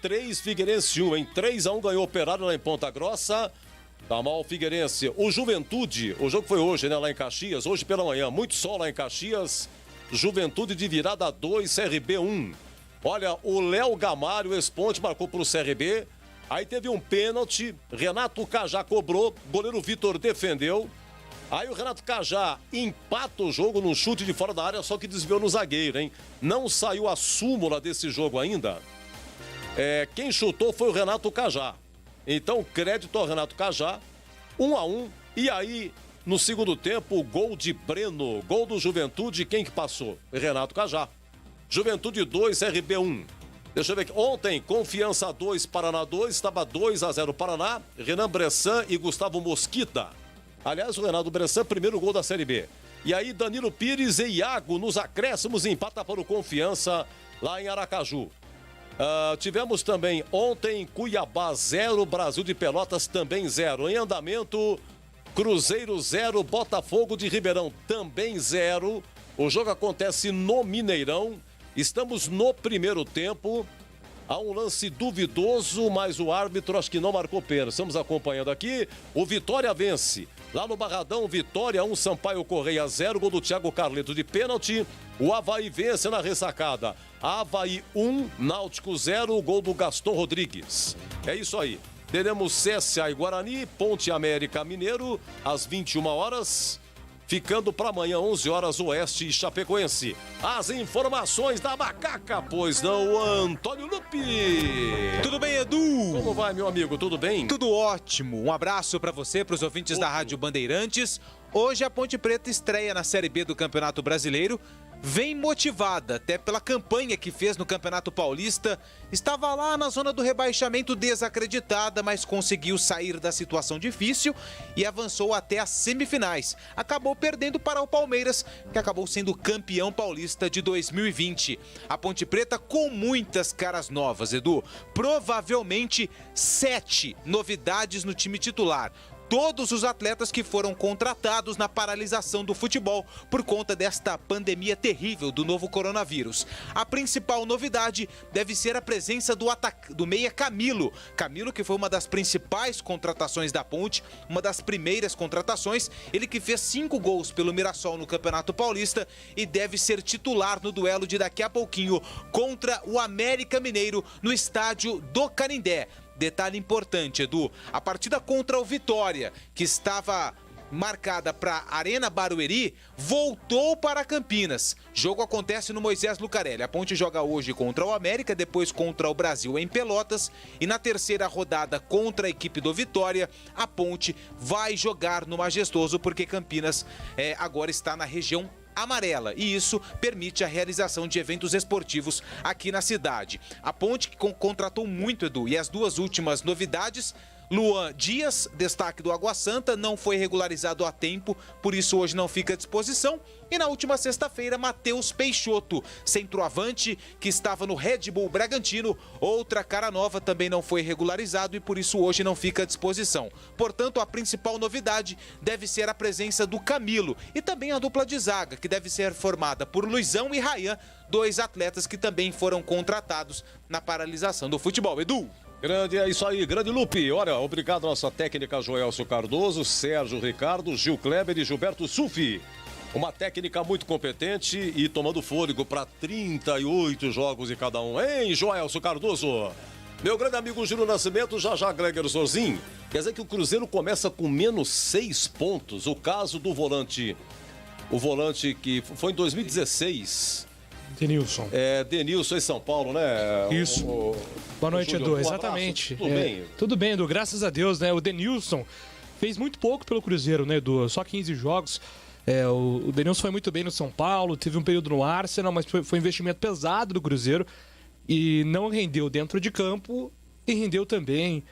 3, Figueirense 1, em 3-1 ganhou o Operário lá em Ponta Grossa. Tá mal o Figueirense. O Juventude, o jogo foi hoje, né, lá em Caxias, hoje pela manhã, muito sol lá em Caxias. Juventude de virada 2, CRB 1. Olha, o Léo Gamário, ex-ponte, marcou pro CRB. Aí teve um pênalti, Renato Cajá cobrou, goleiro Vitor defendeu. Aí o Renato Cajá empata o jogo num chute de fora da área, só que desviou no zagueiro, hein? Não saiu a súmula desse jogo ainda. Quem chutou foi o Renato Cajá. Então, crédito ao Renato Cajá, 1-1. E aí, no segundo tempo, o gol de Breno, gol do Juventude, quem que passou? Renato Cajá. Juventude 2, RB 1. Deixa eu ver aqui. Ontem, Confiança 2, Paraná 2, estava 2-0 Paraná. Renan Bressan e Gustavo Mosquita. Aliás, o Renato Bressan, primeiro gol da Série B. E aí, Danilo Pires e Iago nos acréscimos empata para o Confiança lá em Aracaju. Tivemos também ontem Cuiabá 0, Brasil de Pelotas também 0. Em andamento, Cruzeiro 0, Botafogo de Ribeirão também 0. O jogo acontece no Mineirão. Estamos no primeiro tempo. Há um lance duvidoso, mas o árbitro acho que não marcou pênalti. Estamos acompanhando aqui. O Vitória vence. Lá no Barradão, Vitória 1, Sampaio Correia 0, gol do Thiago Carleto de pênalti. O Avaí vence na ressacada. Avaí 1, Náutico 0, gol do Gaston Rodrigues. É isso aí. Teremos CSA e Guarani, Ponte América Mineiro, às 21 horas. Ficando para amanhã, 11 horas, Oeste e Chapecoense. As informações da Macaca, pois não, Antônio Lupi. Tudo bem, Edu? Como vai, meu amigo? Tudo bem? Tudo ótimo. Um abraço para você, para os ouvintes da Rádio Bandeirantes. Hoje a Ponte Preta estreia na Série B do Campeonato Brasileiro. Vem motivada, até pela campanha que fez no Campeonato Paulista. Estava lá na zona do rebaixamento desacreditada, mas conseguiu sair da situação difícil e avançou até as semifinais. Acabou perdendo para o Palmeiras, que acabou sendo campeão paulista de 2020. A Ponte Preta com muitas caras novas, Edu. Provavelmente 7 novidades no time titular. Todos os atletas que foram contratados na paralisação do futebol por conta desta pandemia terrível do novo coronavírus. A principal novidade deve ser a presença do meia Camilo. Camilo, que foi uma das principais contratações da Ponte, uma das primeiras contratações. Ele que fez 5 gols pelo Mirassol no Campeonato Paulista e deve ser titular no duelo de daqui a pouquinho contra o América Mineiro no estádio do Canindé. Detalhe importante, Edu, a partida contra o Vitória, que estava marcada para Arena Barueri, voltou para Campinas. Jogo acontece no Moisés Lucarelli. A Ponte joga hoje contra o América, depois contra o Brasil em Pelotas. E na terceira rodada contra a equipe do Vitória, a Ponte vai jogar no Majestoso, porque Campinas agora está na região amarela, e isso permite a realização de eventos esportivos aqui na cidade. A Ponte contratou muito, Edu, e as duas últimas novidades: Luan Dias, destaque do Água Santa, não foi regularizado a tempo, por isso hoje não fica à disposição. E na última sexta-feira, Matheus Peixoto, centroavante que estava no Red Bull Bragantino, outra cara nova, também não foi regularizado e por isso hoje não fica à disposição. Portanto, a principal novidade deve ser a presença do Camilo e também a dupla de zaga, que deve ser formada por Luizão e Rayan, 2 atletas que também foram contratados na paralisação do futebol. Edu? Grande, é isso aí, grande Lupe. Olha, obrigado à nossa técnica Joelcio Cardoso, Sérgio Ricardo, Gil Kleber e Gilberto Sufi. Uma técnica muito competente e tomando fôlego para 38 jogos de cada um. Hein, Joelcio Cardoso? Meu grande amigo Giro Nascimento, já Gregor Sorzin. Quer dizer que o Cruzeiro começa com menos 6 pontos. O caso do volante, o volante que foi em 2016... Denilson. Denilson em São Paulo, né? Isso. Boa noite, Edu. Exatamente. Tudo bem? Tudo bem, Edu. Graças a Deus, né? O Denilson fez muito pouco pelo Cruzeiro, né, Edu? Só 15 jogos. O Denilson foi muito bem no São Paulo, teve um período no Arsenal, mas foi um investimento pesado do Cruzeiro e não rendeu dentro de campo e rendeu também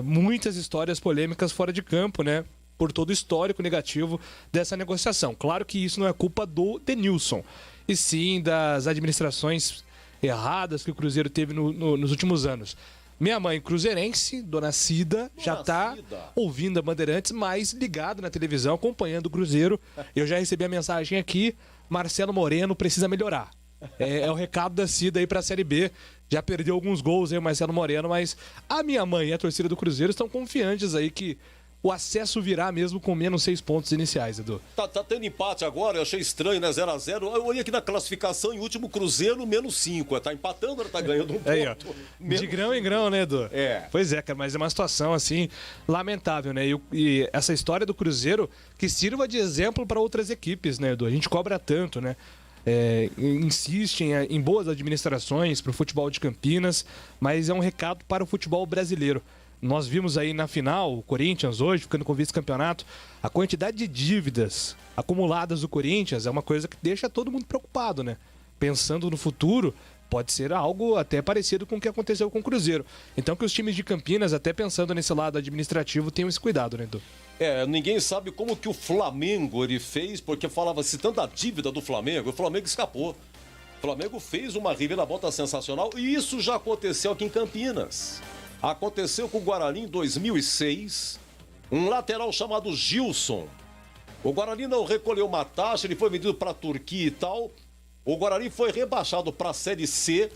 muitas histórias polêmicas fora de campo, né? Por todo o histórico negativo dessa negociação. Claro que isso não é culpa do Denilson, e sim das administrações erradas que o Cruzeiro teve nos últimos anos. Minha mãe cruzeirense, Dona Cida, já está ouvindo a Bandeirantes, mas ligado na televisão, acompanhando o Cruzeiro. Eu já recebi a mensagem aqui: Marcelo Moreno precisa melhorar. É o recado da Cida aí para a Série B. já perdeu alguns gols aí, o Marcelo Moreno, mas a minha mãe e a torcida do Cruzeiro estão confiantes aí que o acesso virá mesmo com menos 6 pontos iniciais, Edu. Tá tendo empate agora, eu achei estranho, né? 0x0. Eu olhei aqui na classificação, em último Cruzeiro, menos 5. Tá empatando, tá ganhando um ponto. Aí, ó. De grão em grão, né, Edu? É. Pois é, cara, mas é uma situação, assim, lamentável, né? E essa história do Cruzeiro que sirva de exemplo para outras equipes, né, Edu? A gente cobra tanto, né? Insiste em boas administrações para o futebol de Campinas, mas é um recado para o futebol brasileiro. Nós vimos aí na final, o Corinthians hoje, ficando com o vice-campeonato, a quantidade de dívidas acumuladas do Corinthians é uma coisa que deixa todo mundo preocupado, né? Pensando no futuro, pode ser algo até parecido com o que aconteceu com o Cruzeiro. Então que os times de Campinas, até pensando nesse lado administrativo, tenham esse cuidado, né, Edu? Ninguém sabe como que o Flamengo ele fez, porque falava-se tanta dívida do Flamengo, o Flamengo escapou. O Flamengo fez uma reviravolta sensacional e isso já aconteceu aqui em Campinas. Aconteceu com o Guarani em 2006, um lateral chamado Gilson. O Guarani não recolheu uma taxa, ele foi vendido para a Turquia e tal. O Guarani foi rebaixado para a Série C,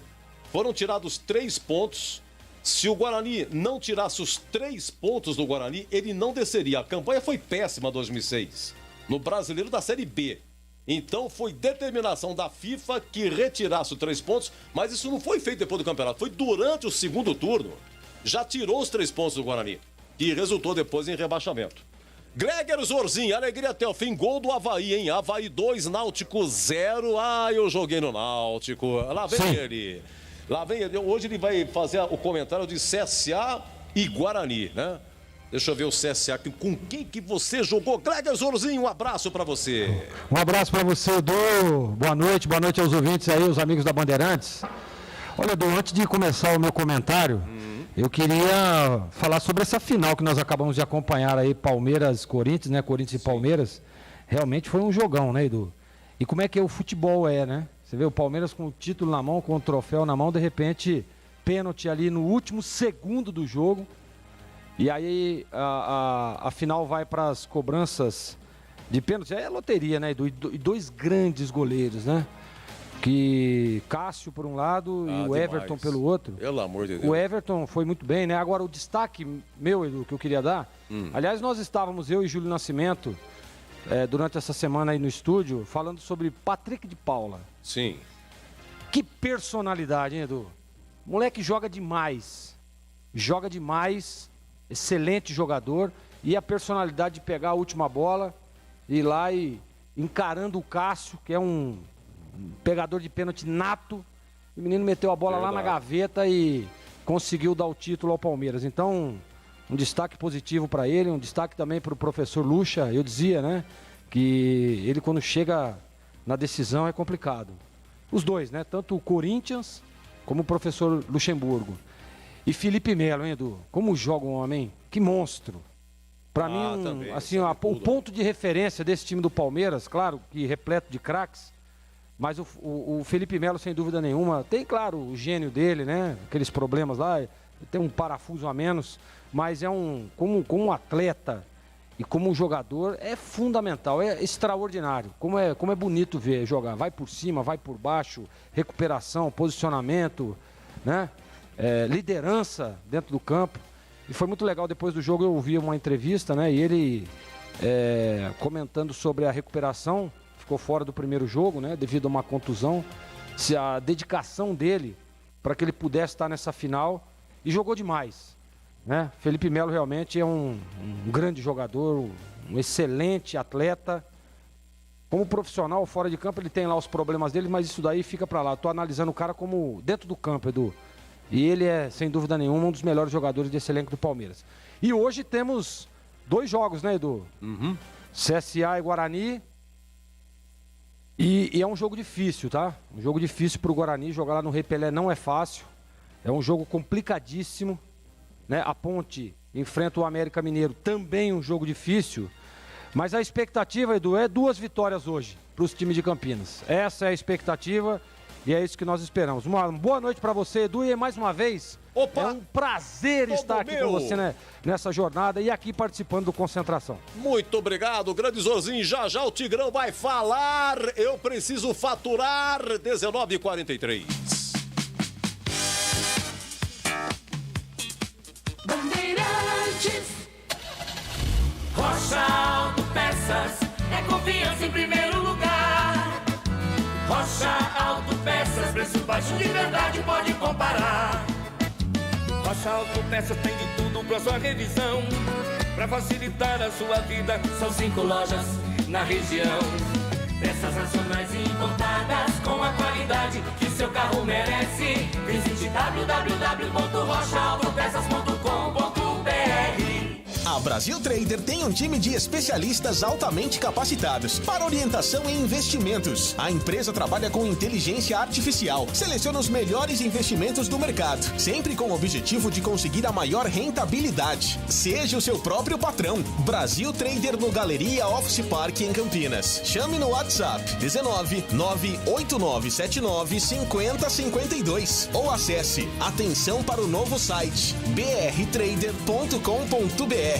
foram tirados 3 pontos. Se o Guarani não tirasse os 3 pontos do Guarani, ele não desceria. A campanha foi péssima em 2006, no Brasileiro da Série B. Então foi determinação da FIFA que retirasse os 3 pontos, mas isso não foi feito depois do campeonato, foi durante o segundo turno. Já tirou os 3 pontos do Guarani, que resultou depois em rebaixamento. Gleger Zorzinho, alegria até o fim, gol do Avaí, hein? Avaí 2, Náutico 0. Eu joguei no Náutico. Lá vem ele. Hoje ele vai fazer o comentário de CSA e Guarani, né? Deixa eu ver o CSA, com quem que você jogou? Gleger Zorzinho, um abraço pra você. Um abraço pra você, Edu. Boa noite aos ouvintes aí, os amigos da Bandeirantes. Olha, Edu, antes de começar o meu comentário, eu queria falar sobre essa final que nós acabamos de acompanhar aí, Palmeiras-Corinthians, né? Corinthians e Palmeiras. Realmente foi um jogão, né, Edu? E como é que o futebol né? Você vê o Palmeiras com o título na mão, com o troféu na mão, de repente, pênalti ali no último segundo do jogo. E aí a final vai para as cobranças de pênalti. É loteria, né, Edu? E 2 grandes goleiros, né? Que Cássio por um lado e o Everton pelo outro. Pelo amor de Deus. O Everton foi muito bem, né? Agora o destaque meu, Edu, que eu queria dar. Aliás, nós estávamos, eu e Júlio Nascimento, durante essa semana aí no estúdio, falando sobre Patrick de Paula. Sim. Que personalidade, hein, Edu? O moleque joga demais. Joga demais. Excelente jogador. E a personalidade de pegar a última bola, ir lá e encarando o Cássio, que é um pegador de pênalti nato. O menino meteu a bola lá na gaveta e conseguiu dar o título ao Palmeiras. Então, um destaque positivo para ele, um destaque também para o professor Lucha. Eu dizia, né, que ele quando chega na decisão é complicado. Os dois, né, tanto o Corinthians como o professor Luxemburgo. E Felipe Melo, hein, Edu? Como joga um homem? Que monstro. Para mim, também, assim, o ponto de referência desse time do Palmeiras, claro que repleto de craques, mas o Felipe Melo, sem dúvida nenhuma, tem, claro, o gênio dele, né? Aqueles problemas lá, tem um parafuso a menos, mas como um atleta e como um jogador, é fundamental, é extraordinário. Como é bonito ver jogar. Vai por cima, vai por baixo, recuperação, posicionamento, né? Liderança dentro do campo. E foi muito legal, depois do jogo eu ouvi uma entrevista, né? E ele comentando sobre a recuperação. Ficou fora do primeiro jogo, né, devido a uma contusão. Se a dedicação dele para que ele pudesse estar nessa final, e jogou demais, né? Felipe Melo realmente é um grande jogador, um excelente atleta. Como profissional fora de campo ele tem lá os problemas dele, mas isso daí fica para lá. Estou analisando o cara como dentro do campo, Edu. E ele é, sem dúvida nenhuma, um dos melhores jogadores desse elenco do Palmeiras. E hoje temos 2 jogos, né, Edu? CSA e Guarani. E é um jogo difícil, tá? Um jogo difícil para o Guarani. Jogar lá no Rei Pelé não é fácil. É um jogo complicadíssimo, né? A Ponte enfrenta o América Mineiro, também um jogo difícil. Mas a expectativa, Edu, é 2 vitórias hoje para os times de Campinas. Essa é a expectativa e é isso que nós esperamos. Uma boa noite para você, Edu, e mais uma vez, é um prazer estar aqui com você, né, nessa jornada e aqui participando do Concentração. Muito obrigado, grande Zorzinho. Já o Tigrão vai falar. Eu preciso faturar 19h43. confiança em primeiro lugar. Rocha Autopeças, preço baixo de verdade, pode comparar. Rocha Autopeças tem de tudo pra sua revisão, pra facilitar a sua vida. São 5 lojas na região. Peças nacionais importadas com a qualidade que seu carro merece. Visite www.rochaautopeças.com.br. A Brasil Trader tem um time de especialistas altamente capacitados para orientação em investimentos. A empresa trabalha com inteligência artificial, seleciona os melhores investimentos do mercado, sempre com o objetivo de conseguir a maior rentabilidade. Seja o seu próprio patrão. Brasil Trader no Galeria Office Park em Campinas. Chame no WhatsApp 19 98979 5052 ou acesse atenção para o novo site brtrader.com.br.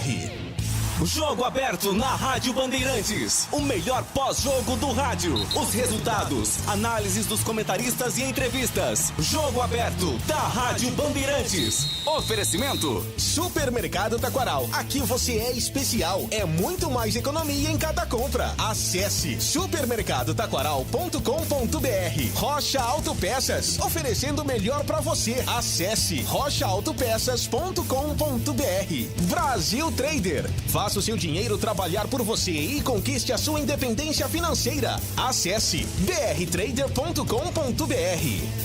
Jogo aberto na Rádio Bandeirantes. O melhor pós-jogo do rádio. Os resultados, análises dos comentaristas e entrevistas. Jogo aberto da Rádio Bandeirantes. Oferecimento Supermercado Taquaral. Aqui você é especial. É muito mais economia em cada compra. Acesse supermercadotaquaral.com.br. Rocha Autopeças. Oferecendo o melhor para você. Acesse rochaautopeças.com.br. Brasil Trader. Faça o seu dinheiro trabalhar por você e conquiste a sua independência financeira. Acesse brtrader.com.br.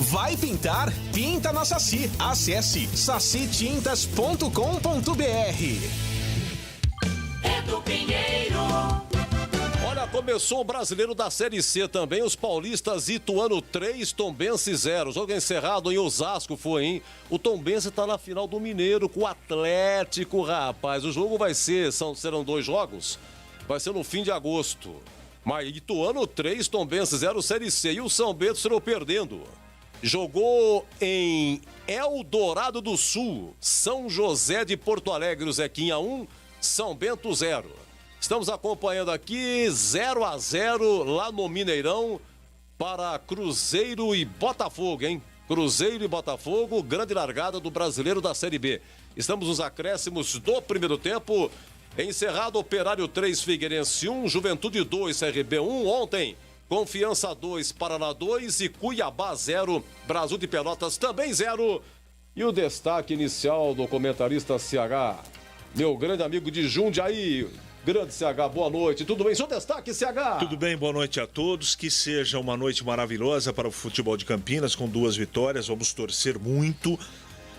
Vai pintar? Pinta na Saci. Acesse sacitintas.com.br. Edu Pinheiro. Olha, começou o Brasileiro da Série C também, os paulistas. Ituano 3, Tombense 0. Jogo encerrado em Osasco foi, hein? O Tombense tá na final do Mineiro com o Atlético, rapaz. O jogo vai ser, serão 2 jogos, vai ser no fim de agosto. Mas Ituano 3, Tombense 0, Série C. E o São Bento estarou perdendo. Jogou em Eldorado do Sul, São José de Porto Alegre, o Zequinha 1, São Bento 0. Estamos acompanhando aqui 0-0 lá no Mineirão para Cruzeiro e Botafogo, hein? Cruzeiro e Botafogo, grande largada do Brasileiro da Série B. Estamos nos acréscimos do primeiro tempo. Encerrado Operário 3, Figueirense 1, Juventude 2, CRB 1. Ontem, Confiança 2, Paraná 2 e Cuiabá 0, Brasil de Pelotas também 0. E o destaque inicial do comentarista CH, meu grande amigo de Jundiaí. Grande CH, boa noite. Tudo bem? Seu destaque, CH? Tudo bem, boa noite a todos. Que seja uma noite maravilhosa para o futebol de Campinas, com 2 vitórias. Vamos torcer muito.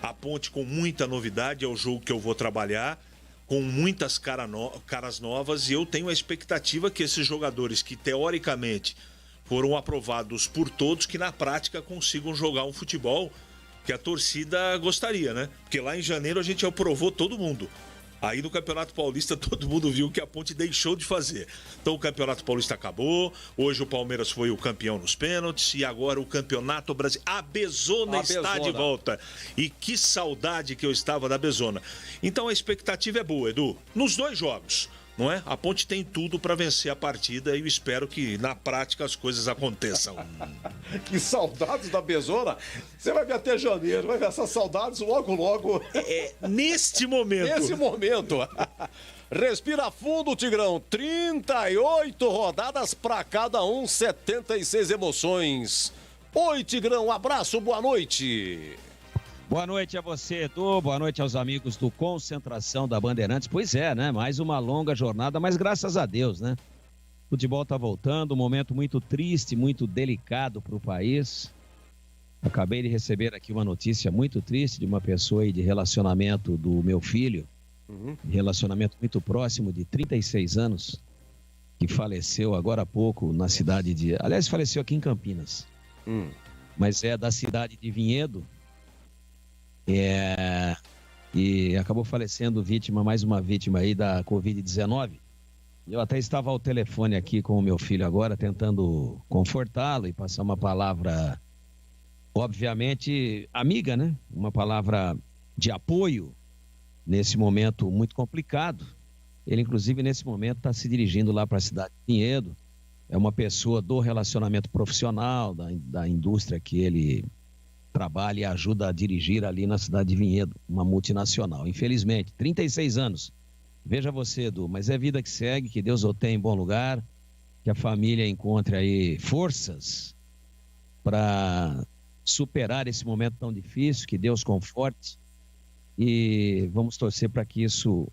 A Ponte com muita novidade, é o jogo que eu vou trabalhar, com muitas caras novas. E eu tenho a expectativa que esses jogadores que teoricamente foram aprovados por todos, que na prática consigam jogar um futebol que a torcida gostaria, né? Porque lá em janeiro a gente aprovou todo mundo. Aí no Campeonato Paulista todo mundo viu que a Ponte deixou de fazer. Então o Campeonato Paulista acabou, hoje o Palmeiras foi o campeão nos pênaltis e agora o Campeonato Brasileiro. A Bezona está de volta. E que saudade que eu estava da Bezona. Então a expectativa é boa, Edu. Nos 2 jogos, não é? A Ponte tem tudo para vencer a partida e eu espero que na prática as coisas aconteçam. Que saudades da Bezona. Você vai ver até janeiro, vai ver essas saudades logo. Neste momento. Nesse momento. Respira fundo, Tigrão. 38 rodadas para cada um, 76 emoções. Oi, Tigrão, abraço, boa noite. Boa noite a você, Edu. Boa noite aos amigos do Concentração da Bandeirantes. Pois é, né? Mais uma longa jornada, mas graças a Deus, né? O futebol tá voltando, um momento muito triste, muito delicado para o país. Acabei de receber aqui uma notícia muito triste de uma pessoa aí de relacionamento do meu filho. Relacionamento muito próximo, de 36 anos, que faleceu agora há pouco na cidade de... Aliás, faleceu aqui em Campinas. Mas é da cidade de Vinhedo. E acabou falecendo mais uma vítima aí da Covid-19. Eu até estava ao telefone aqui com o meu filho agora, tentando confortá-lo e passar uma palavra, obviamente, amiga, né? Uma palavra de apoio nesse momento muito complicado. Ele, inclusive, nesse momento está se dirigindo lá para a cidade de Vinhedo. É uma pessoa do relacionamento profissional, da indústria que ele trabalha e ajuda a dirigir ali na cidade de Vinhedo, uma multinacional. Infelizmente, 36 anos. Veja você, Edu, mas é vida que segue, que Deus o tenha em bom lugar. que a família encontre aí forças para superar esse momento tão difícil, que Deus conforte, e vamos torcer para que isso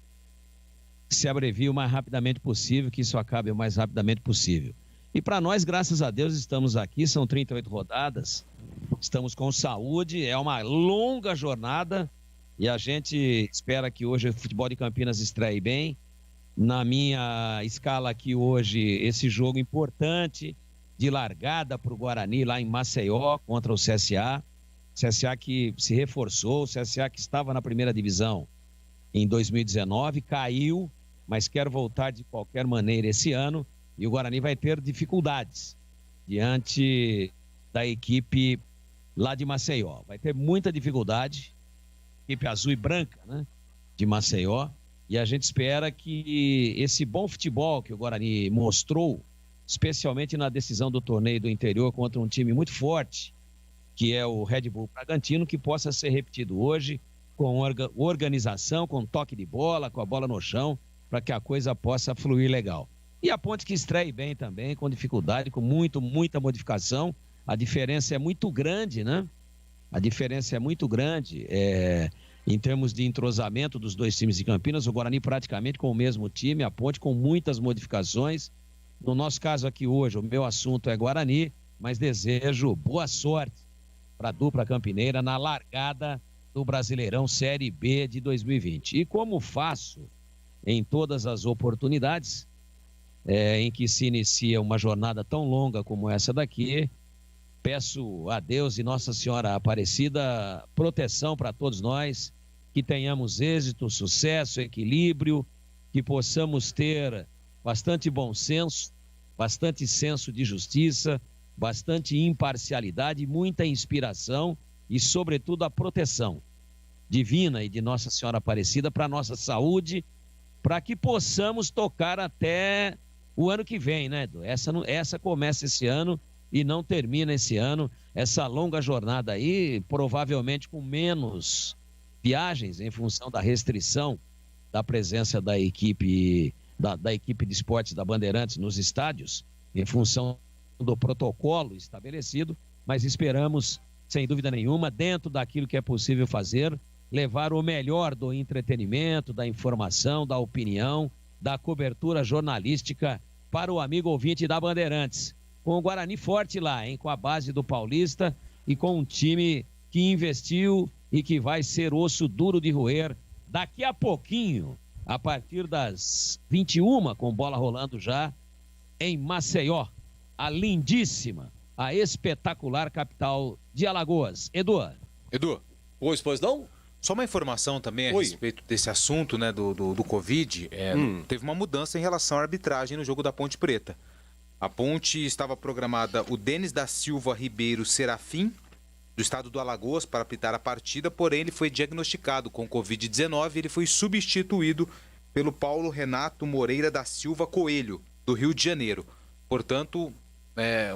se abrevie o mais rapidamente possível, que isso acabe o mais rapidamente possível. E para nós, graças a Deus, estamos aqui, são 38 rodadas, estamos com saúde, é uma longa jornada e a gente espera que hoje o futebol de Campinas estreie bem. Na minha escala aqui hoje, esse jogo importante de largada para o Guarani lá em Maceió contra o CSA. CSA que se reforçou, o CSA que estava na primeira divisão em 2019, caiu, mas quer voltar de qualquer maneira esse ano. E o Guarani vai ter dificuldades diante da equipe lá de Maceió. Vai ter muita dificuldade, equipe azul e branca, né, de Maceió. E a gente espera que esse bom futebol que o Guarani mostrou, especialmente na decisão do torneio do interior contra um time muito forte, que é o Red Bull Bragantino, que possa ser repetido hoje com organização, com toque de bola, com a bola no chão, para que a coisa possa fluir legal. E a Ponte que estreie bem também, com dificuldade, com muita modificação. A diferença é muito grande, né? A diferença é muito grande em termos de entrosamento dos dois times de Campinas. O Guarani praticamente com o mesmo time, a Ponte com muitas modificações. No nosso caso aqui hoje, o meu assunto é Guarani, mas desejo boa sorte para a dupla campineira na largada do Brasileirão Série B de 2020. E como faço em todas as oportunidades em que se inicia uma jornada tão longa como essa daqui, peço a Deus e Nossa Senhora Aparecida proteção para todos nós, que tenhamos êxito, sucesso, equilíbrio, que possamos ter bastante bom senso, bastante senso de justiça, bastante imparcialidade, muita inspiração e, sobretudo, a proteção divina e de Nossa Senhora Aparecida para a nossa saúde, para que possamos tocar até o ano que vem, né, Edu? Essa começa esse ano e não termina esse ano. Essa longa jornada aí, provavelmente com menos viagens em função da restrição da presença da equipe de esportes da Bandeirantes nos estádios, em função do protocolo estabelecido, mas esperamos, sem dúvida nenhuma, dentro daquilo que é possível fazer, levar o melhor do entretenimento, da informação, da opinião, da cobertura jornalística para o amigo ouvinte da Bandeirantes. Com o Guarani forte lá, hein? Com a base do Paulista e com um time que investiu e que vai ser osso duro de roer daqui a pouquinho, a partir das 21, com bola rolando já em Maceió, a lindíssima, a espetacular capital de Alagoas. Edu. Pois não? Só uma informação também a respeito desse assunto, né, do Covid. Teve uma mudança em relação à arbitragem no jogo da Ponte Preta. A Ponte estava programada o Denis da Silva Ribeiro Serafim, do estado do Alagoas, para apitar a partida, porém ele foi diagnosticado com Covid-19 e ele foi substituído pelo Paulo Renato Moreira da Silva Coelho, do Rio de Janeiro. Portanto,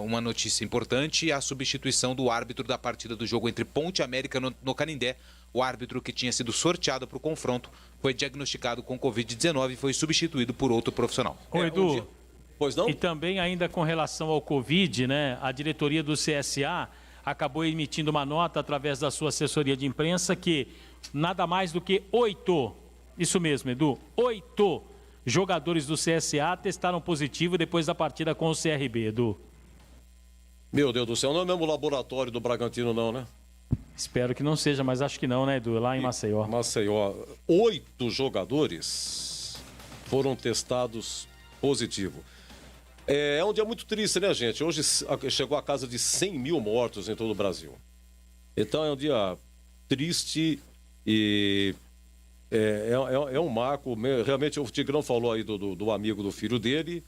uma notícia importante, a substituição do árbitro da partida do jogo entre Ponte e América no Canindé. O árbitro que tinha sido sorteado para o confronto foi diagnosticado com Covid-19 e foi substituído por outro profissional. Edu, pois não? E também ainda com relação ao Covid, né, a diretoria do CSA acabou emitindo uma nota através da sua assessoria de imprensa que nada mais do que 8, isso mesmo, Edu, 8 jogadores do CSA testaram positivo depois da partida com o CRB, Edu. Meu Deus do céu, não é mesmo o laboratório do Bragantino não, né? Espero que não seja, mas acho que não, né, Edu? Lá em Maceió. 8 jogadores foram testados positivo. É um dia muito triste, né, gente? Hoje chegou a casa de 100 mil mortos em todo o Brasil. Então é um dia triste e é um marco. Realmente o Tigrão falou aí do amigo do filho dele.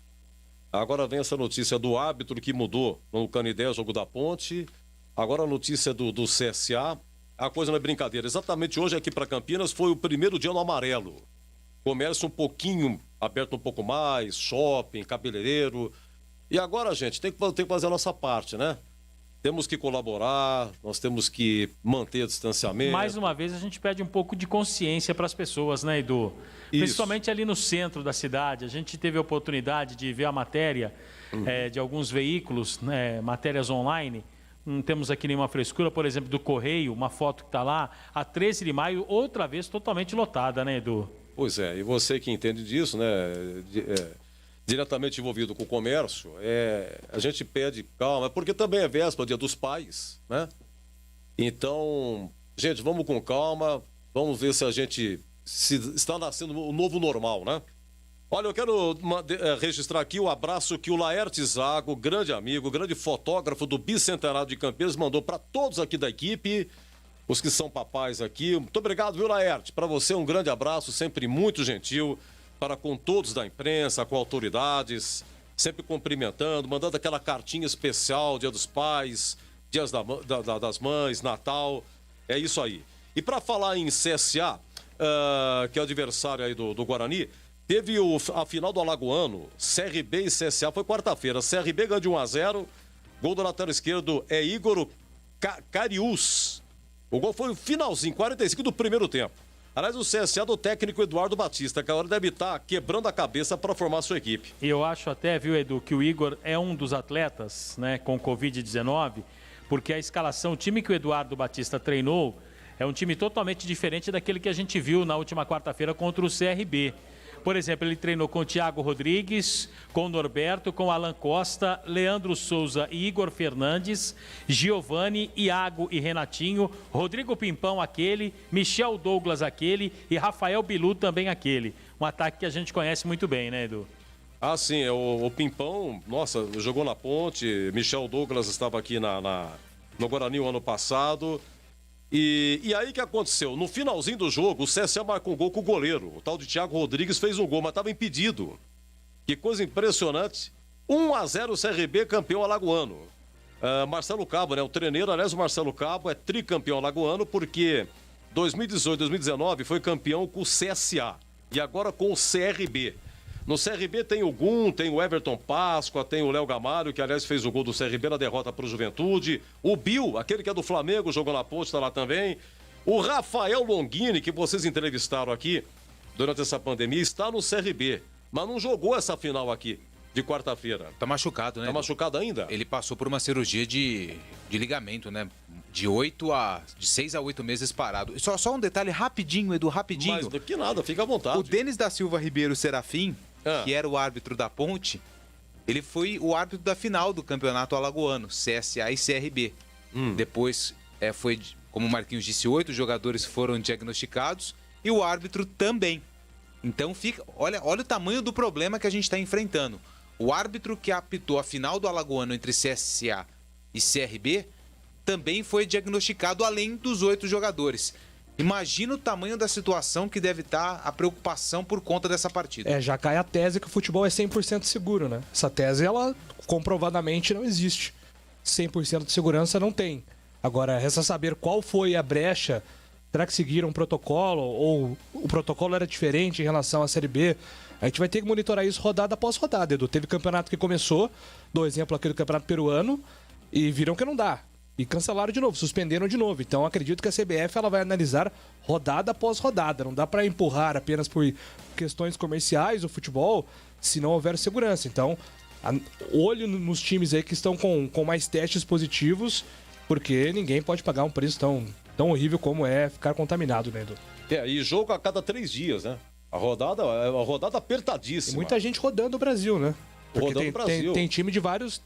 Agora vem essa notícia do árbitro que mudou no Canindé, jogo da Ponte. Agora a notícia do CSA. A coisa não é brincadeira. Exatamente hoje aqui para Campinas foi o primeiro dia no amarelo. Comércio um pouquinho aberto um pouco mais, shopping, cabeleireiro. E agora, gente, tem que fazer a nossa parte, né? temos que colaborar, nós temos que manter o distanciamento. Mais uma vez, a gente pede um pouco de consciência para as pessoas, né, Edu? Principalmente ali no centro da cidade. A gente teve a oportunidade de ver a matéria de alguns veículos, né, matérias online. Não temos aqui nenhuma frescura, por exemplo, do Correio, uma foto que está lá, a 13 de maio, outra vez totalmente lotada, né, Edu? Pois é, e você que entende disso, né, diretamente envolvido com o comércio, a gente pede calma, porque também é véspera, Dia dos Pais, né? Então, gente, vamos com calma, vamos ver se a gente está nascendo o novo normal, né? Olha, eu quero registrar aqui o abraço que o Laerte Zago, grande amigo, grande fotógrafo do Bicentenário de Campinas, mandou para todos aqui da equipe, os que são papais aqui. Muito obrigado, viu, Laerte? Para você, um grande abraço, sempre muito gentil, para com todos da imprensa, com autoridades, sempre cumprimentando, mandando aquela cartinha especial, Dia dos Pais, Dias das Mães, Natal, é isso aí. E para falar em CSA, que é o adversário aí do Guarani, teve a final do Alagoano, CRB e CSA, foi quarta-feira. CRB ganhou de 1-0, gol do lateral esquerdo é Igor Carius. O gol foi o finalzinho, 45 do primeiro tempo. Aliás, o CSA do técnico Eduardo Batista, que agora deve estar quebrando a cabeça para formar sua equipe. E eu acho até, viu, Edu, que o Igor é um dos atletas, né, com Covid-19, porque a escalação, o time que o Eduardo Batista treinou, é um time totalmente diferente daquele que a gente viu na última quarta-feira contra o CRB. Por exemplo, ele treinou com o Thiago Rodrigues, com o Norberto, com o Alan Costa, Leandro Souza e Igor Fernandes, Giovani, Iago e Renatinho, Rodrigo Pimpão aquele, Michel Douglas aquele e Rafael Bilu também aquele. Um ataque que a gente conhece muito bem, né, Edu? Ah, sim, o Pimpão, nossa, jogou na Ponte, Michel Douglas estava aqui no Guarani o ano passado. E aí o que aconteceu? No finalzinho do jogo, o CSA marcou um gol com o goleiro. O tal de Thiago Rodrigues fez um gol, mas estava impedido. Que coisa impressionante. 1-0 CRB, campeão alagoano. Marcelo Cabo, né? O treineiro, aliás, o Marcelo Cabo é tricampeão alagoano porque 2018, 2019 foi campeão com o CSA. E agora com o CRB. No CRB tem o Gum, tem o Everton Páscoa, tem o Léo Gamalho, que aliás fez o gol do CRB na derrota para o Juventude. O Bill, aquele que é do Flamengo, jogou na Ponte, está lá também. O Rafael Longini, que vocês entrevistaram aqui durante essa pandemia, está no CRB, mas não jogou essa final aqui de quarta-feira. Tá machucado, né? Tá machucado ainda? Ele passou por uma cirurgia de ligamento, né? De 6 a 8 meses parado. Só um detalhe rapidinho, Edu, rapidinho. Mas do que nada, fica à vontade. O Denis da Silva Ribeiro Serafim, que era o árbitro da Ponte, ele foi o árbitro da final do campeonato alagoano, CSA e CRB. Depois, como o Marquinhos disse, 8 jogadores foram diagnosticados e o árbitro também. Então, olha o tamanho do problema que a gente está enfrentando. O árbitro que apitou a final do alagoano entre CSA e CRB também foi diagnosticado, além dos 8 jogadores. Imagina o tamanho da situação que deve estar a preocupação por conta dessa partida. Já cai a tese que o futebol é 100% seguro, né? Essa tese, ela comprovadamente não existe. 100% de segurança não tem. Agora, resta saber qual foi a brecha. Será que seguiram um protocolo? Ou o protocolo era diferente em relação à Série B? A gente vai ter que monitorar isso rodada após rodada, Edu. Teve campeonato que começou, dou exemplo aqui do campeonato peruano, e viram que não dá. E cancelaram de novo, suspenderam de novo. Então acredito que a CBF ela vai analisar rodada após rodada. Não dá para empurrar apenas por questões comerciais o futebol se não houver segurança. Então, olho nos times aí que estão com mais testes positivos, porque ninguém pode pagar um preço tão horrível como é ficar contaminado, né, Edu? E jogo a cada 3 dias, né? A rodada é uma rodada apertadíssima. E muita gente rodando o Brasil, né? Porque tem time de várias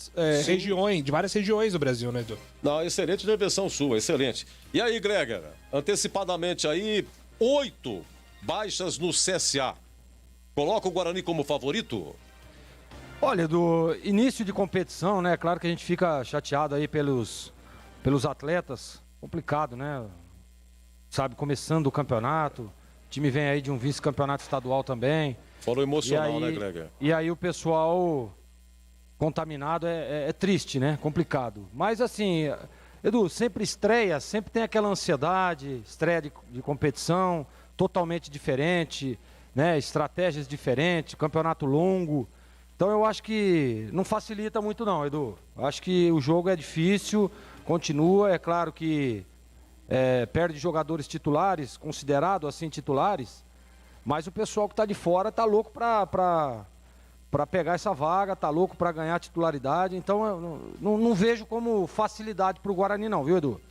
regiões do Brasil, né, Edu? Não, excelente intervenção sua, excelente. E aí, Gregor, antecipadamente aí, 8 baixas no CSA. Coloca o Guarani como favorito? Olha, do início de competição, né? Claro que a gente fica chateado aí pelos atletas. Complicado, né? Sabe, começando o campeonato. O time vem aí de um vice-campeonato estadual também. Fora o emocional, né, Gregor? E aí o pessoal contaminado é triste, né? Complicado. Mas assim, Edu, sempre estreia, sempre tem aquela ansiedade, estreia de competição, totalmente diferente, né? Estratégias diferentes, campeonato longo. Então eu acho que não facilita muito não, Edu. Eu acho que o jogo é difícil, continua, é claro que perde jogadores titulares, considerados assim titulares, mas o pessoal que está de fora está louco para pegar essa vaga, está louco para ganhar titularidade, então eu não vejo como facilidade para o Guarani não, viu, Edu?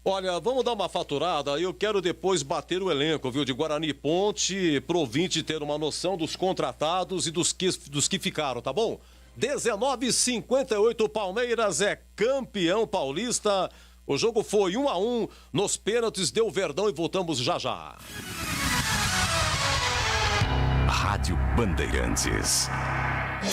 Olha, vamos dar uma faturada, eu quero depois bater o elenco, viu, de Guarani e Ponte, pro ouvinte ter uma noção dos contratados e dos que ficaram, tá bom? 19:58, o Palmeiras é campeão paulista, o jogo foi 1-1, nos pênaltis deu Verdão e voltamos já já. Rádio Bandeirantes.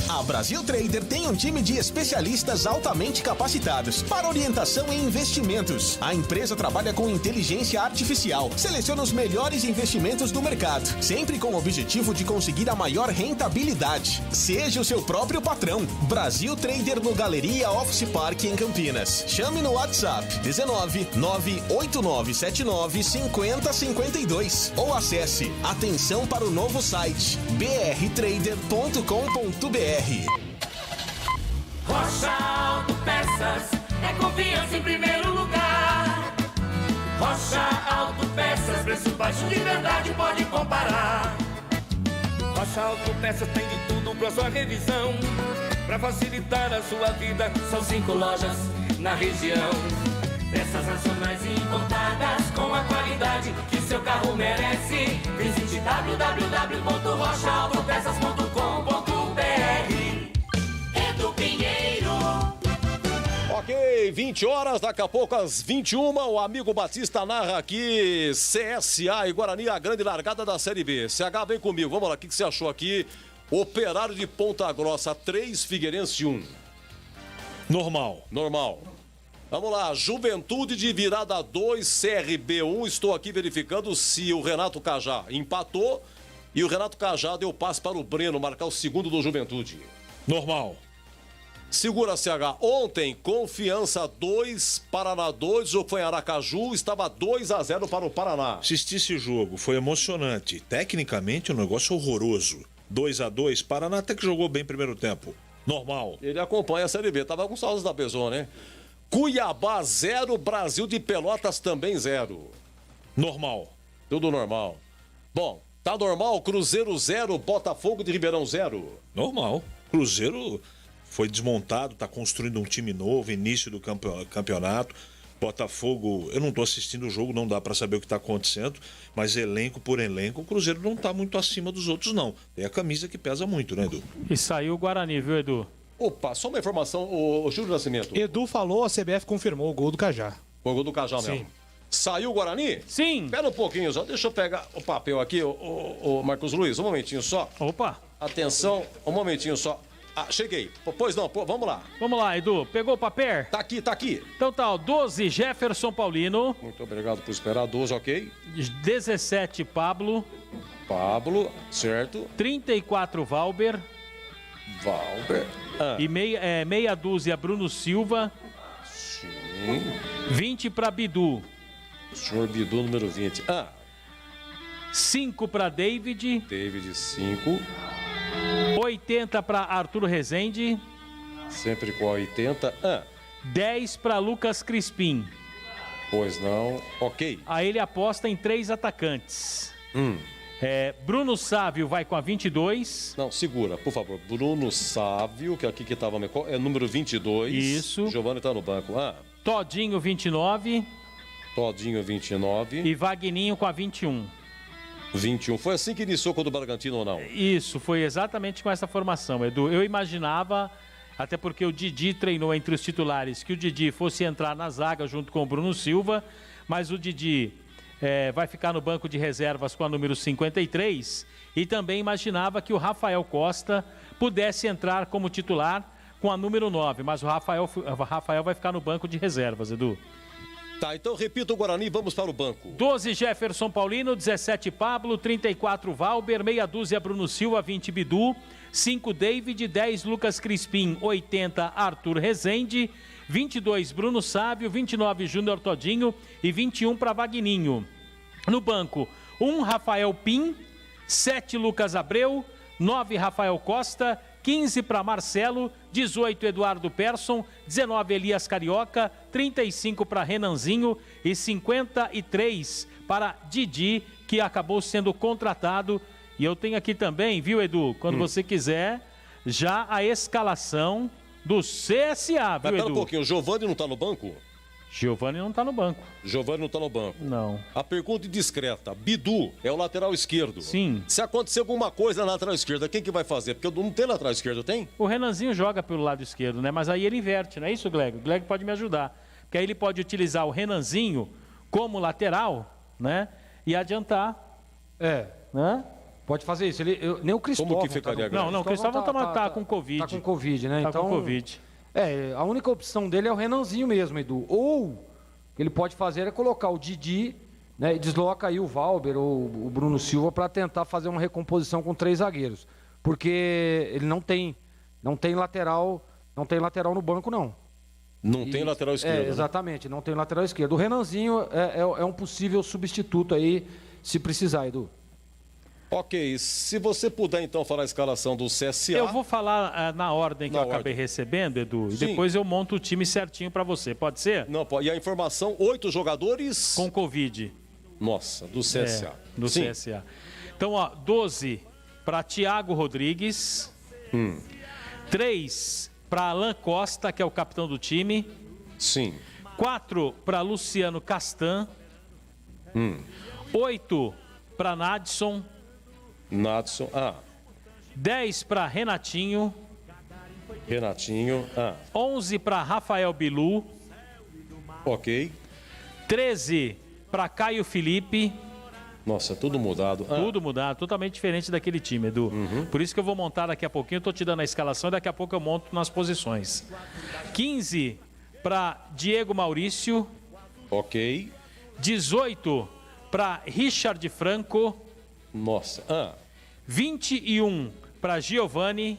A Brasil Trader tem um time de especialistas altamente capacitados para orientação em investimentos. A empresa trabalha com inteligência artificial, seleciona os melhores investimentos do mercado, sempre com o objetivo de conseguir a maior rentabilidade. Seja o seu próprio patrão. Brasil Trader no Galeria Office Park em Campinas. Chame no WhatsApp 19-98979-5052 ou acesse atenção para o novo site brtrader.com.br. Rocha Autopeças é confiança em primeiro lugar. Rocha Autopeças, preço baixo de verdade, pode comparar. Rocha Autopeças tem de tudo pra sua revisão, pra facilitar a sua vida. São 5 lojas na região, peças nacionais e importadas com a qualidade que seu carro merece. Visite www.rochaautopeças.com.br. Edu Pinheiro. Ok, 20 horas, daqui a pouco às 21, o amigo Batista narra aqui CSA e Guarani, a grande largada da Série B. CH, vem comigo, vamos lá, o que você achou aqui? Operário de Ponta Grossa 3, Figueirense 1. Normal. Vamos lá, Juventude de Virada 2, CRB 1. Estou aqui verificando se o Renato Cajá empatou e o Renato Cajá deu passe para o Breno marcar o segundo do Juventude. Normal. Segura CH. Ontem, Confiança 2, Paraná 2. O jogo foi em Aracaju, estava 2-0 para o Paraná. Assisti esse jogo, foi emocionante. Tecnicamente, um negócio horroroso. 2-2, Paraná até que jogou bem primeiro tempo. Normal. Ele acompanha a Série B, tava com saudades da Bezon, né? Cuiabá 0, Brasil de Pelotas também 0. Normal. Tudo normal. Bom, tá normal, Cruzeiro 0, Botafogo de Ribeirão 0. Normal. Cruzeiro foi desmontado, tá construindo um time novo, início do campeonato. Botafogo, eu não tô assistindo o jogo, não dá para saber o que tá acontecendo, mas elenco por elenco, o Cruzeiro não tá muito acima dos outros, não. Tem a camisa que pesa muito, né, Edu? E saiu o Guarani, viu, Edu? Opa, só uma informação, o Júlio Nascimento. Edu falou, a CBF confirmou o gol do Cajá. O gol do Cajá mesmo. Sim. Saiu o Guarani? Sim. Espera um pouquinho só, deixa eu pegar o papel aqui, o Marcos Luiz, um momentinho só. Opa. Atenção, um momentinho só. Ah, cheguei. Pois não, vamos lá. Vamos lá, Edu. Pegou o papel? Tá aqui. Então tá, 12, Jefferson Paulino. Muito obrigado por esperar. 12, ok. 17, Pablo, certo. 34, Valber. E meia dúzia, Bruno Silva. Sim. 20 para Bidu. Senhor Bidu, número 20. 5 para David. 5. 80 para Arthur Rezende. Sempre com a 80. 10 para Lucas Crispim. Pois não. Ok. Aí ele aposta em 3 atacantes. Bruno Sávio vai com a 22. Não, segura, por favor. Bruno Sávio, que aqui que estava é número 22. Isso. Giovanni está no banco. Todinho, 29. Todinho, 29. E Vagninho com a 21. 21. Foi assim que iniciou contra o Bragantino ou não? Isso, foi exatamente com essa formação, Edu. Eu imaginava, até porque o Didi treinou entre os titulares, que o Didi fosse entrar na zaga junto com o Bruno Silva, mas o Didi vai ficar no banco de reservas com a número 53 e também imaginava que o Rafael Costa pudesse entrar como titular com a número 9, mas o Rafael vai ficar no banco de reservas, Edu. Tá, então repita o Guarani, vamos para o banco. 12, Jefferson Paulino, 17, Pablo, 34, Valber, meia dúzia, Bruno Silva, 20, Bidu, 5, David, 10, Lucas Crispim, 80, Arthur Rezende, 22, Bruno Sávio, 29, Júnior Todinho e 21 para Vagninho. No banco, 1, Rafael Pim, 7, Lucas Abreu, 9, Rafael Costa, 15 para Marcelo, 18 Eduardo Persson, 19 Elias Carioca, 35 para Renanzinho e 53 para Didi, que acabou sendo contratado. E eu tenho aqui também, viu, Edu, quando você quiser, já a escalação do CSA, viu, Edu? Edu? Um pouquinho, o Giovani não está no banco? Giovani não está no banco. Giovani não está no banco. Não. A pergunta indiscreta. Bidu é o lateral esquerdo. Sim. Se acontecer alguma coisa na lateral esquerda, quem que vai fazer? Porque não tem lateral esquerdo, tem? O Renanzinho joga pelo lado esquerdo, né? Mas aí ele inverte, não é isso, Gleg? O Gleg pode me ajudar. Porque aí ele pode utilizar o Renanzinho como lateral, né? E adiantar. Né? Pode fazer isso. Nem o Cristóvão. Como que ficaria agora? Não, o Cristóvão tá com Covid. Tá com Covid, né? Tá então, com Covid. A única opção dele é o Renanzinho mesmo, Edu. Ou o que ele pode fazer é colocar o Didi, né? E desloca aí o Valber ou o Bruno Silva para tentar fazer uma recomposição com 3 zagueiros. Porque ele não tem lateral no banco, não. Não tem lateral esquerdo. Exatamente, não tem lateral esquerdo. O Renanzinho é um possível substituto aí, se precisar, Edu. Ok, se você puder então falar a escalação do CSA... Eu vou falar na ordem que eu acabei recebendo, Edu, e depois eu monto o time certinho para você, pode ser? Não, pode. E a informação, 8 jogadores... Com Covid. Nossa, do CSA. Do CSA. Então, 12 para Thiago Rodrigues, 3 para Alan Costa, que é o capitão do time. Sim. 4 para Luciano Castan. 8 para Nadson. 10 para Renatinho. 11 para Rafael Bilu. Ok. 13 para Caio Felipe. Nossa, tudo mudado. Tudo mudado, totalmente diferente daquele time, Edu. Por isso que eu vou montar daqui a pouquinho, eu tô te dando a escalação e daqui a pouco eu monto nas posições. 15 para Diego Maurício. Ok. 18 para Richard Franco. Nossa. 21 para Giovani.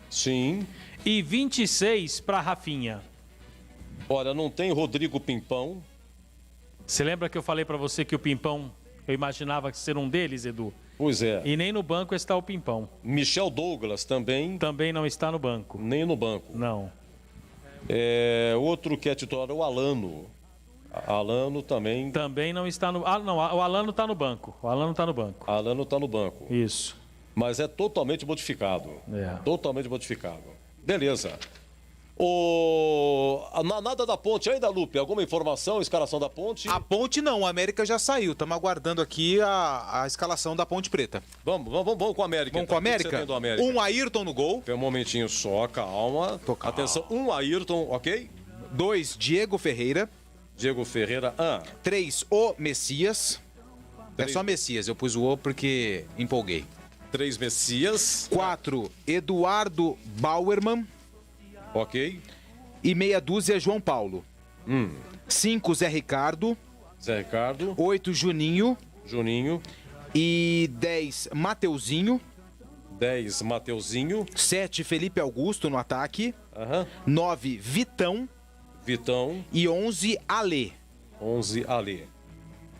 Sim. E 26 para Rafinha. Olha, não tem Rodrigo Pimpão. Você lembra que eu falei para você que o Pimpão, eu imaginava ser um deles, Edu? Pois é. E nem no banco está o Pimpão. Michel Douglas também. Também não está no banco. Nem no banco. Não. Outro que é titular é o Alano. Alano também. Também não está no... não, o Alano está no banco. Alano está no banco. Isso. Mas é totalmente modificado. Totalmente modificado. Beleza. Nada da Ponte ainda, Lupe? Alguma informação, escalação da Ponte? A Ponte não, o América já saiu. Estamos aguardando aqui a escalação da Ponte Preta. Vamos com o América. Vamos com o América? Um Ayrton no gol. Tem um momentinho só, calma. Atenção, um Ayrton, ok? 2, Diego Ferreira. 3, o Messias. É só Messias, eu pus o O porque empolguei. 3 Messias. 4, Eduardo Bauerman. Ok. E meia dúzia, João Paulo. 5, Zé Ricardo. 8, Juninho. E 10, Mateuzinho. 7, Felipe Augusto no ataque. 9, Vitão. E 11, Alê.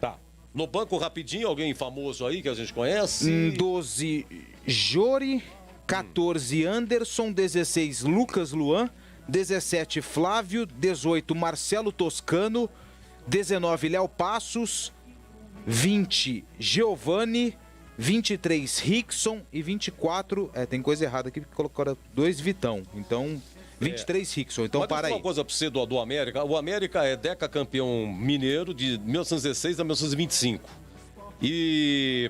Tá. No banco, rapidinho, alguém famoso aí que a gente conhece? 12, Jori. 14, Anderson. 16, Lucas Luan. 17, Flávio. 18, Marcelo Toscano. 19, Léo Passos. 20, Giovani. 23, Rickson. E 24, tem coisa errada aqui, porque colocaram 2 Vitão. Então, 23 Rickson. Então, para aí. Uma coisa pra você do América. O América é decacampeão mineiro de 1916 a 1925. E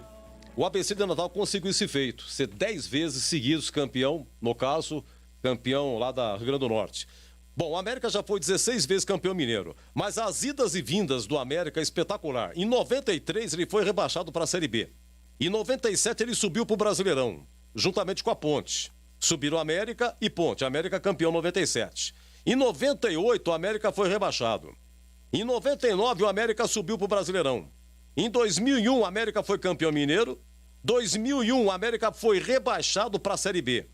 o ABC de Natal conseguiu esse feito. Ser 10 vezes seguidos campeão, no caso, campeão lá da Rio Grande do Norte. Bom, o América já foi 16 vezes campeão mineiro. Mas as idas e vindas do América é espetacular. Em 93 ele foi rebaixado para a Série B. Em 97 ele subiu para o Brasileirão, juntamente com a Ponte. Subiram América e Ponte. América campeão em 97. Em 98 o América foi rebaixado. Em 99 o América subiu para o Brasileirão. Em 2001 o América foi campeão mineiro. 2001 o América foi rebaixado para a Série B.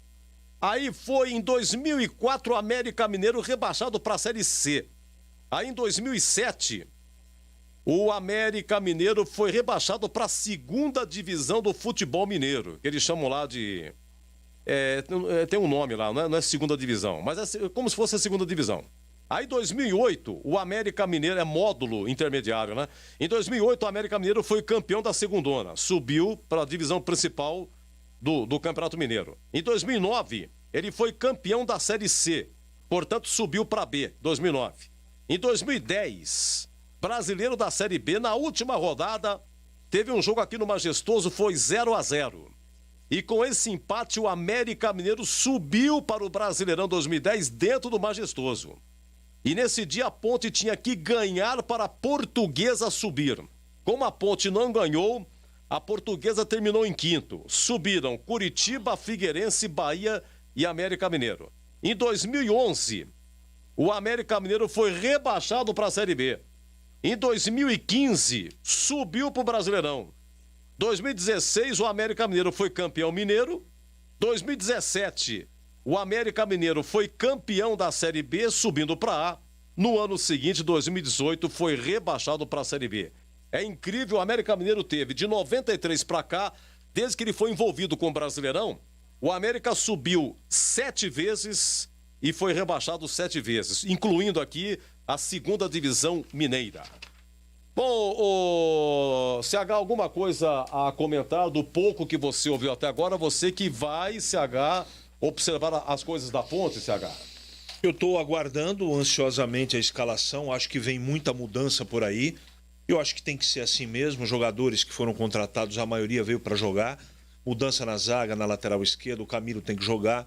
Aí foi em 2004 o América Mineiro rebaixado para a Série C. Aí em 2007 o América Mineiro foi rebaixado para a segunda divisão do futebol mineiro, que eles chamam lá de tem um nome lá, não é segunda divisão, mas é como se fosse a segunda divisão. Aí, em 2008, o América Mineiro é módulo intermediário, né? Em 2008, o América Mineiro foi campeão da segundona, subiu para a divisão principal do Campeonato Mineiro. Em 2009, ele foi campeão da Série C, portanto, subiu para B, 2009. Em 2010, brasileiro da Série B, na última rodada, teve um jogo aqui no Majestoso, foi 0-0. E com esse empate, o América Mineiro subiu para o Brasileirão 2010 dentro do Majestoso. E nesse dia a Ponte tinha que ganhar para a Portuguesa subir. Como a Ponte não ganhou, a Portuguesa terminou em quinto. Subiram Curitiba, Figueirense, Bahia e América Mineiro. Em 2011, o América Mineiro foi rebaixado para a Série B. Em 2015, subiu para o Brasileirão. 2016, o América Mineiro foi campeão mineiro. 2017, o América Mineiro foi campeão da Série B, subindo para A. No ano seguinte, 2018, foi rebaixado para a Série B. É incrível, o América Mineiro teve de 93 para cá, desde que ele foi envolvido com o Brasileirão, o América subiu 7 vezes e foi rebaixado 7 vezes, incluindo aqui a segunda divisão mineira. Bom, CH, alguma coisa a comentar do pouco que você ouviu até agora? Você que vai, CH, observar as coisas da Ponte, CH? Eu estou aguardando ansiosamente a escalação, acho que vem muita mudança por aí. Eu acho que tem que ser assim mesmo, jogadores que foram contratados, a maioria veio para jogar. Mudança na zaga, na lateral esquerda, o Camilo tem que jogar.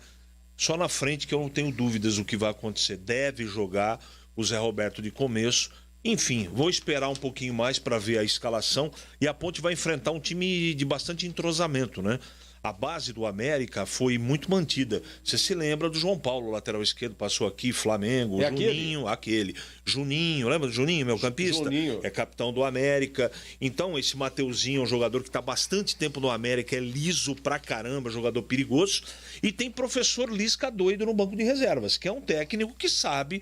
Só na frente que eu não tenho dúvidas do que vai acontecer. Deve jogar o Zé Roberto de começo. Enfim, vou esperar um pouquinho mais para ver a escalação. E a Ponte vai enfrentar um time de bastante entrosamento, né? A base do América foi muito mantida. Você se lembra do João Paulo, lateral esquerdo, passou aqui, Flamengo, Juninho, aquele. Juninho, lembra do Juninho, meu campista? Juninho. É capitão do América. Então, esse Mateuzinho é um jogador que está bastante tempo no América, é liso pra caramba, jogador perigoso. E tem professor Lisca doido no banco de reservas, que é um técnico que sabe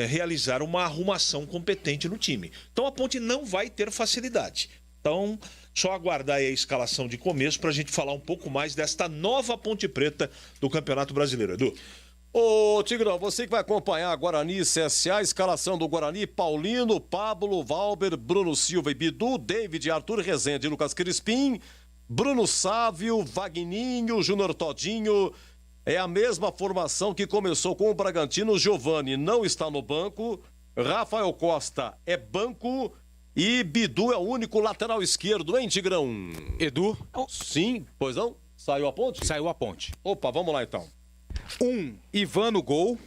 realizar uma arrumação competente no time. Então, a Ponte não vai ter facilidade. Então, só aguardar aí a escalação de começo para a gente falar um pouco mais desta nova Ponte Preta do Campeonato Brasileiro. Edu. Ô, Tigrão, você que vai acompanhar Guarani e CSA, a escalação do Guarani: Paulino, Pablo, Valber, Bruno Silva e Bidu, David, Arthur Rezende e Lucas Crispim, Bruno Sávio, Vagninho, Júnior Todinho. É a mesma formação que começou com o Bragantino. Giovani não está no banco, Rafael Costa é banco e Bidu é o único lateral esquerdo, hein, Tigrão? Edu? Sim, pois não? Saiu a Ponte? Saiu a Ponte. Opa, vamos lá então. Ivan no gol.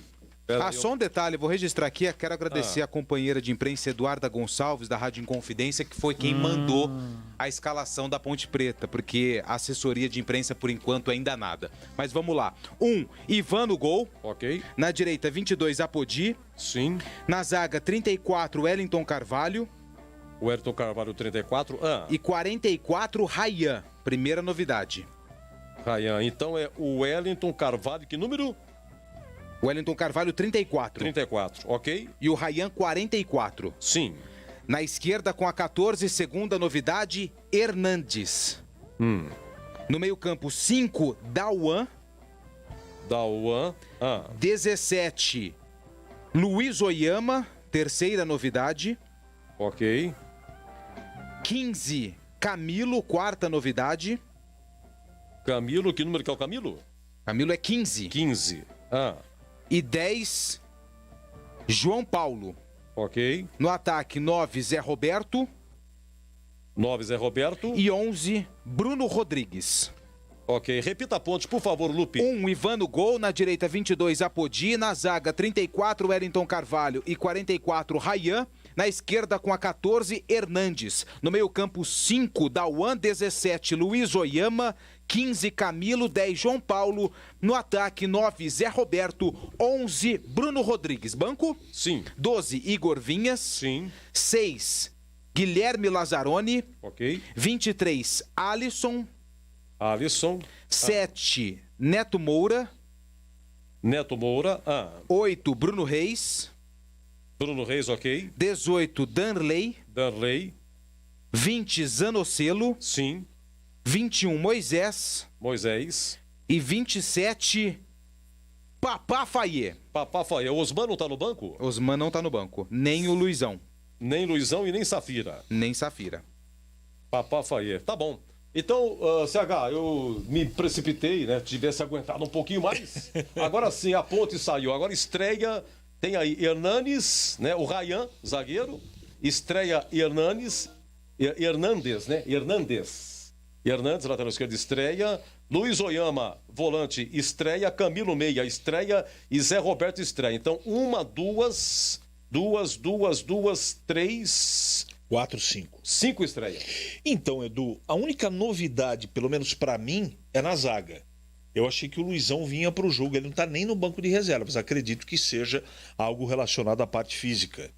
Pera aí, só um detalhe, vou registrar aqui, quero agradecer a companheira de imprensa Eduarda Gonçalves, da Rádio Inconfidência, que foi quem mandou a escalação da Ponte Preta, porque a assessoria de imprensa, por enquanto, ainda nada. Mas vamos lá. Ivan no gol. Ok. Na direita, 22, Apodi. Sim. Na zaga, 34, Wellington Carvalho. O Wellington Carvalho, 34. E 44, Rayan. Primeira novidade. Rayan, então é o Wellington Carvalho, que número? Wellington Carvalho, 34. 34, ok. E o Rayan, 44. Sim. Na esquerda, com a 14, segunda novidade, Hernandes. No meio-campo, 5, Dauan. 17, Luiz Oyama, terceira novidade. Ok. 15, Camilo, quarta novidade. Camilo, que número que é o Camilo? Camilo é 15. 15. E 10, João Paulo. Ok. No ataque, 9, Zé Roberto. 9, Zé Roberto. E 11, Bruno Rodrigues. Ok, repita a Ponte, por favor, Lupe. Ivan no gol, na direita 22, Apodi, na zaga 34, Wellington Carvalho e 44, Rayan. Na esquerda com a 14, Hernandes. No meio-campo 5, Dauan, 17, Luiz Oyama, 15, Camilo, 10, João Paulo. No ataque 9, Zé Roberto, 11, Bruno Rodrigues. Banco? Sim. 12, Igor Vinhas. Sim. 6, Guilherme Lazzaroni. Ok. 23, Alisson. 7, Neto Moura. 8, Bruno Reis. Bruno Reis, ok. 18, Danley. 20, Zanocelo. Sim. 21, Moisés. E 27, Papá Faye. Papá Faye. O Osman não tá no banco? Osman não tá no banco. Nem o Luizão. Nem Luizão e nem Safira. Nem Safira. Papá Faye. Tá bom. Então, CH, eu me precipitei, né? Tivesse aguentado um pouquinho mais. Agora sim, a ponte saiu. Agora estreia, tem aí Hernanes, né? O Ryan, zagueiro. Estreia Hernandes, né? Hernandes, lateral esquerdo, estreia. Luiz Oyama, volante, estreia. Camilo Meia, estreia. E Zé Roberto, estreia. Então, 1, 2, 3... 4, 5. 5 estreias. Então, Edu, a única novidade, pelo menos pra mim, é na zaga. Eu achei que o Luizão vinha pro jogo, ele não tá nem no banco de reservas. Acredito que seja algo relacionado à parte física.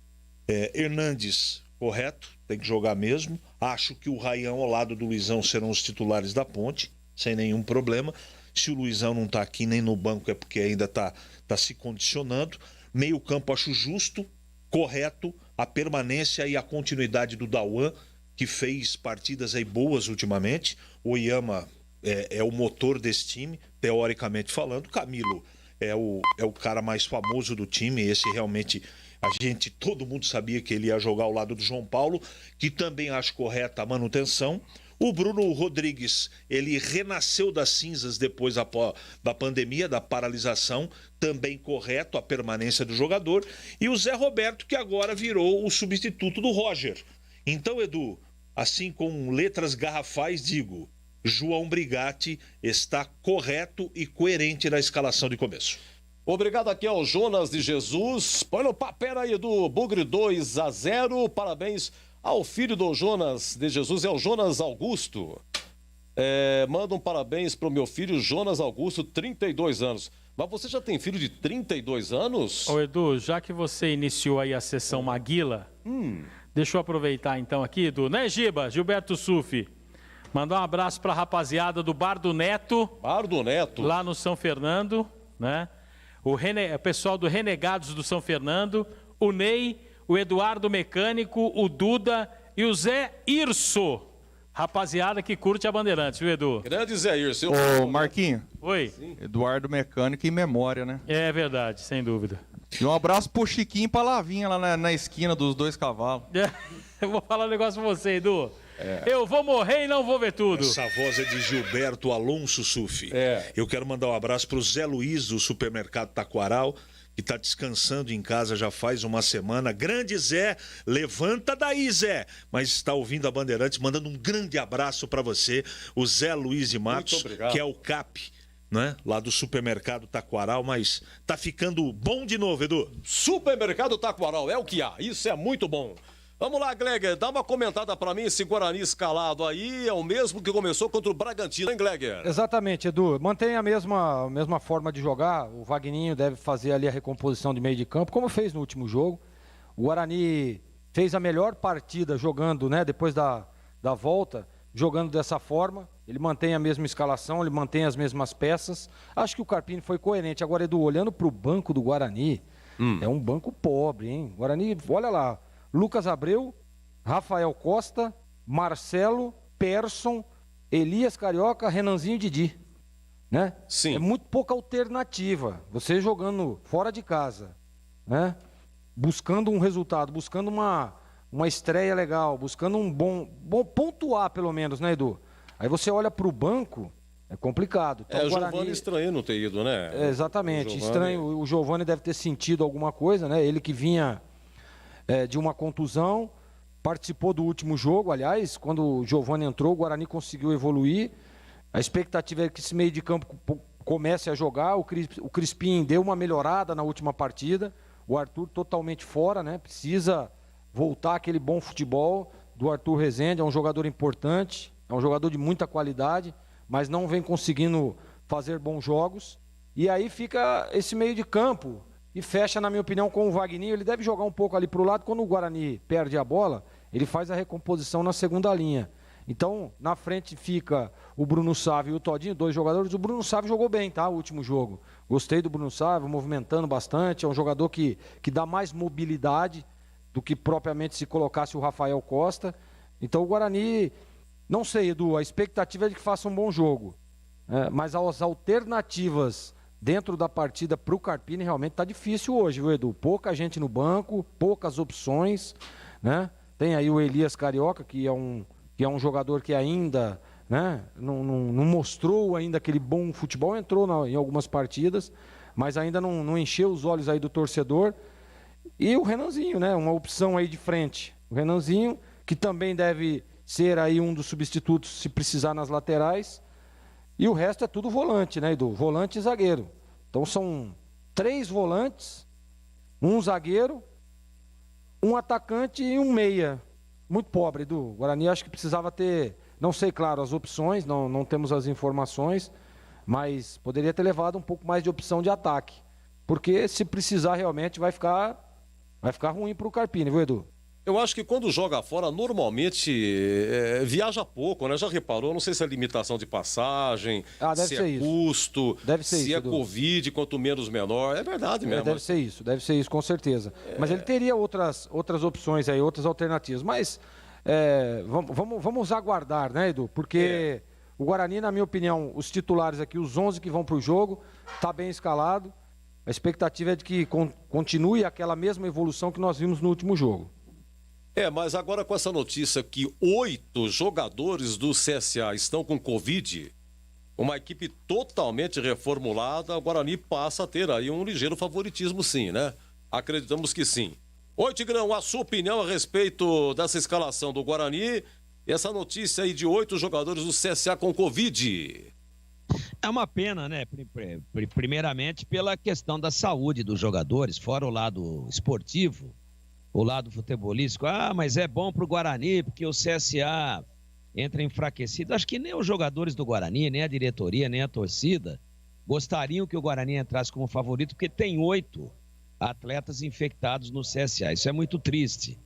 Hernandes, correto, tem que jogar mesmo. Acho que o Ryan ao lado do Luizão serão os titulares da ponte, sem nenhum problema. Se o Luizão não tá aqui nem no banco é porque ainda tá se condicionando. Meio campo acho justo, correto, a permanência e a continuidade do Dauan, que fez partidas aí boas ultimamente. O Oyama é o motor desse time, teoricamente falando. Camilo é o cara mais famoso do time, esse realmente todo mundo sabia que ele ia jogar ao lado do João Paulo, que também acho correta a manutenção. O Bruno Rodrigues, ele renasceu das cinzas depois da pandemia, da paralisação, também correto a permanência do jogador. E o Zé Roberto, que agora virou o substituto do Roger. Então, Edu, assim com letras garrafais, digo, João Brigatti está correto e coerente na escalação de começo. Obrigado aqui ao Jonas de Jesus. Põe no papel aí do Bugre 2-0. Parabéns ao filho do Jonas de Jesus, é o Jonas Augusto. Manda um parabéns pro meu filho Jonas Augusto, 32 anos. Mas você já tem filho de 32 anos? Ô Edu, já que você iniciou aí a sessão Maguila, deixa eu aproveitar então aqui, Edu. Né, Giba? Gilberto Sufi. Mandar um abraço pra rapaziada do Bar do Neto. Bar do Neto. Lá no São Fernando, né? O pessoal do Renegados do São Fernando, o Ney, o Eduardo Mecânico, o Duda e o Zé Irso. Rapaziada que curte a Bandeirantes, viu, Edu? Grande Zé Irso. Ô, Marquinho. Oi. Sim. Eduardo Mecânico em memória, né? É verdade, sem dúvida. E um abraço pro Chiquinho e pra Lavinha lá na esquina dos dois cavalos. Eu vou falar um negócio pra você, Edu. Eu vou morrer e não vou ver tudo. Essa voz é de Gilberto Alonso Sufi. Eu quero mandar um abraço pro Zé Luiz do Supermercado Taquaral, que está descansando em casa já faz uma semana. Grande Zé, levanta daí, Zé. Mas está ouvindo a Bandeirantes, mandando um grande abraço para você, o Zé Luiz de Matos, que é o CAP, né? Lá do Supermercado Taquaral, mas tá ficando bom de novo, Edu. Supermercado Taquaral, é o que há, isso é muito bom. Vamos lá, Gleger, dá uma comentada para mim, esse Guarani escalado aí é o mesmo que começou contra o Bragantino, hein, Gleger? Exatamente, Edu. Mantém a mesma forma de jogar. O Vagninho deve fazer ali a recomposição de meio de campo, como fez no último jogo. O Guarani fez a melhor partida jogando, né, depois da volta, jogando dessa forma. Ele mantém a mesma escalação, ele mantém as mesmas peças. Acho que o Carpini foi coerente. Agora, Edu, olhando para o banco do Guarani, é um banco pobre, hein? Guarani, olha lá. Lucas Abreu, Rafael Costa, Marcelo, Persson, Elias Carioca, Renanzinho e Didi. Né? Sim. É muito pouca alternativa. Você jogando fora de casa, né? Buscando um resultado, buscando uma estreia legal, buscando um bom pontuar pelo menos, né, Edu? Aí você olha para o banco, é complicado. Então, o Giovani estranho não ter ido, né? Exatamente, estranho. O Giovani deve ter sentido alguma coisa, né? Ele que vinha de uma contusão, participou do último jogo, aliás, quando o Giovani entrou, o Guarani conseguiu evoluir. A expectativa é que esse meio de campo comece a jogar. O Crispim deu uma melhorada na última partida. O Arthur totalmente fora, né? Precisa voltar aquele bom futebol do Arthur Rezende. É um jogador importante, é um jogador de muita qualidade, mas não vem conseguindo fazer bons jogos. E aí fica esse meio de campo e fecha, na minha opinião, com o Vagninho. Ele deve jogar um pouco ali para o lado. Quando o Guarani perde a bola, ele faz a recomposição na segunda linha. Então, na frente fica o Bruno Sávio e o Todinho, dois jogadores. O Bruno Sávio jogou bem, tá? O último jogo. Gostei do Bruno Sávio, movimentando bastante. É um jogador que dá mais mobilidade do que propriamente se colocasse o Rafael Costa. Então, o Guarani, não sei, Edu, a expectativa é de que faça um bom jogo. Mas as alternativas dentro da partida para o Carpini realmente está difícil hoje, viu, Edu? Pouca gente no banco, poucas opções, né? Tem aí o Elias Carioca, que é um jogador que ainda, né, não mostrou ainda aquele bom futebol, entrou em algumas partidas, mas ainda não encheu os olhos aí do torcedor. E o Renanzinho, né, uma opção aí de frente. O Renanzinho, que também deve ser aí um dos substitutos se precisar nas laterais. E o resto é tudo volante, né, Edu? Volante e zagueiro. Então são 3 volantes, um zagueiro, um atacante e um meia. Muito pobre, Edu. O Guarani acho que precisava ter, não sei, claro, as opções, não temos as informações, mas poderia ter levado um pouco mais de opção de ataque. Porque se precisar realmente vai ficar ruim para o Carpini, viu, Edu? Eu acho que quando joga fora, normalmente viaja pouco, né? Já reparou? Não sei se é limitação de passagem, se é custo, se é Covid, quanto menos menor. É verdade mesmo. Deve ser isso, com certeza. Mas ele teria outras opções aí, outras alternativas. Mas vamos aguardar, né, Edu? Porque o Guarani, na minha opinião, os titulares aqui, os 11 que vão para o jogo, tá bem escalado. A expectativa é de que continue aquela mesma evolução que nós vimos no último jogo. Mas agora com essa notícia que 8 jogadores do CSA estão com Covid, uma equipe totalmente reformulada, o Guarani passa a ter aí um ligeiro favoritismo sim, né? Acreditamos que sim. Oi, Tigrão, a sua opinião a respeito dessa escalação do Guarani e essa notícia aí de 8 jogadores do CSA com Covid? É uma pena, né? Primeiramente pela questão da saúde dos jogadores, fora o lado esportivo, o lado futebolístico. Mas é bom pro Guarani, porque o CSA entra enfraquecido. Acho que nem os jogadores do Guarani, nem a diretoria, nem a torcida gostariam que o Guarani entrasse como favorito, porque tem 8 atletas infectados no CSA. Isso é muito triste.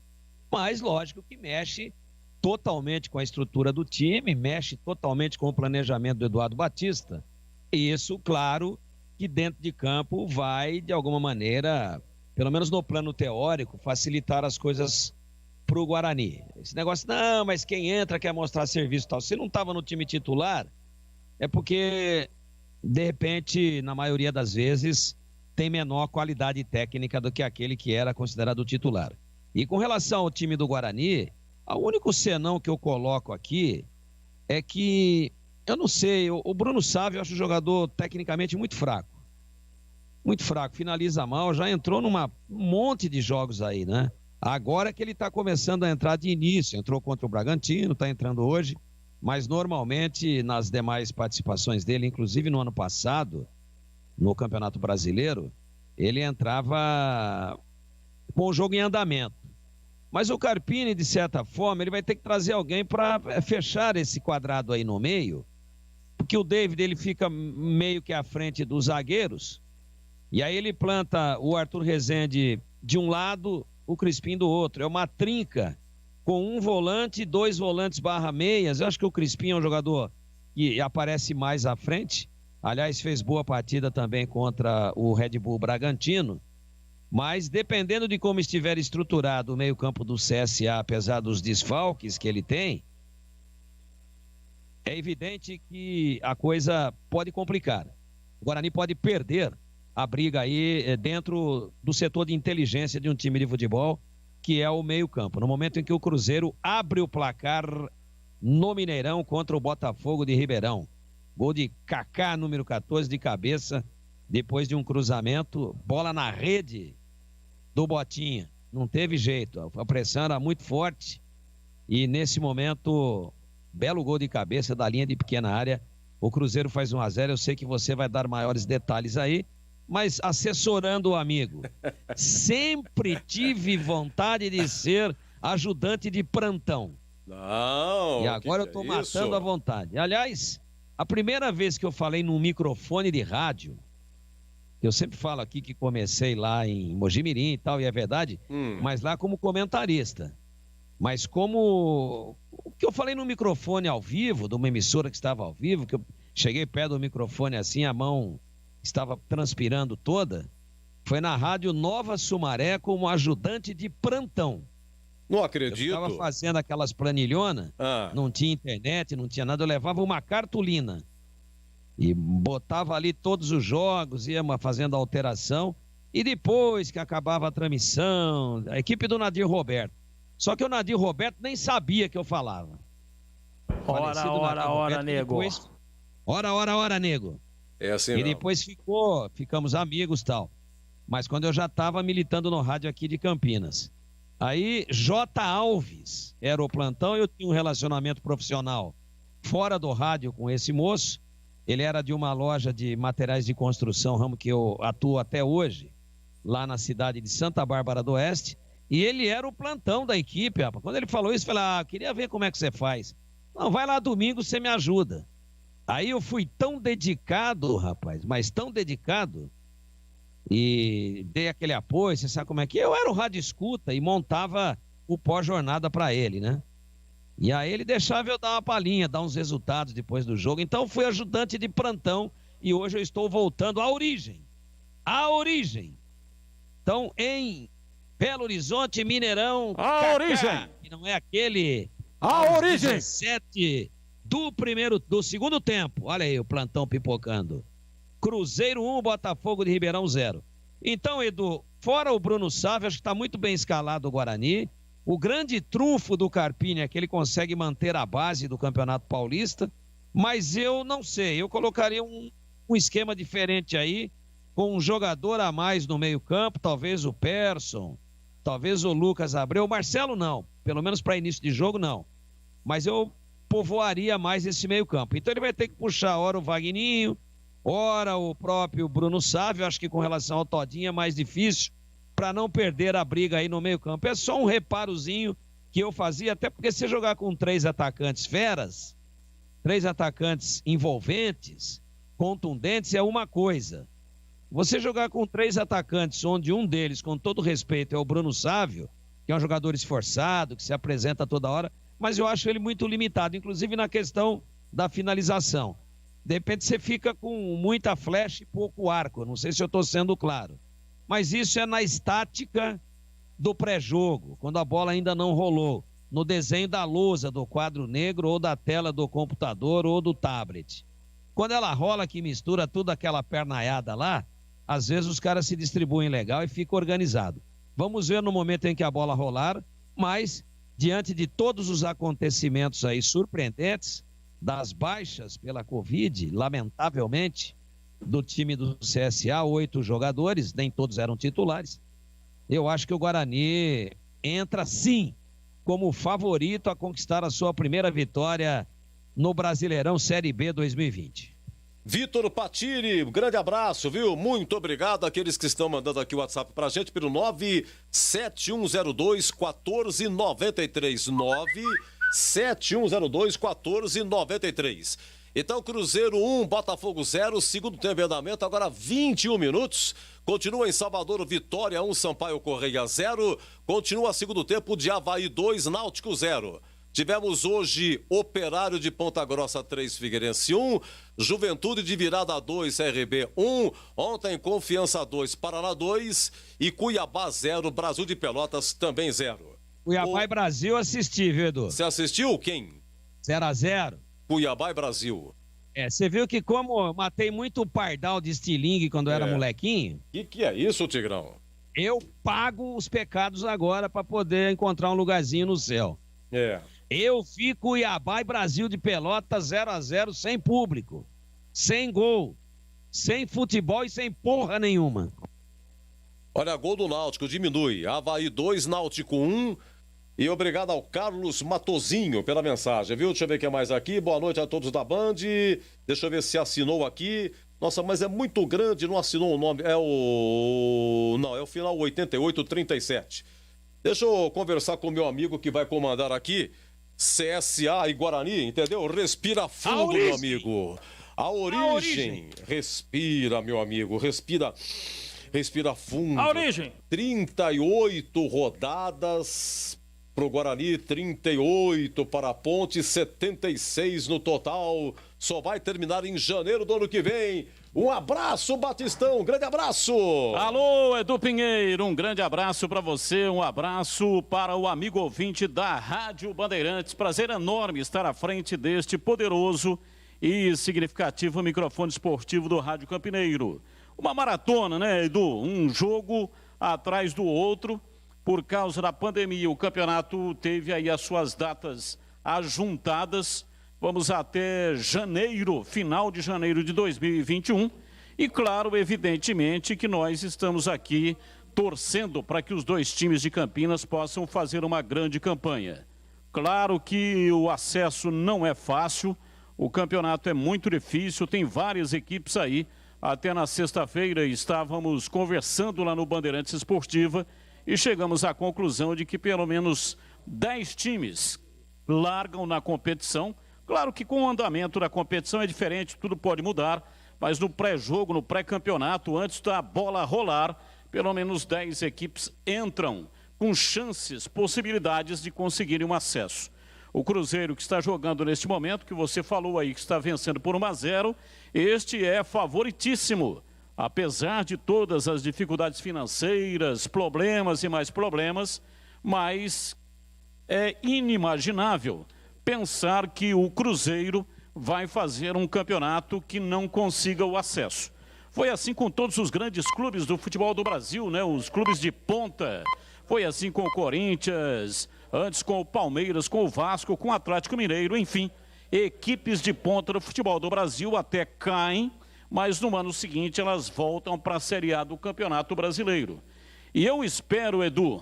Mas, lógico que mexe totalmente com a estrutura do time, mexe totalmente com o planejamento do Eduardo Batista. E isso, claro, que dentro de campo vai, de alguma maneira, pelo menos no plano teórico, facilitar as coisas pro Guarani. Esse negócio, não, mas quem entra quer mostrar serviço e tal. Se não estava no time titular, é porque, de repente, na maioria das vezes, tem menor qualidade técnica do que aquele que era considerado titular. E com relação ao time do Guarani, o único senão que eu coloco aqui é que, eu não sei, o Bruno Sávio eu acho um jogador tecnicamente muito fraco. Muito fraco, finaliza mal, já entrou num monte de jogos aí, né? Agora que ele está começando a entrar de início, entrou contra o Bragantino, está entrando hoje, mas normalmente nas demais participações dele, inclusive no ano passado, no Campeonato Brasileiro, ele entrava com o jogo em andamento. Mas o Carpini, de certa forma, ele vai ter que trazer alguém para fechar esse quadrado aí no meio, porque o David ele fica meio que à frente dos zagueiros, e aí ele planta o Arthur Rezende de um lado, o Crispim do outro. É uma trinca com um volante, 2 volantes / meias. Eu acho que o Crispim é um jogador que aparece mais à frente. Aliás, fez boa partida também contra o Red Bull Bragantino. Mas dependendo de como estiver estruturado o meio-campo do CSA, apesar dos desfalques que ele tem, é evidente que a coisa pode complicar. O Guarani pode perder a briga aí dentro do setor de inteligência de um time de futebol, que é o meio-campo. No momento em que o Cruzeiro abre o placar no Mineirão contra o Botafogo de Ribeirão. Gol de Kaká, número 14, de cabeça, depois de um cruzamento, bola na rede do Botinha. Não teve jeito, a pressão era muito forte e nesse momento, belo gol de cabeça da linha de pequena área. O Cruzeiro faz 1-0, eu sei que você vai dar maiores detalhes aí, mas assessorando o amigo, sempre tive vontade de ser ajudante de plantão. Não. E agora eu tô matando a vontade. Aliás, a primeira vez que eu falei num microfone de rádio, eu sempre falo aqui que comecei lá em Mojimirim e tal, e é verdade, mas lá como comentarista. Mas como o que eu falei no microfone ao vivo, de uma emissora que estava ao vivo, que eu cheguei perto do microfone assim, a mão estava transpirando toda, foi na rádio Nova Sumaré como ajudante de plantão. Não acredito. Eu estava fazendo aquelas planilhonas, não tinha internet, não tinha nada, eu levava uma cartolina. E botava ali todos os jogos, ia fazendo alteração. E depois que acabava a transmissão, a equipe do Nadir Roberto. Só que o Nadir Roberto nem sabia que eu falava. Ora, nego. Depois... Ora, nego. É assim, e depois ficamos amigos e tal. Mas quando eu já estava militando no rádio aqui de Campinas. Aí, J. Alves era o plantão, eu tinha um relacionamento profissional fora do rádio com esse moço. Ele era de uma loja de materiais de construção, ramo que eu atuo até hoje, lá na cidade de Santa Bárbara do Oeste. E ele era o plantão da equipe, rapaz. Quando ele falou isso, eu falei, queria ver como é que você faz. Não, vai lá domingo, você me ajuda. Aí eu fui tão dedicado, rapaz, mas tão dedicado, e dei aquele apoio, você sabe como é que é? Eu era o rádio escuta e montava o pós-jornada para ele, né? E aí ele deixava eu dar uma palhinha, dar uns resultados depois do jogo. Então fui ajudante de plantão e hoje eu estou voltando à origem. À origem. Então, em Belo Horizonte, Mineirão, origem. Que não é aquele... A origem. 17 do segundo tempo. Olha aí o plantão pipocando. Cruzeiro 1, Botafogo de Ribeirão 0. Então, Edu, fora o Bruno Sávio, acho que está muito bem escalado o Guarani. O grande trunfo do Carpini é que ele consegue manter a base do Campeonato Paulista. Mas eu não sei, eu colocaria um esquema diferente aí, com um jogador a mais no meio-campo, talvez o Persson, talvez o Lucas Abreu. O Marcelo não, pelo menos para início de jogo não. Mas eu povoaria mais esse meio-campo. Então ele vai ter que puxar ora o Vagninho, ora o próprio Bruno Sávio. Acho que com relação ao Todinho é mais difícil para não perder a briga aí no meio-campo. É só um reparozinho que eu fazia, até porque se jogar com 3 atacantes feras, 3 atacantes envolventes, contundentes, é uma coisa. Você jogar com 3 atacantes, onde um deles, com todo respeito, é o Bruno Sávio, que é um jogador esforçado, que se apresenta toda hora, mas eu acho ele muito limitado, inclusive na questão da finalização. De repente você fica com muita flecha e pouco arco, não sei se eu estou sendo claro. Mas isso é na estática do pré-jogo, quando a bola ainda não rolou, no desenho da lousa do quadro negro ou da tela do computador ou do tablet. Quando ela rola, que mistura tudo aquela pernaiada lá, às vezes os caras se distribuem legal e fica organizado. Vamos ver no momento em que a bola rolar, mas diante de todos os acontecimentos aí surpreendentes, das baixas pela Covid, lamentavelmente, do time do CSA, 8 jogadores, nem todos eram titulares. Eu acho que o Guarani entra sim como favorito a conquistar a sua primeira vitória no Brasileirão Série B 2020. Vitor Patiri, um grande abraço, viu? Muito obrigado àqueles que estão mandando aqui o WhatsApp pra gente pelo 97102-1493. 97102-1493. Então, Cruzeiro 1, Botafogo 0, segundo tempo em andamento, agora 21 minutos. Continua em Salvador, Vitória 1, Sampaio Correia 0. Continua segundo tempo de Avaí 2, Náutico 0. Tivemos hoje Operário de Ponta Grossa 3, Figueirense 1, Juventude de Virada 2, CRB 1, ontem Confiança 2, Paraná 2 e Cuiabá 0, Brasil de Pelotas também 0. Cuiabá e Brasil assisti, viu, Edu? Você assistiu quem? 0-0. Cuiabá e Brasil. Você viu que como eu matei muito pardal de estilingue quando eu era molequinho? Que é isso, Tigrão? Eu pago os pecados agora para poder encontrar um lugarzinho no céu. Eu vi Cuiabá e Brasil de Pelotas 0-0 sem público, sem gol, sem futebol e sem porra nenhuma. Olha, gol do Náutico diminui. Avaí 2, Náutico 1. E obrigado ao Carlos Matozinho pela mensagem, viu? Deixa eu ver o que é mais aqui. Boa noite a todos da Band. Deixa eu ver se assinou aqui. Nossa, mas é muito grande, não assinou o nome. É o final 8837. Deixa eu conversar com o meu amigo que vai comandar aqui. CSA e Guarani, entendeu? Respira fundo, meu amigo. A origem. Respira, meu amigo. Respira fundo. A origem. 38 rodadas pro Guarani, 38 para a Ponte, 76 no total. Só vai terminar em janeiro do ano que vem. Um abraço, Batistão, um grande abraço. Alô, Edu Pinheiro, um grande abraço para você, um abraço para o amigo ouvinte da Rádio Bandeirantes. Prazer enorme estar à frente deste poderoso e significativo microfone esportivo do Rádio Campineiro. Uma maratona, né, Edu? Um jogo atrás do outro. Por causa da pandemia, o campeonato teve aí as suas datas ajuntadas. Vamos até janeiro, final de janeiro de 2021. E claro, evidentemente, que nós estamos aqui torcendo para que os dois times de Campinas possam fazer uma grande campanha. Claro que o acesso não é fácil, o campeonato é muito difícil, tem várias equipes aí. Até na sexta-feira estávamos conversando lá no Bandeirantes Esportiva e chegamos à conclusão de que pelo menos 10 times largam na competição. Claro que com o andamento da competição é diferente, tudo pode mudar, mas no pré-jogo, no pré-campeonato, antes da bola rolar, pelo menos 10 equipes entram com chances, possibilidades de conseguirem um acesso. O Cruzeiro, que está jogando neste momento, que você falou aí, que está vencendo por 1-0, este é favoritíssimo. Apesar de todas as dificuldades financeiras, problemas e mais problemas, mas é inimaginável pensar que o Cruzeiro vai fazer um campeonato que não consiga o acesso. Foi assim com todos os grandes clubes do futebol do Brasil, né? Os clubes de ponta. Foi assim com o Corinthians, antes com o Palmeiras, com o Vasco, com o Atlético Mineiro, enfim. Equipes de ponta do futebol do Brasil até caem, mas no ano seguinte elas voltam para a Série A do Campeonato Brasileiro. E eu espero, Edu,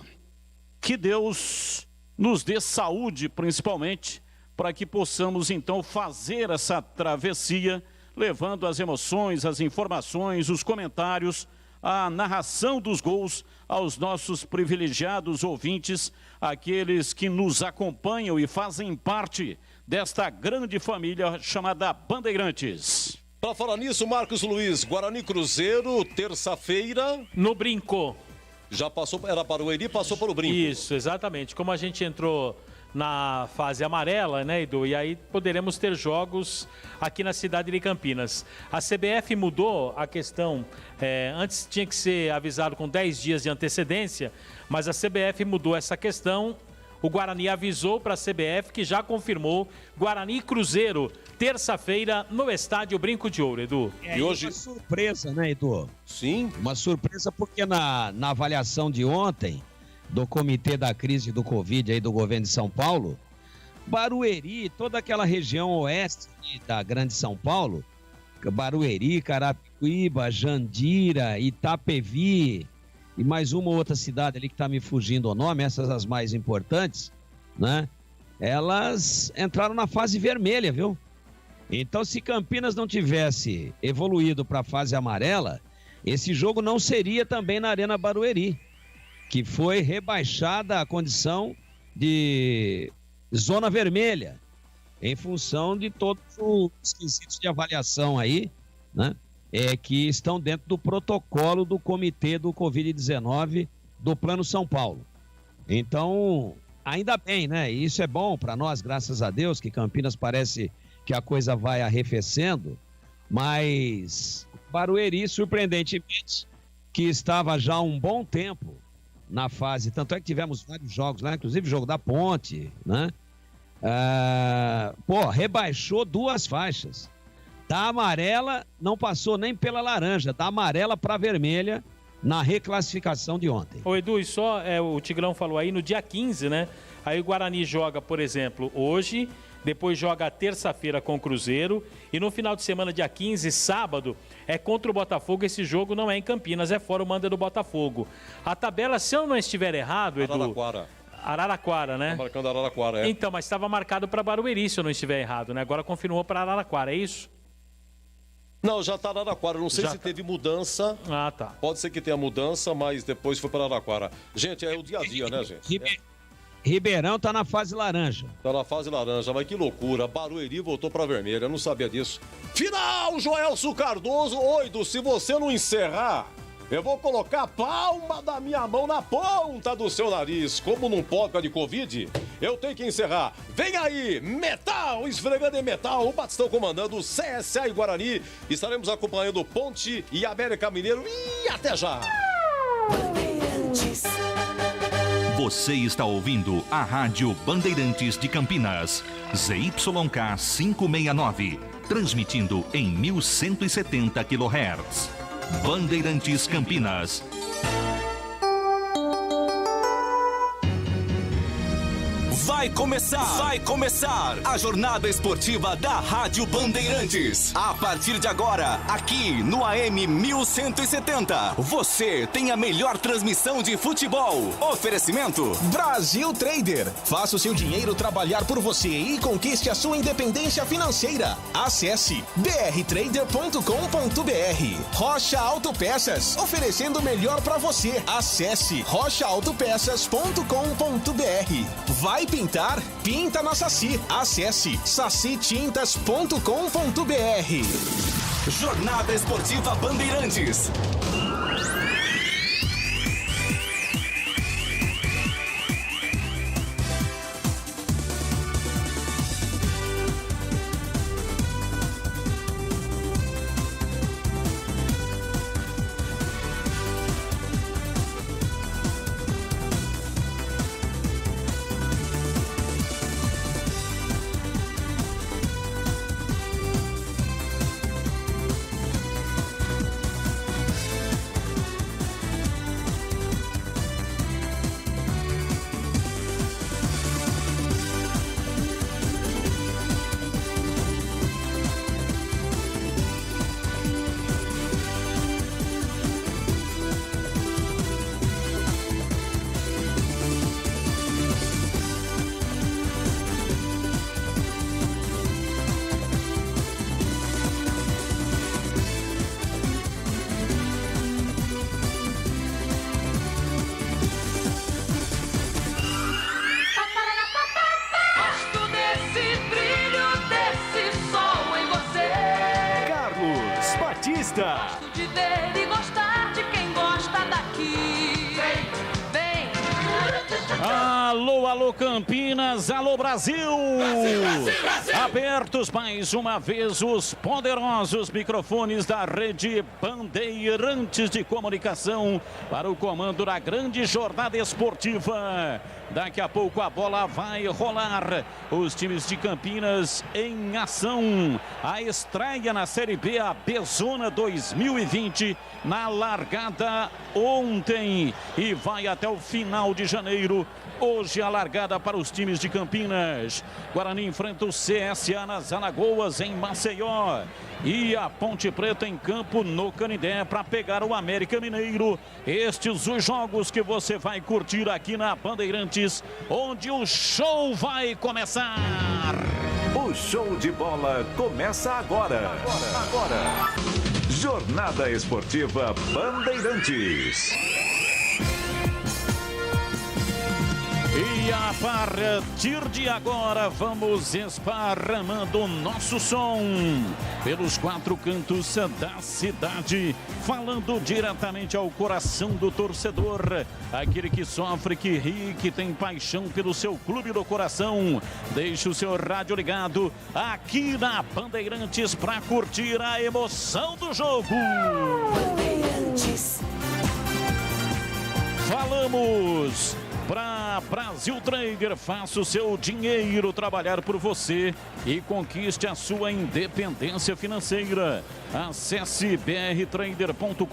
que Deus nos dê saúde, principalmente, para que possamos então fazer essa travessia, levando as emoções, as informações, os comentários, a narração dos gols aos nossos privilegiados ouvintes, aqueles que nos acompanham e fazem parte desta grande família chamada Bandeirantes. Para falar nisso, Marcos Luiz, Guarani Cruzeiro, terça-feira. No Brinco. Já passou, era Barueri, passou pelo Brinco. Isso, exatamente. Como a gente entrou na fase amarela, né, Edu? E aí poderemos ter jogos aqui na cidade de Campinas. A CBF mudou a questão, antes tinha que ser avisado com 10 dias de antecedência, mas a CBF mudou essa questão. O Guarani avisou para a CBF que já confirmou Guarani e Cruzeiro, terça-feira, no estádio Brinco de Ouro, Edu. E hoje uma surpresa, né, Edu? Sim. Uma surpresa porque na avaliação de ontem do Comitê da Crise do Covid aí do governo de São Paulo, Barueri, toda aquela região oeste da Grande São Paulo, Barueri, Carapicuíba, Jandira, Itapevi e mais uma outra cidade ali que está me fugindo o nome, essas as mais importantes, né? Elas entraram na fase vermelha, viu? Então, se Campinas não tivesse evoluído para a fase amarela, esse jogo não seria também na Arena Barueri, que foi rebaixada a condição de zona vermelha, em função de todos os quesitos de avaliação aí, né? Que estão dentro do protocolo do Comitê do Covid-19 do Plano São Paulo. Então, ainda bem, né? E isso é bom para nós, graças a Deus, que Campinas parece que a coisa vai arrefecendo, mas Barueri, surpreendentemente, que estava já há um bom tempo na fase, tanto é que tivemos vários jogos lá, inclusive o jogo da Ponte, né? Rebaixou 2 faixas. Da amarela, não passou nem pela laranja, da amarela para vermelha na reclassificação de ontem. Ô Edu, e só o Tigrão falou aí, no dia 15, né? Aí o Guarani joga, por exemplo, hoje, depois joga terça-feira com o Cruzeiro e no final de semana, dia 15, sábado, é contra o Botafogo. Esse jogo não é em Campinas, é fora o mando do Botafogo. A tabela, se eu não estiver errado, Edu... Araraquara, né? Tá marcando Araraquara, é. Então, mas estava marcado para Barueri, se eu não estiver errado, né? Agora confirmou para Araraquara, é isso? Não, já está Araraquara. Eu não sei se teve mudança. Ah, tá. Pode ser que tenha mudança, mas depois foi para Araraquara. Gente, é o dia a dia, né, gente? Ribeirão tá na fase laranja. Tá na fase laranja, mas que loucura. Barueri voltou pra vermelha, eu não sabia disso. Final, Joelso Cardoso. Oido, se você não encerrar, eu vou colocar a palma da minha mão na ponta do seu nariz. Como não pode de Covid, eu tenho que encerrar. Vem aí, metal, esfregando em metal. O Batistão comandando o CSA e Guarani. Estaremos acompanhando Ponte e América Mineiro. E até já! Você está ouvindo a Rádio Bandeirantes de Campinas, ZYK 569, transmitindo em 1170 kHz. Bandeirantes Campinas. Vai começar a jornada esportiva da Rádio Bandeirantes. A partir de agora, aqui no AM 1170, você tem a melhor transmissão de futebol. Oferecimento Brasil Trader. Faça o seu dinheiro trabalhar por você e conquiste a sua independência financeira. Acesse brtrader.com.br. Rocha Autopeças, oferecendo o melhor para você. Acesse rochaautopeças.com.br. Vai pintar? Pinta na Saci. Acesse sacitintas.com.br. Jornada Esportiva Bandeirantes. Gosto de ver e gostar de quem gosta daqui. Vem. Alô, alô Campinas, alô Brasil. Abertos mais uma vez os poderosos microfones da rede Bandeirantes de Comunicação para o comando da grande jornada esportiva. Daqui a pouco a bola vai rolar. Os times de Campinas em ação. A estreia na Série B, a B-Zona 2020, na largada ontem e vai até o final de janeiro. Hoje a largada para os times de Campinas. Guarani enfrenta o CSA nas Alagoas, em Maceió. E a Ponte Preta em campo no Canindé para pegar o América Mineiro. Estes os jogos que você vai curtir aqui na Bandeirantes, onde o show vai começar. O show de bola começa agora. Jornada Esportiva Bandeirantes. E a partir de agora vamos esparramando o nosso som pelos quatro cantos da cidade, falando diretamente ao coração do torcedor, aquele que sofre, que ri, que tem paixão pelo seu clube do coração. Deixe o seu rádio ligado aqui na Bandeirantes para curtir a emoção do jogo. Bandeirantes. Falamos para Brasil Trader, faça o seu dinheiro trabalhar por você e conquiste a sua independência financeira. Acesse brtrader.com.br.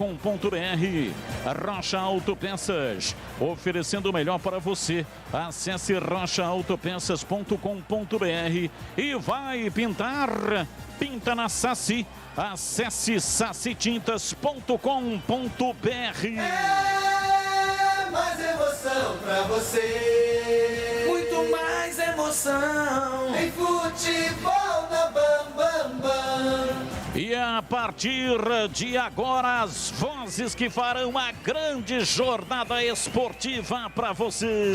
Rocha Autopeças, oferecendo o melhor para você. Acesse rochaautopeças.com.br e vai pintar. Pinta na Saci. Acesse sacitintas.com.br. Mais emoção pra você. Muito mais emoção. Em futebol na Bam Bam Bam. E a partir de agora, as vozes que farão a grande jornada esportiva para você.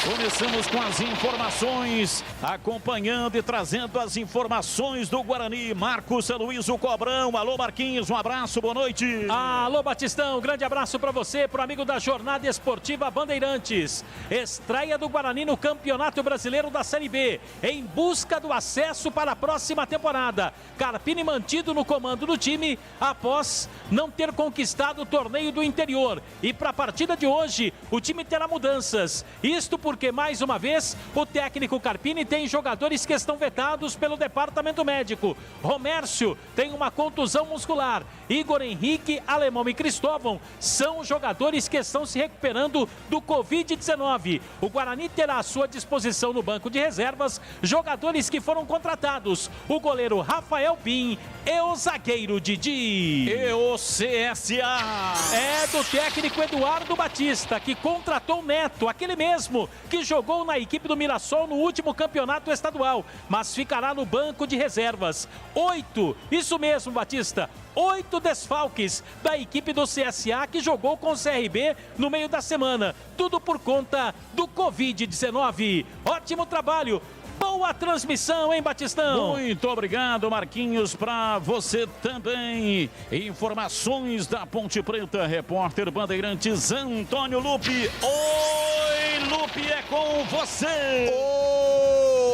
Começamos com as informações, acompanhando e trazendo as informações do Guarani. Marcos Luiz, o Cobrão. Alô, Marquinhos, um abraço, boa noite. Alô, Batistão, grande abraço para você, pro amigo da Jornada Esportiva Bandeirantes. Estreia do Guarani no Campeonato Brasileiro da Série B, em busca do acesso para a próxima temporada. Carpini mantido no comando do time após não ter conquistado o torneio do interior. E para a partida de hoje, o time terá mudanças. Isto por porque, mais uma vez, o técnico Carpini tem jogadores que estão vetados pelo departamento médico. Romércio tem uma contusão muscular. Igor Henrique, Alemão e Cristóvão são jogadores que estão se recuperando do Covid-19. O Guarani terá à sua disposição no banco de reservas jogadores que foram contratados. O goleiro Rafael Pim e o zagueiro Didi. E o CSA é do técnico Eduardo Batista, que contratou o Neto, aquele mesmo que jogou na equipe do Mirassol no último campeonato estadual, mas ficará no banco de reservas. 8, isso mesmo, Batista, 8 desfalques da equipe do CSA que jogou com o CRB no meio da semana. Tudo por conta do Covid-19. Ótimo trabalho. Boa transmissão, hein, Batistão? Muito obrigado, Marquinhos, para você também. Informações da Ponte Preta, repórter Bandeirantes Antônio Lupe. Oi, Lupe, é com você.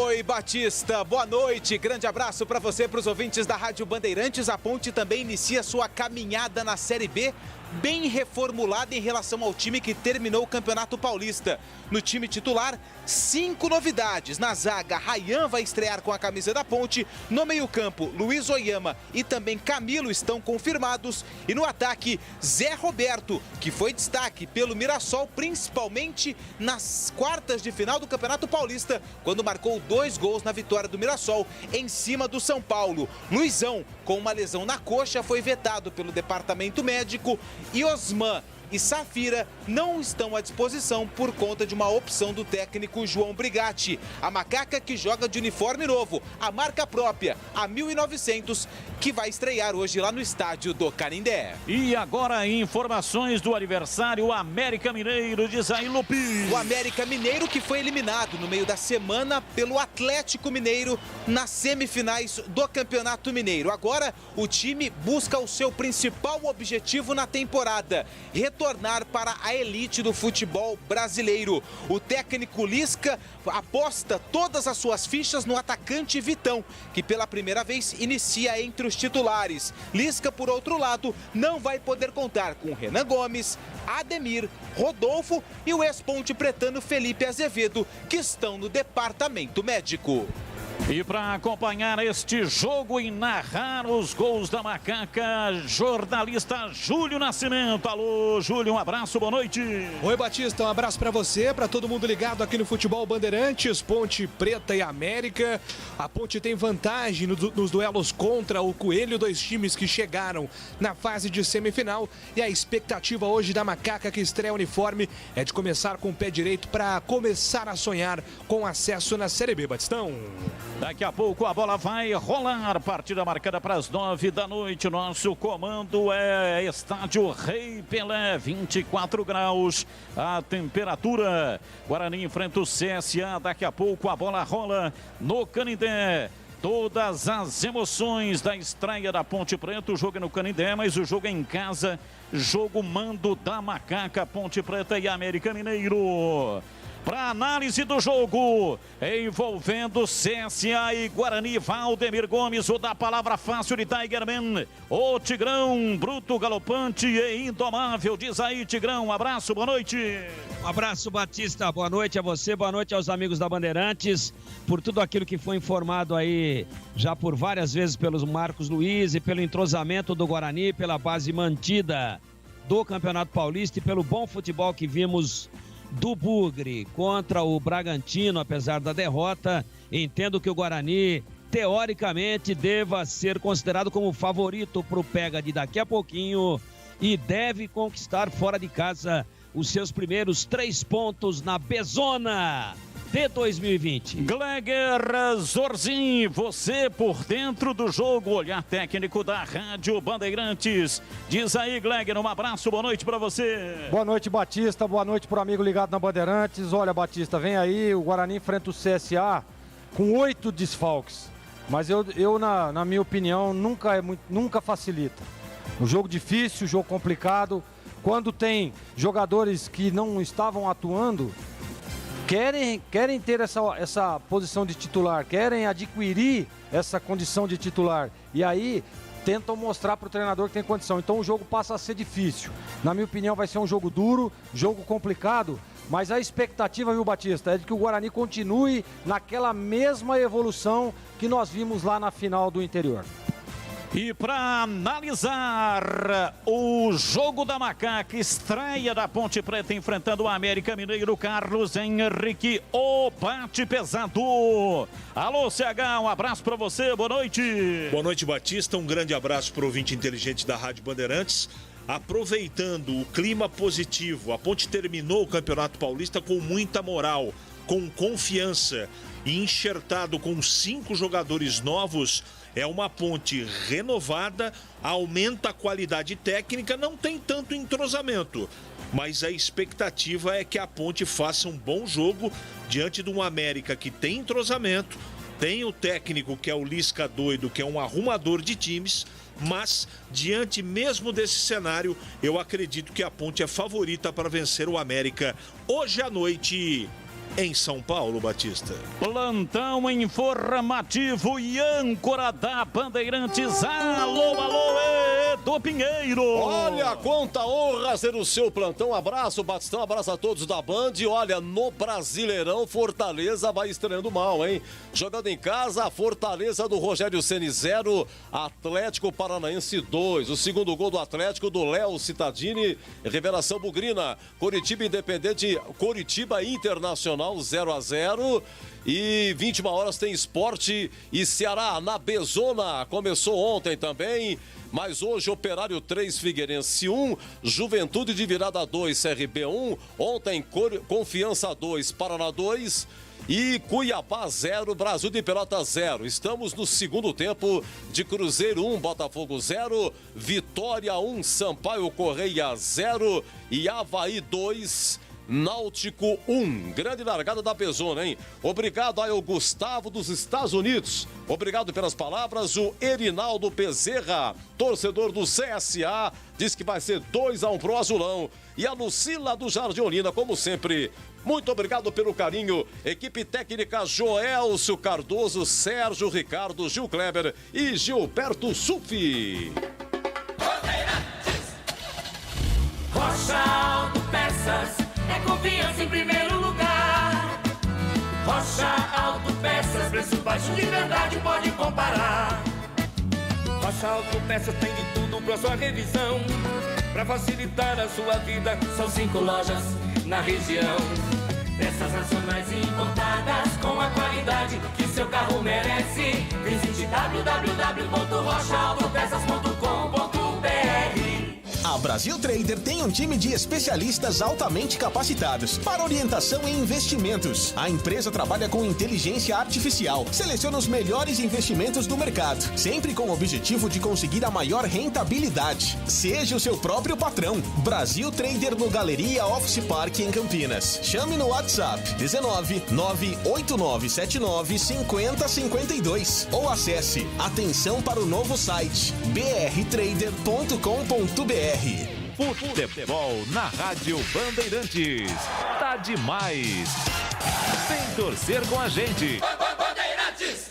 Oi, Batista, boa noite. Grande abraço para você, para os ouvintes da Rádio Bandeirantes. A Ponte também inicia sua caminhada na Série B, bem reformulada em relação ao time que terminou o Campeonato Paulista. No time titular, 5 novidades. Na zaga, Rayan vai estrear com a camisa da Ponte. No meio-campo, Luiz Oyama e também Camilo estão confirmados. E no ataque, Zé Roberto, que foi destaque pelo Mirassol, principalmente nas quartas de final do Campeonato Paulista, quando marcou 2 gols na vitória do Mirassol em cima do São Paulo. Luizão, com uma lesão na coxa, foi vetado pelo departamento médico. E Osman e Safira não estão à disposição por conta de uma opção do técnico João Brigatti. A macaca que joga de uniforme novo, a marca própria, a 1900, que vai estrear hoje lá no estádio do Canindé. E agora informações do aniversário América Mineiro de Zé Lupe. O América Mineiro que foi eliminado no meio da semana pelo Atlético Mineiro nas semifinais do Campeonato Mineiro. Agora o time busca o seu principal objetivo na temporada: retornar para a elite do futebol brasileiro. O técnico Lisca aposta todas as suas fichas no atacante Vitão, que pela primeira vez inicia entre os titulares. Lisca, por outro lado, não vai poder contar com Renan Gomes, Ademir, Rodolfo e o ex-ponte pretano Felipe Azevedo, que estão no departamento médico. E para acompanhar este jogo e narrar os gols da macaca, jornalista Júlio Nascimento. Alô, Júlio, um abraço, boa noite. Oi, Batista, um abraço para você, para todo mundo ligado aqui no Futebol Bandeirantes, Ponte Preta e América. A Ponte tem vantagem nos duelos contra o Coelho, 2 times que chegaram na fase de semifinal. E a expectativa hoje da macaca que estreia o uniforme é de começar com o pé direito para começar a sonhar com acesso na Série B, Batistão. Daqui a pouco a bola vai rolar. Partida marcada para as 9 da noite. Nosso comando é Estádio Rei Pelé, 24 graus. A temperatura. Guarani enfrenta o CSA. Daqui a pouco a bola rola no Canindé. Todas as emoções da estreia da Ponte Preta. O jogo é no Canindé, mas o jogo é em casa. Jogo mando da macaca, Ponte Preta e América Mineiro. Para análise do jogo, envolvendo CSA e Guarani, Valdemir Gomes, o da palavra fácil de Tigerman, o Tigrão, bruto, galopante e indomável. Diz aí, Tigrão, um abraço, boa noite. Um abraço, Batista, boa noite a você, boa noite aos amigos da Bandeirantes, por tudo aquilo que foi informado aí já por várias vezes pelos Marcos Luiz e pelo entrosamento do Guarani, pela base mantida do Campeonato Paulista e pelo bom futebol que vimos do Bugre contra o Bragantino. Apesar da derrota, entendo que o Guarani teoricamente deva ser considerado como favorito para o pega de daqui a pouquinho e deve conquistar fora de casa os seus primeiros 3 pontos na Bezona de 2020. Gleger Zorzin, você por dentro do jogo, olhar técnico da Rádio Bandeirantes. Diz aí, Gleger, um abraço, boa noite para você. Boa noite, Batista, boa noite pro amigo ligado na Bandeirantes. Olha, Batista, vem aí, o Guarani enfrenta o CSA com 8 desfalques. Mas eu na minha opinião, nunca facilita. Um jogo difícil, jogo complicado. Quando tem jogadores que não estavam atuando, querem ter essa posição de titular, querem adquirir essa condição de titular. E aí tentam mostrar para o treinador que tem condição. Então o jogo passa a ser difícil. Na minha opinião, vai ser um jogo duro, jogo complicado, Mas a expectativa, viu, Batista, é de que o Guarani continue naquela mesma evolução que nós vimos lá na final do interior. E para analisar o jogo da Macaca, estreia da Ponte Preta enfrentando o América Mineiro, Carlos Henrique, o bate pesado. Alô, CH, um abraço para você, boa noite. Boa noite, Batista, um grande abraço para o ouvinte inteligente da Rádio Bandeirantes. Aproveitando o clima positivo, a Ponte terminou o Campeonato Paulista com muita moral, com confiança e enxertado com 5 jogadores novos. É uma Ponte renovada, aumenta a qualidade técnica, não tem tanto entrosamento. Mas a expectativa é que a Ponte faça um bom jogo diante de um América que tem entrosamento, tem o técnico que é o Lisca doido, que é um arrumador de times, mas diante mesmo desse cenário, eu acredito que a Ponte é favorita para vencer o América hoje à noite em São Paulo, Batista. Plantão informativo e âncora da Bandeirantes. Alô, Edu Pinheiro. Olha, quanta honra ser o seu plantão. Abraço, Batistão, abraço a todos da Band. Olha, no Brasileirão, Fortaleza vai estreando mal, hein? Jogando em casa, a Fortaleza do Rogério Ceni 0, Atlético Paranaense 2. O segundo gol do Atlético, do Léo Cittadini, revelação bugrina. Coritiba Independente, Coritiba Internacional 0-0. E 21 horas tem Sport e Ceará na Bezona. Começou ontem também, mas hoje Operário 3, Figueirense 1, Juventude de Virada 2, CRB 1. Ontem Confiança 2, Paraná 2 e Cuiabá 0, Brasil de Pelotas 0. Estamos no segundo tempo de Cruzeiro 1, Botafogo 0, Vitória 1, Sampaio Correia 0 e Avaí 2, Náutico 1. Grande largada da Bezona, hein? Obrigado aí ao Gustavo dos Estados Unidos. Obrigado pelas palavras. O Erinaldo Bezerra, torcedor do CSA, diz que vai ser 2-1 pro Azulão. E a Lucila do Jardim Olina, como sempre, muito obrigado pelo carinho. Equipe técnica Joelcio Cardoso, Sérgio Ricardo, Gil Kleber e Gilberto Sufi. Rocha Autopeças, é confiança em primeiro lugar. Rocha Autopeças, preço baixo de verdade, pode comparar. Rocha Autopeças tem de tudo pra sua revisão, pra facilitar a sua vida. São 5 lojas na região, peças nacionais e importadas com a qualidade que seu carro merece. Visite www.rochaautopeças.com.br. A Brasil Trader tem um time de especialistas altamente capacitados para orientação em investimentos. A empresa trabalha com inteligência artificial, seleciona os melhores investimentos do mercado, sempre com o objetivo de conseguir a maior rentabilidade. Seja o seu próprio patrão. Brasil Trader no Galeria Office Park em Campinas. Chame no WhatsApp 19 98979 5052 ou acesse atenção para o novo site brtrader.com.br. Futebol na Rádio Bandeirantes. Tá demais. Vem torcer com a gente. Bandeirantes!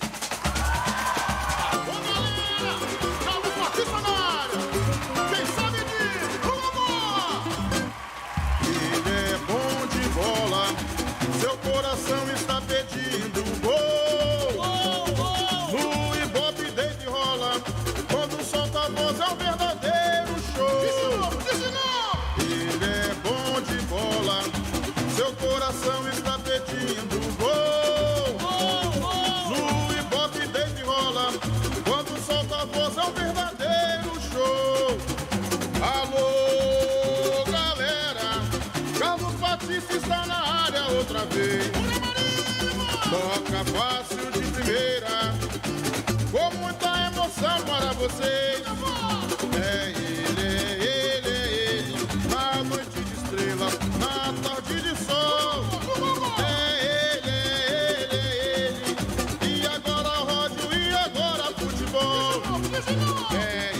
Ele é bom de bola, seu coração está pedindo gol. No Ibope deita e rola, quando solta a voz é um verdadeiro show. Ele é bom de bola, seu coração está pedindo gol. No Ibope deita e rola, quando solta a voz é um verdadeiro show. Alô, Carlos Batista está na área outra vez. Toca fácil de primeira, com muita emoção para vocês. É ele, na noite de estrela, na tarde de sol. É ele, e agora rádio, e agora futebol. É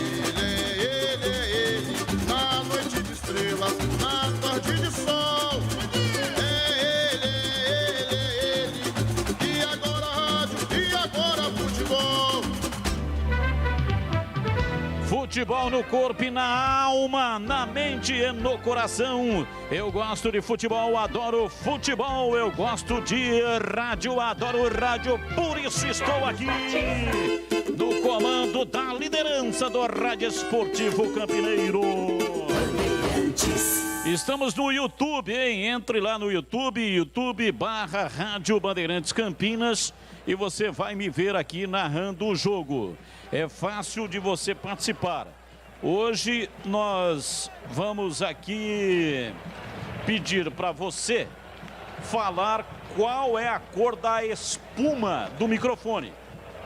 ele, na noite de estrelas, na tarde de sol. É ele, e agora rádio, e agora futebol. Futebol no corpo e na alma, na mente e no coração. Eu gosto de futebol, adoro futebol. Eu gosto de rádio, adoro rádio. Por isso estou aqui no comando da liderança do Rádio Esportivo Campineiro. Estamos no YouTube, hein? Entre lá no YouTube, YouTube/Rádio Bandeirantes Campinas, e você vai me ver aqui narrando o jogo. É fácil de você participar. Hoje nós vamos aqui pedir para você falar qual é a cor da espuma do microfone.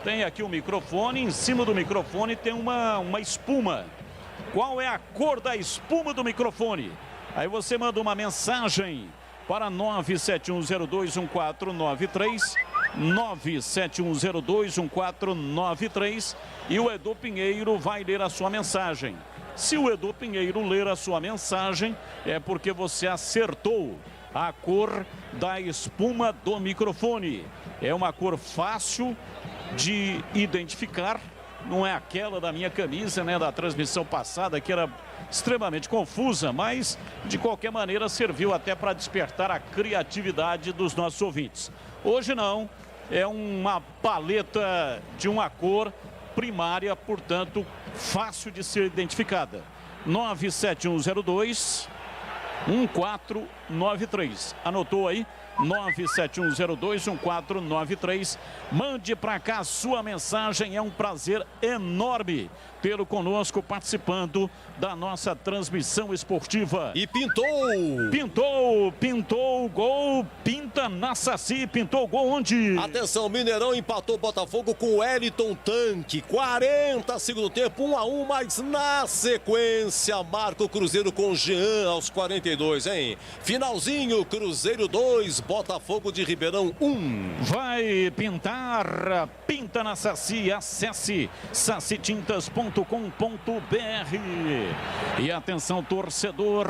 Tem aqui o microfone, em cima do microfone tem uma espuma. Qual é a cor da espuma do microfone? Aí você manda uma mensagem para 971021493, 971021493, e o Edu Pinheiro vai ler a sua mensagem. Se o Edu Pinheiro ler a sua mensagem, é porque você acertou a cor da espuma do microfone. É uma cor fácil de identificar, não é aquela da minha camisa, né, da transmissão passada, que era extremamente confusa, mas de qualquer maneira serviu até para despertar a criatividade dos nossos ouvintes. Hoje não, é uma paleta de uma cor primária, portanto fácil de ser identificada. 971021493. Anotou aí? 971021493. Mande para cá a sua mensagem. É um prazer enorme tê-lo conosco participando da nossa transmissão esportiva. E pintou o gol, pinta na Saci, pintou o gol onde? Atenção, Mineirão empatou o Botafogo com o Wellington Tanque, 40 segundo tempo, 1-1, mas na sequência marca o Cruzeiro com Jean aos 42, hein? Finalzinho, Cruzeiro 2, Botafogo de Ribeirão 1. Vai pintar, pinta na Saci, acesse sacitintas.com.br. E atenção, torcedor,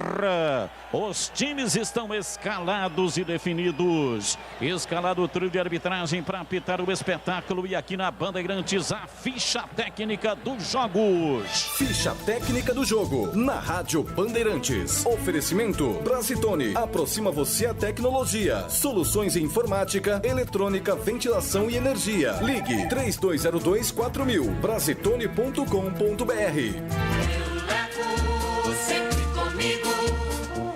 os times estão escalados e definidos. Escalado o trio de arbitragem para apitar o espetáculo, e aqui na Bandeirantes a ficha técnica dos jogos. Ficha técnica do jogo na Rádio Bandeirantes. Oferecimento Brasitone, aproxima você a tecnologia. Soluções em informática, eletrônica, ventilação e energia. Ligue 3202-4000, brasitone.com.br.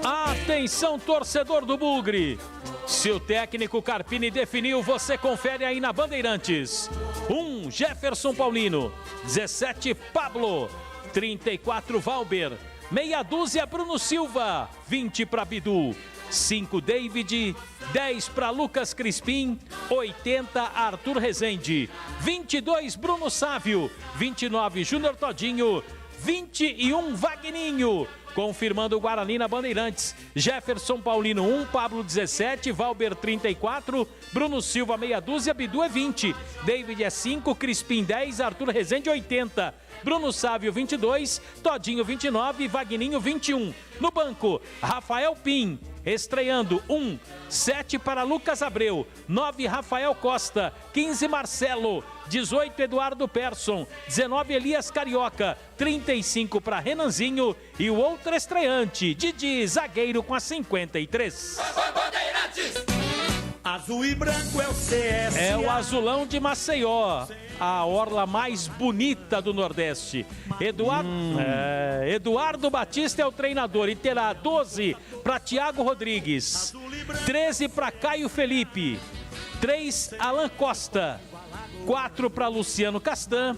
Atenção, torcedor do Bugre. Se o técnico Carpini definiu, você confere aí na Bandeirantes. 1, Jefferson Paulino. 17, Pablo. 34, Valber. Meia dúzia, Bruno Silva. 20 para Bidu. 5, David. 10 para Lucas Crispim. 80, Arthur Rezende. 22, Bruno Sávio. 29, Júnior Todinho. 21, Vagninho. Confirmando o Guarani na Bandeirantes. Jefferson Paulino 1, Pablo 17, Valber 34, Bruno Silva meia dúzia, Bidu é 20, David é 5, Crispim 10, Arthur Rezende 80, Bruno Sávio 22, Todinho 29, Vagninho 21. No banco, Rafael Pim, estreando 1, 7 para Lucas Abreu, 9 Rafael Costa, 15 Marcelo, 18 Eduardo Persson, 19 Elias Carioca, 35 para Renanzinho e o outro estreante, Didi, zagueiro com a 53. Azul e branco é o CS. É o azulão de Maceió, a orla mais bonita do Nordeste. Eduardo Batista é o treinador e terá 12 para Thiago Rodrigues, 13 para Caio Felipe, 3 Alan Costa, 4 para Luciano Castan,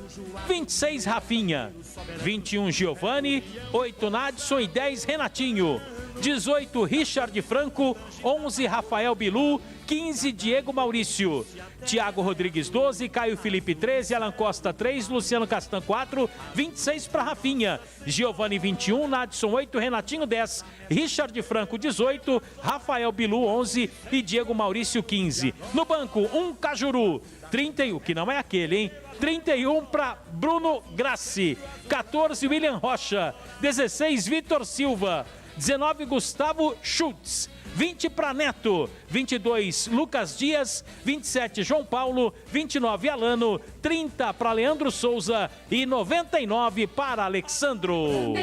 26 Rafinha, 21 Giovani, 8 Nadson e 10 Renatinho, 18 Richard Franco, 11 Rafael Bilu, 15 Diego Maurício, Thiago Rodrigues 12, Caio Felipe 13, Alan Costa 3, Luciano Castan 4, 26 para Rafinha, Giovani 21, Nadson 8, Renatinho 10, Richard Franco 18, Rafael Bilu 11 e Diego Maurício 15. No banco, 1 Cajuru, 31, que não é aquele, hein? 31 para Bruno Grassi, 14 William Rocha, 16 Vitor Silva, 19 Gustavo Schultz, 20 para Neto, 22 Lucas Dias, 27 João Paulo, 29 Alano, 30 para Leandro Souza e 99 para Alexandro.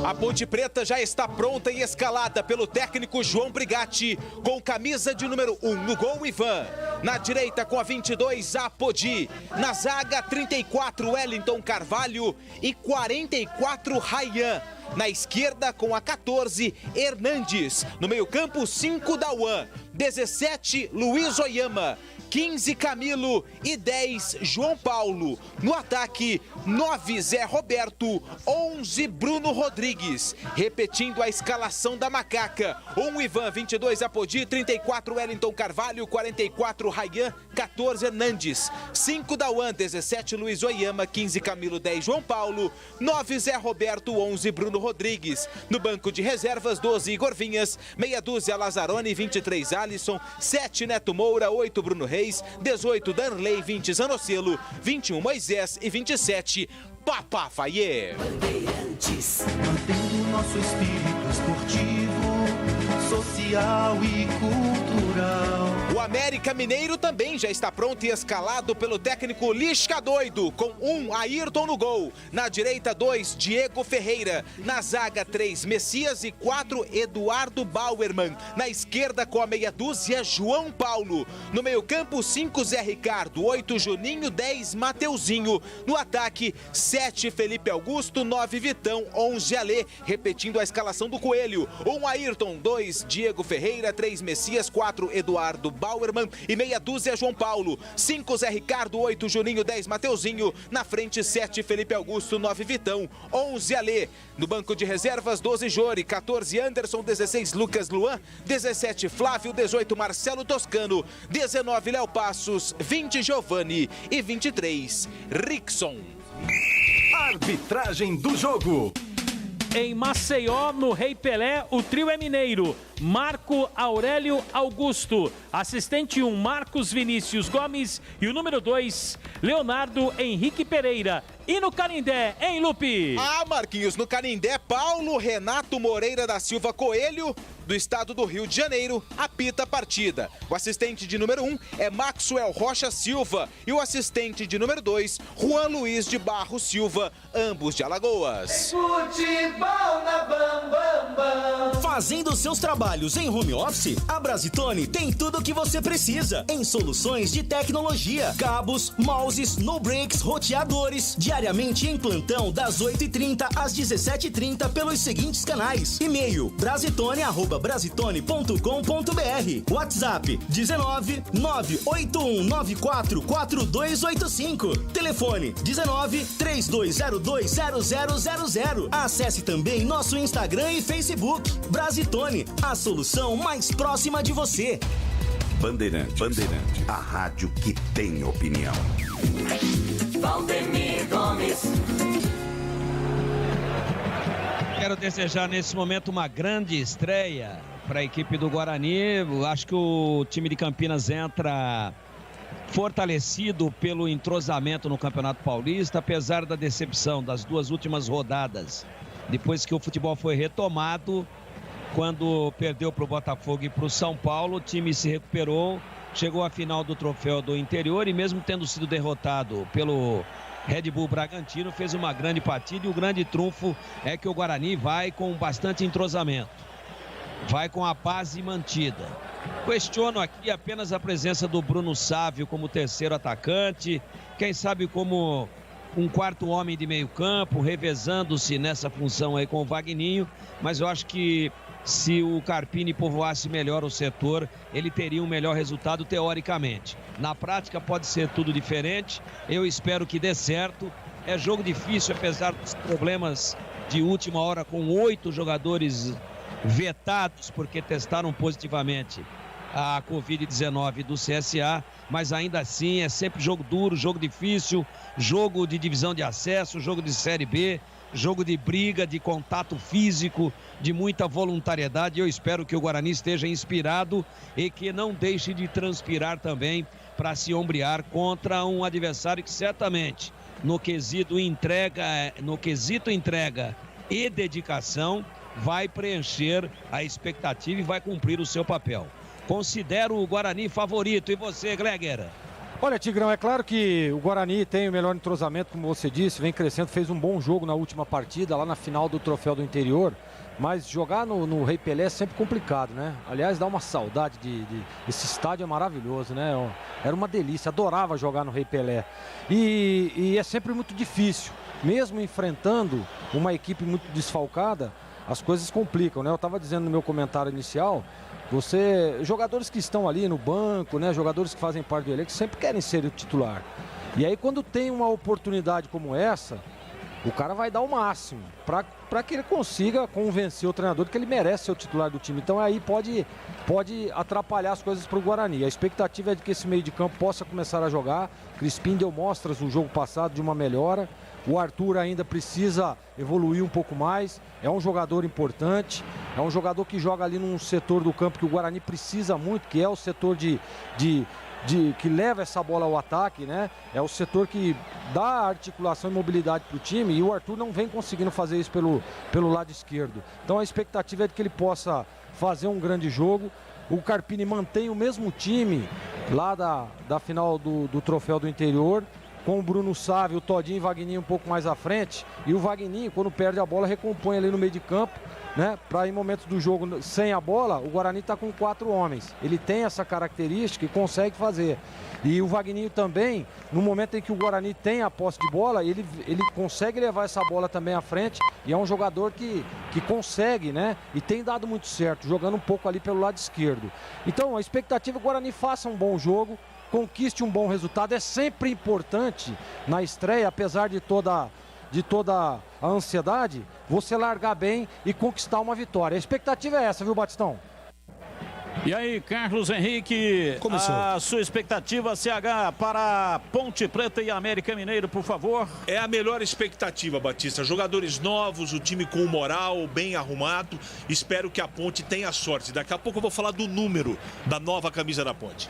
A Ponte Preta já está pronta e escalada pelo técnico João Brigatti, com camisa de número 1 no gol, Ivan. Na direita com a 22, Apodi. Na zaga, 34, Wellington Carvalho e 44, Rayhan. Na esquerda com a 14, Hernandes. No meio-campo, 5, Dauan. 17, Luiz Oyama. 15, Camilo e 10, João Paulo. No ataque, 9, Zé Roberto, 11, Bruno Rodrigues. Repetindo a escalação da Macaca: 1, Ivan, 22, Apodi, 34, Wellington Carvalho, 44, Rayhan, 14, Hernandes. 5, Dauan, 17, Luiz Oyama, 15, Camilo, 10, João Paulo, 9, Zé Roberto, 11, Bruno Rodrigues. No banco de reservas, 12, Igor Vinhas, meia dúzia, Lazzaroni, 23, Alisson, 7, Neto Moura, 8, Bruno Reis, 18, Danley, 20, Zanocelo, 21, Moisés e 27, Papa Faye. Bandeirantes, mantendo nosso espírito esportivo, social e cultural. O América Mineiro também já está pronto e escalado pelo técnico Lisca Doido, com 1, Ayrton no gol. Na direita, 2, Diego Ferreira. Na zaga, 3, Messias e 4, Eduardo Bauerman. Na esquerda, com a meia dúzia, João Paulo. No meio-campo, 5, Zé Ricardo, 8, Juninho, 10, Mateuzinho. No ataque, 7, Felipe Augusto, 9, Vitão, 11, Alê. Repetindo a escalação do Coelho: 1, Ayrton, 2, Diego Ferreira, 3, Messias, 4, Eduardo Bauerman e meia dúzia, João Paulo. 5, Zé Ricardo, 8, Juninho, 10, Mateuzinho. Na frente, 7, Felipe Augusto, 9, Vitão, 11, Alê. No banco de reservas, 12, Jori, 14, Anderson, 16, Lucas Luan, 17, Flávio, 18, Marcelo Toscano, 19, Léo Passos, 20, Giovani e 23, Rickson. Arbitragem do jogo. Em Maceió, no Rei Pelé, o trio é mineiro: Marco Aurélio Augusto, assistente 1, Marcos Vinícius Gomes e o número 2, Leonardo Henrique Pereira. E no Canindé, em Lupe? Ah, Marquinhos, no Canindé, Paulo Renato Moreira da Silva Coelho, do estado do Rio de Janeiro, apita a partida. O assistente de número 1 é Maxwell Rocha Silva e o assistente de número 2, Juan Luiz de Barros Silva, ambos de Alagoas. Futebol na Bam Bam Bam. Fazendo seus trabalhos em home office, a Brasitone tem tudo o que você precisa em soluções de tecnologia, cabos, mouses, no-breaks, roteadores, diariamente em plantão das 8h30 às 17h30 pelos seguintes canais: e-mail brasitone@brasitone.com.br, WhatsApp 19 98194 4285, telefone 19 3202 0000. Acesse também nosso Instagram e Facebook. Brasitone, a solução mais próxima de você. Bandeirante, a rádio que tem opinião. Valdemir Gomes. Quero desejar nesse momento uma grande estreia para a equipe do Guarani. Eu acho que o time de Campinas entra fortalecido pelo entrosamento no Campeonato Paulista, apesar da decepção das duas últimas rodadas. Depois que o futebol foi retomado, quando perdeu para o Botafogo e para o São Paulo, o time se recuperou, chegou à final do Troféu do Interior e, mesmo tendo sido derrotado pelo Red Bull Bragantino, fez uma grande partida. E o grande trunfo é que o Guarani vai com bastante entrosamento, vai com a base mantida. Questiono aqui apenas a presença do Bruno Sávio como terceiro atacante, quem sabe como um quarto homem de meio campo, revezando-se nessa função aí com o Vagninho, mas eu acho que se o Carpini povoasse melhor o setor, ele teria um melhor resultado teoricamente. Na prática pode ser tudo diferente, eu espero que dê certo. É jogo difícil, apesar dos problemas de última hora, com 8 jogadores vetados porque testaram positivamente a Covid-19 do CSA, mas ainda assim é sempre jogo duro, jogo difícil, jogo de divisão de acesso, jogo de Série B, jogo de briga, de contato físico, de muita voluntariedade. Eu espero que o Guarani esteja inspirado e que não deixe de transpirar também para se ombrear contra um adversário que certamente no quesito entrega e dedicação, vai preencher a expectativa e vai cumprir o seu papel. Considero o Guarani favorito. E você, Gleger? Olha, Tigrão, é claro que o Guarani tem o melhor entrosamento, como você disse, vem crescendo, fez um bom jogo na última partida, lá na final do Troféu do Interior, mas jogar no Rei Pelé é sempre complicado, né? Aliás, dá uma saudade esse estádio é maravilhoso, né? Era uma delícia, adorava jogar no Rei Pelé. E é sempre muito difícil, mesmo enfrentando uma equipe muito desfalcada, as coisas complicam, né? Eu estava dizendo no meu comentário inicial, jogadores que estão ali no banco, né? Jogadores que fazem parte do elenco, sempre querem ser o titular. E aí quando tem uma oportunidade como essa, o cara vai dar o máximo para que ele consiga convencer o treinador de que ele merece ser o titular do time. Então aí pode atrapalhar as coisas para o Guarani. A expectativa é de que esse meio de campo possa começar a jogar. Crispim deu mostras no jogo passado de uma melhora. O Arthur ainda precisa evoluir um pouco mais. É um jogador importante. É um jogador que joga ali num setor do campo que o Guarani precisa muito, que é o setor que leva essa bola ao ataque, né? É o setor que dá articulação e mobilidade para o time, e o Arthur não vem conseguindo fazer isso pelo lado esquerdo. Então a expectativa é de que ele possa fazer um grande jogo. O Carpini mantém o mesmo time lá da final do Troféu do Interior, com o Bruno Sávio, o Todinho e o Vagninho um pouco mais à frente, e o Vagninho, quando perde a bola, recompõe ali no meio de campo, né? Para em momentos do jogo sem a bola, o Guarani está com 4 homens. Ele tem essa característica e consegue fazer. E o Vagninho também, no momento em que o Guarani tem a posse de bola, ele consegue levar essa bola também à frente, e é um jogador que consegue, né? E tem dado muito certo, jogando um pouco ali pelo lado esquerdo. Então a expectativa é que o Guarani faça um bom jogo, conquiste um bom resultado. É sempre importante na estreia, apesar de toda a ansiedade, você largar bem e conquistar uma vitória. A expectativa é essa, viu, Batistão? E aí, Carlos Henrique, a sua expectativa, CH, para Ponte Preta e América Mineiro, por favor? É a melhor expectativa, Batista. Jogadores novos, o time com moral, bem arrumado. Espero que a Ponte tenha sorte. Daqui a pouco eu vou falar do número da nova camisa da Ponte.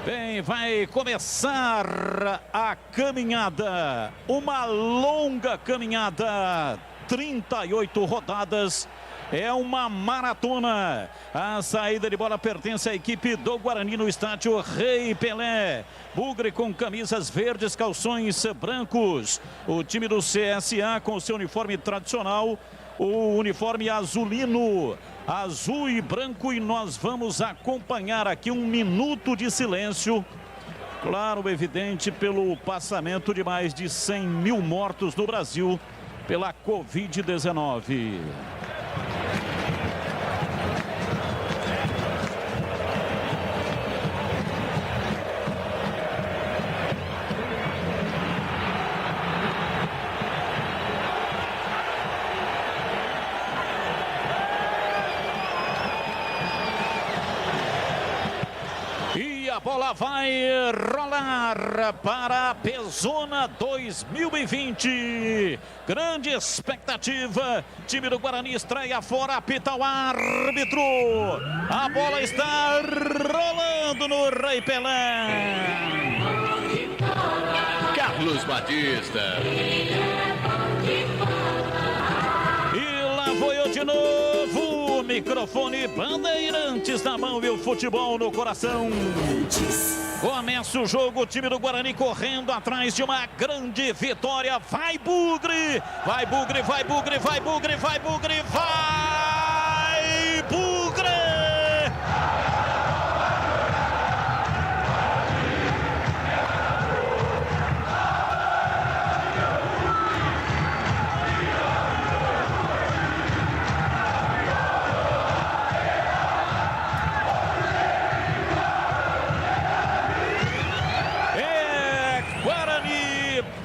Bem, vai começar a caminhada, uma longa caminhada, 38 rodadas, é uma maratona. A saída de bola pertence à equipe do Guarani no estádio Rei Pelé. Bugre com camisas verdes, calções brancos. O time do CSA com seu uniforme tradicional, o uniforme azulino, azul e branco, e nós vamos acompanhar aqui um minuto de silêncio, claro, evidente, pelo passamento de mais de 100 mil mortos no Brasil pela Covid-19. A bola vai rolar para a Pezona 2020. Grande expectativa. Time do Guarani estreia fora, apita o árbitro. A bola está rolando no Rei Pelé. Carlos Batista. E lá vou eu de novo. Microfone Bandeirantes na mão e o futebol no coração. Começa o jogo, o time do Guarani correndo atrás de uma grande vitória. Vai Bugre! Vai Bugre, vai Bugre, vai Bugre, vai Bugre, vai Bugre!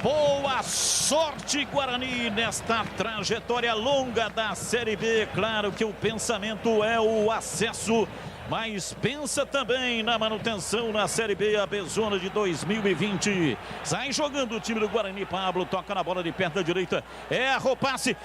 Boa sorte, Guarani, nesta trajetória longa da Série B. Claro que o pensamento é o acesso mas pensa também na manutenção na Série B, a B-Zona de 2020. Sai jogando o time do Guarani. Pablo toca na bola de perto da direita. Erra o passe.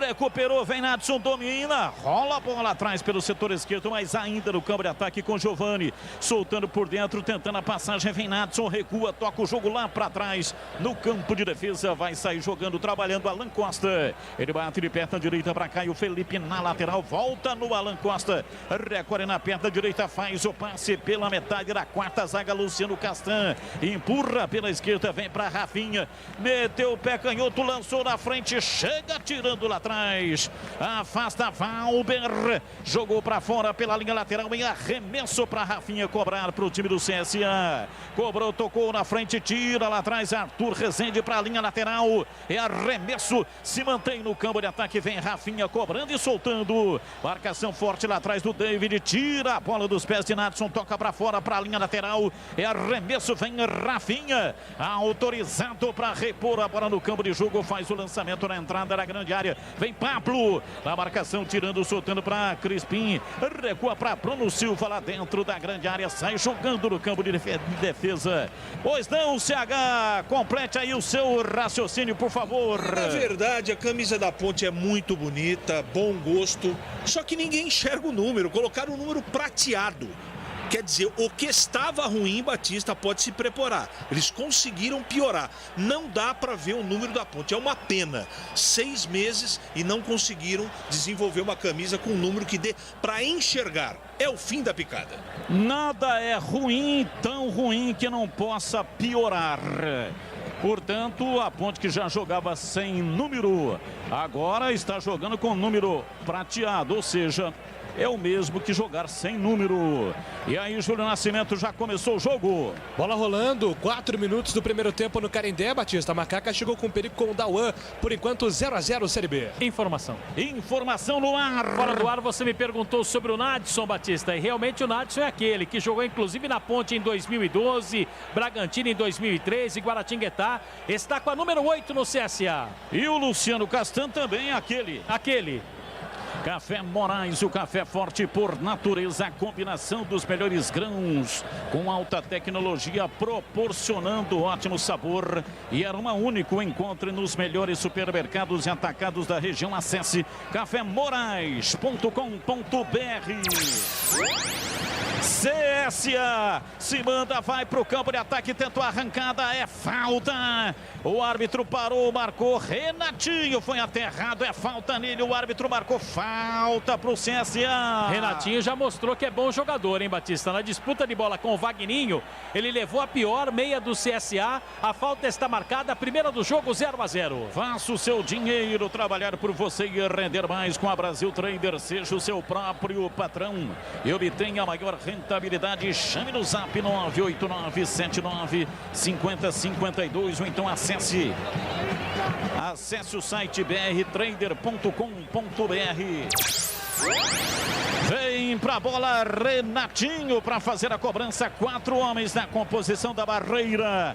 Recuperou. Vem Nadson, domina. Rola a bola atrás pelo setor esquerdo, mas ainda no campo de ataque com Giovani. Soltando por dentro, tentando a passagem. Vem Nadson, recua, toca o jogo lá para trás. No campo de defesa, vai sair jogando, trabalhando Alan Costa. Ele bate de perto da direita para Caio Felipe na lateral. Volta no Alan Costa. Recorre na perna direita, faz o passe pela metade da quarta zaga, Luciano Castan, empurra pela esquerda, vem para Rafinha, meteu o pé canhoto, lançou na frente, chega tirando lá atrás, afasta Valber, jogou para fora pela linha lateral em arremesso para Rafinha cobrar para o time do CSA, cobrou, tocou na frente, tira lá atrás, Arthur Rezende para a linha lateral, é arremesso, se mantém no campo de ataque, vem Rafinha cobrando e soltando, marcação forte lá atrás do David, tira a bola dos pés de Nadson, toca para fora, para a linha lateral, é arremesso, vem Rafinha, autorizado para repor a bola no campo de jogo, faz o lançamento na entrada da grande área, vem Pablo, na marcação, tirando, soltando para Crispim, recua para Bruno Silva lá dentro da grande área, sai jogando no campo de defesa. Pois não, CH, complete aí o seu raciocínio, por favor. Na verdade, a camisa da Ponte é muito bonita, bom gosto, só que ninguém enxerga o número, colocaram o número prateado. Quer dizer, o que estava ruim, Batista pode se preparar. Eles conseguiram piorar. Não dá para ver o número da Ponte. É uma pena. 6 meses e não conseguiram desenvolver uma camisa com um número que dê para enxergar. É o fim da picada. Nada é ruim, tão ruim que não possa piorar. Portanto, a Ponte, que já jogava sem número, agora está jogando com número prateado, ou seja, é o mesmo que jogar sem número. E aí, Júlio Nascimento, já começou o jogo. Bola rolando, 4 minutos do primeiro tempo no Canindé, Batista. A Macaca chegou com perigo com o Dauan. Por enquanto, 0-0 Série B. Informação no ar. Fora do ar, você me perguntou sobre o Nadson, Batista. E realmente o Nadson é aquele que jogou inclusive na Ponte em 2012, Bragantino em 2013, Guaratinguetá. Está com a número 8 no CSA. E o Luciano Castan também é aquele. Café Moraes, o café forte por natureza, a combinação dos melhores grãos com alta tecnologia, proporcionando ótimo sabor e aroma único. Encontre nos melhores supermercados e atacados da região. Acesse cafémorais.com.br. CSA se manda, vai para o campo de ataque, tentou a arrancada, é falta. O árbitro parou, marcou. Renatinho foi aterrado, é falta nele. O árbitro marcou falta para o CSA. Renatinho já mostrou que é bom jogador, hein, Batista? Na disputa de bola com o Vagninho, ele levou a pior meia do CSA. A falta está marcada, a primeira do jogo, 0-0. Faça o seu dinheiro trabalhar por você e render mais com a Brasil Trader. Seja o seu próprio patrão e obtenha a maior rentabilidade. Chame no zap 989795052 ou então acesse o site brtrader.com.br. Vem pra bola Renatinho para fazer a cobrança. 4 homens na composição da barreira.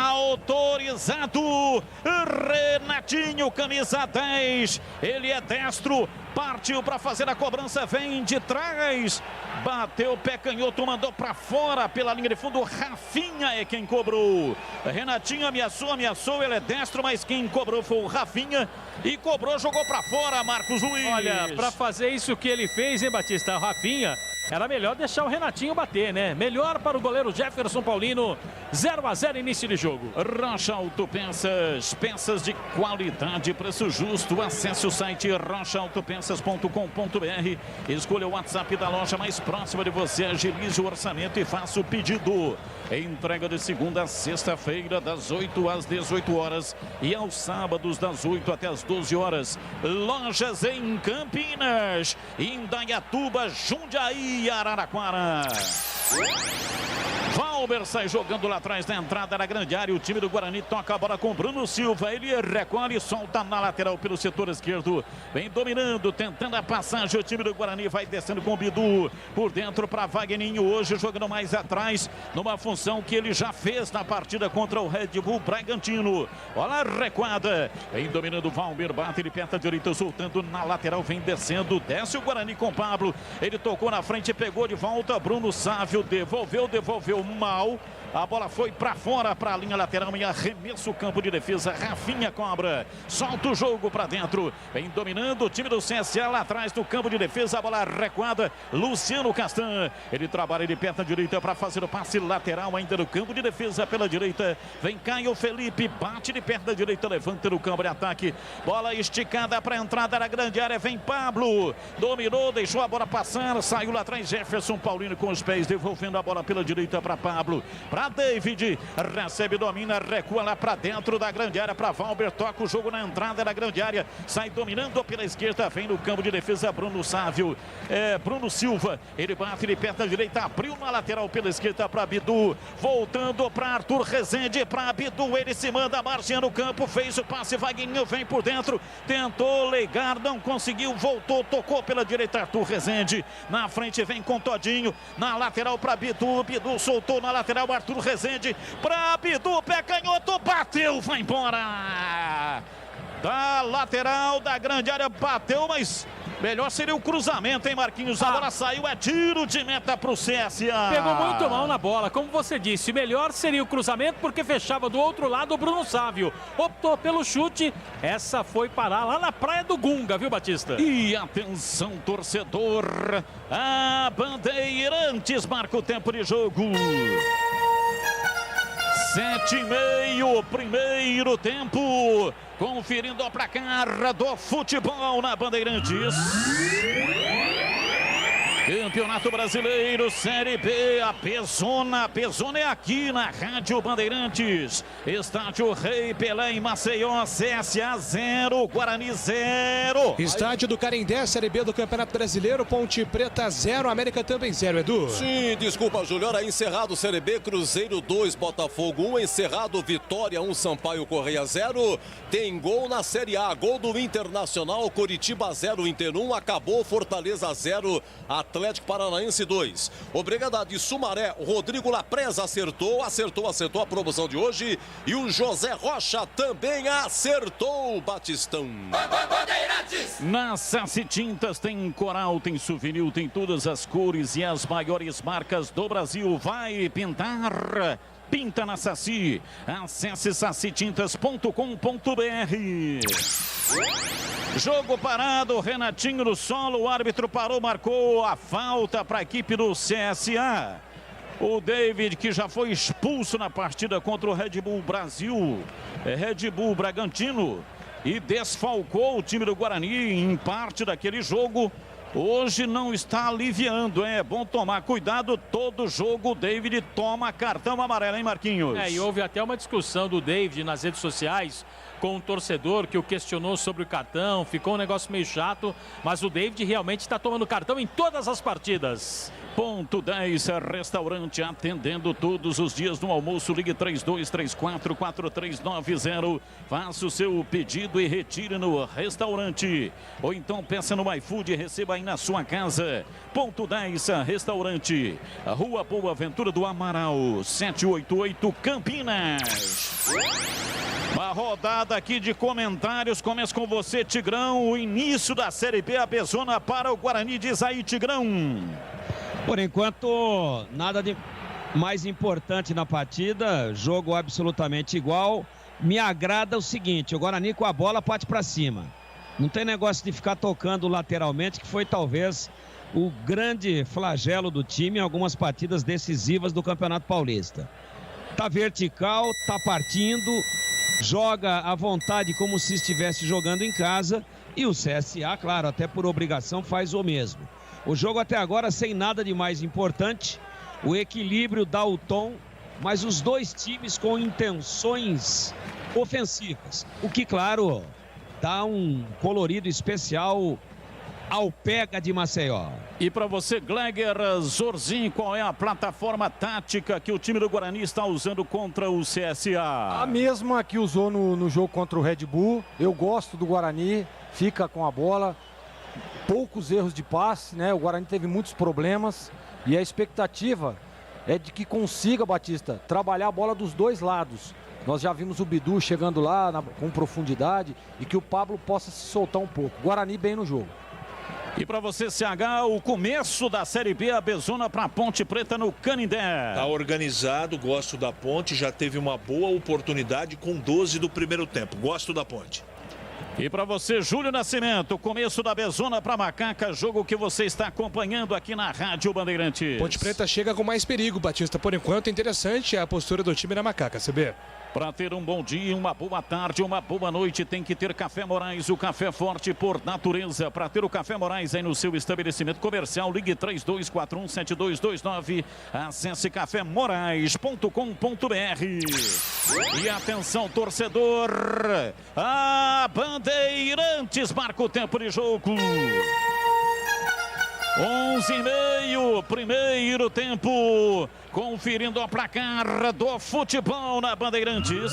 Autorizado Renatinho, camisa 10. Ele é destro. Partiu para fazer a cobrança, vem de trás, bateu o pé canhoto, mandou para fora pela linha de fundo. Rafinha é quem cobrou. Renatinho ameaçou, ele é destro, mas quem cobrou foi o Rafinha e cobrou, jogou para fora, Marcos Luiz. Olha, para fazer isso que ele fez, hein, Batista? Rafinha, era melhor deixar o Renatinho bater, né? Melhor para o goleiro Jefferson Paulino. 0-0 início de jogo. Rocha Autopeças, peças de qualidade, preço justo. Acesse o site rochaautopensas.com.br. Escolha o WhatsApp da loja mais próxima de você, agilize o orçamento e faça o pedido. Entrega de segunda a sexta-feira, das 8 às 18 horas e aos sábados, das 8 até as 12 horas. Lojas em Campinas, Indaiatuba, Jundiaí e Araraquara. Valber sai jogando lá atrás da entrada da grande área. O time do Guarani toca a bola com Bruno Silva. Ele recolhe e solta na lateral pelo setor esquerdo. Vem dominando, tentando a passagem. O time do Guarani vai descendo com o Bidu. Por dentro para Wagninho. Hoje jogando mais atrás, numa função que ele já fez na partida contra o Red Bull Bragantino. Bola recuada. Vem dominando o Valber. Bate de perna direita, soltando na lateral. Vem descendo. Desce o Guarani com o Pablo. Ele tocou na frente, pegou de volta. Bruno Sávio devolveu mal. A bola foi para fora, para a linha lateral e arremesso o campo de defesa. Rafinha cobra, solta o jogo para dentro. Vem dominando o time do CSA lá atrás do campo de defesa. A bola recuada. Luciano Castan. Ele trabalha de perna direita para fazer o passe lateral ainda no campo de defesa pela direita. Vem Caio Felipe, bate de perna direita, levanta no campo de ataque. Bola esticada para a entrada da grande área. Vem Pablo, dominou, deixou a bola passar. Saiu lá atrás Jefferson Paulino com os pés, devolvendo a bola pela direita para Pablo. Para David, recebe, domina, recua lá para dentro da grande área para Valber, toca o jogo na entrada da grande área, sai dominando pela esquerda, vem no campo de defesa Bruno Sávio, Bruno Silva, ele bate de perna direita, abriu na lateral pela esquerda para Bidu, voltando para Arthur Rezende, para Bidu, ele se manda a marcha no campo, fez o passe, Wagninho vem por dentro, tentou ligar, não conseguiu, voltou, tocou pela direita Arthur Rezende, na frente vem com Todinho, na lateral para Bidu, Bidu soltou na lateral, Arthur Rezende para Bidu, pé canhoto, bateu, vai embora. Da lateral da grande área, bateu, mas melhor seria o cruzamento, hein, Marquinhos? A bola saiu, é tiro de meta pro CSA. Pegou muito mal na bola, como você disse. Melhor seria o cruzamento, porque fechava do outro lado o Bruno Sávio. Optou pelo chute, essa foi parar lá na Praia do Gunga, viu, Batista? E atenção, torcedor, a Bandeirantes marca o tempo de jogo. 7:30, primeiro tempo. Conferindo a placar do futebol na Bandeirantes. Campeonato Brasileiro, Série B, a Pezona é aqui na Rádio Bandeirantes. Estádio Rei Pelé em Maceió, CSA 0, Guarani 0. Estádio do Canindé, Série B do Campeonato Brasileiro, Ponte Preta 0, América também 0, Edu. Sim, desculpa, Júlio, era encerrado Série B, Cruzeiro 2, Botafogo 1, encerrado Vitória 1, Sampaio Correia 0. Tem gol na Série A, gol do Internacional, Coritiba 0, Inter 1, acabou Fortaleza 0, Atlético Paranaense 2. O Brigadade Sumaré, o Rodrigo Lapreza acertou a promoção de hoje. E o José Rocha também acertou, Batistão. Na Saci Tintas tem coral, tem souvenir, tem todas as cores e as maiores marcas do Brasil. Vai pintar? Pinta na Saci. Acesse sacitintas.com.br. Jogo parado, Renatinho no solo, o árbitro parou, marcou a falta para a equipe do CSA. O David, que já foi expulso na partida contra o Red Bull Red Bull Bragantino, e desfalcou o time do Guarani em parte daquele jogo. Hoje não está aliviando, é bom tomar cuidado, todo jogo o David toma cartão amarelo, hein, Marquinhos? E houve até uma discussão do David nas redes sociais com um torcedor que o questionou sobre o cartão, ficou um negócio meio chato, mas o David realmente está tomando cartão em todas as partidas. Ponto 10, restaurante atendendo todos os dias no almoço, ligue 3234-4390, faça o seu pedido e retire no restaurante, ou então peça no iFood e receba aí na sua casa. Ponto 10, restaurante, a Rua Boa Ventura do Amaral, 788 Campinas. Uma rodada aqui de comentários, começa com você, Tigrão, o início da Série B, a Pezona para o Guarani, diz aí, Tigrão. Por enquanto, nada de mais importante na partida, jogo absolutamente igual. Me agrada o seguinte, o Guarani com a bola parte para cima. Não tem negócio de ficar tocando lateralmente, que foi talvez o grande flagelo do time em algumas partidas decisivas do Campeonato Paulista. Tá vertical, tá partindo, joga à vontade como se estivesse jogando em casa, e o CSA, claro, até por obrigação faz o mesmo. O jogo até agora sem nada de mais importante, o equilíbrio dá o tom, mas os dois times com intenções ofensivas, o que, claro, dá um colorido especial Alpega de Maceió. E para você, Gleger Zorzin, qual é a plataforma tática que o time do Guarani está usando contra o CSA? A mesma que usou no jogo contra o Red Bull. Eu gosto do Guarani, fica com a bola, poucos erros de passe, né? O Guarani teve muitos problemas e a expectativa é de que consiga, Batista, trabalhar a bola dos dois lados. Nós já vimos o Bidu chegando lá com profundidade e que o Pablo possa se soltar um pouco. Guarani bem no jogo. E para você, CH, o começo da Série B, a Bezona para a Ponte Preta no Canindé. Tá organizado, gosto da Ponte, já teve uma boa oportunidade com 12 do primeiro tempo. Gosto da Ponte. E para você, Júlio Nascimento, começo da Bezona para Macaca, jogo que você está acompanhando aqui na Rádio Bandeirantes. Ponte Preta chega com mais perigo, Batista. Por enquanto, interessante a postura do time da Macaca, CB. Para ter um bom dia, uma boa tarde, uma boa noite, tem que ter Café Moraes, o café forte por natureza. Para ter o Café Moraes aí no seu estabelecimento comercial, ligue 3241-7229. Acesse cafémorais.com.br. E atenção, torcedor, a Bandeirantes marca o tempo de jogo. 11:30, primeiro tempo, conferindo a placar do futebol na Bandeirantes.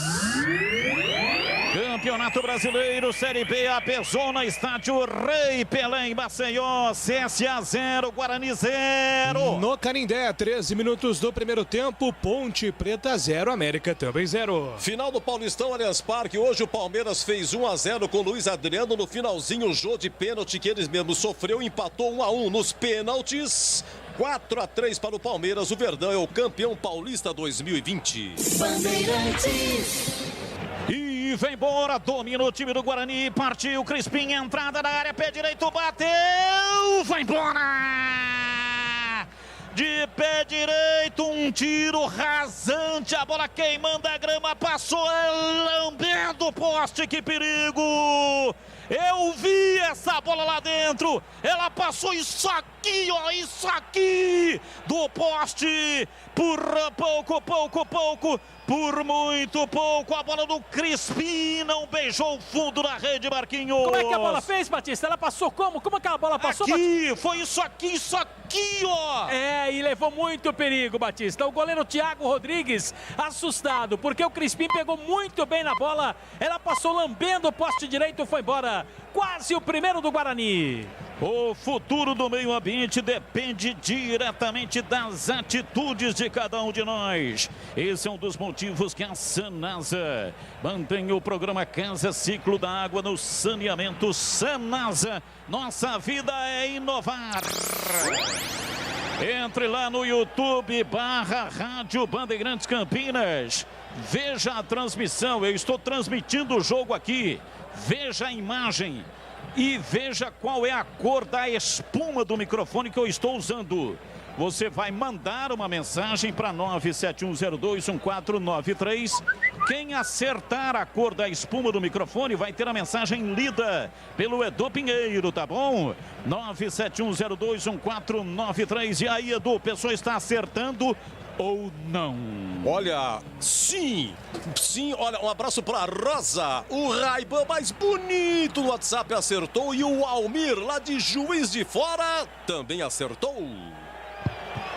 Campeonato Brasileiro, Série B, a Bezona, estádio Rei Pelé em Maceió, CSA 0, Guarani 0. No Canindé, 13 minutos do primeiro tempo, Ponte Preta 0, América também 0. Final do Paulistão Allianz Parque, hoje o Palmeiras fez 1-0 com o Luiz Adriano no finalzinho, o jogo de pênalti que eles mesmos sofreu, empatou 1-1 nos pênaltis. 4-3 para o Palmeiras, o Verdão é o campeão paulista 2020. Bandeirantes. E vem embora, domina o time do Guarani, partiu Crispim, entrada na área, pé direito, bateu, vai embora! De pé direito, um tiro rasante, a bola queimando a grama, passou lambendo o poste, que perigo! Eu vi essa bola lá dentro, ela passou isso aqui, ó, isso aqui, do poste, por pouco, por muito pouco, a bola do Crispim não beijou o fundo da rede, Marquinhos. Como é que a bola fez, Batista? Ela passou como? Como aquela bola passou, Batista? Foi isso aqui, ó. É, e levou muito perigo, Batista. O goleiro Thiago Rodrigues assustado, porque o Crispim pegou muito bem na bola, ela passou lambendo o poste direito e foi embora. Quase o primeiro do Guarani. O futuro do meio ambiente depende diretamente das atitudes de cada um de nós. Esse é um dos motivos que a Sanasa mantém o programa Casa Ciclo da Água no saneamento. Sanasa, nossa vida é inovar. Entre lá no YouTube, /Rádio Bandeirantes Campinas. Veja a transmissão, eu estou transmitindo o jogo aqui. Veja a imagem e veja qual é a cor da espuma do microfone que eu estou usando. Você vai mandar uma mensagem para 971021493. Quem acertar a cor da espuma do microfone vai ter a mensagem lida pelo Edu Pinheiro, tá bom? 971021493. E aí, Edu, a pessoa está acertando ou não? Olha, sim, olha, um abraço para Rosa, o Raiban mais bonito no WhatsApp acertou e o Almir lá de Juiz de Fora também acertou.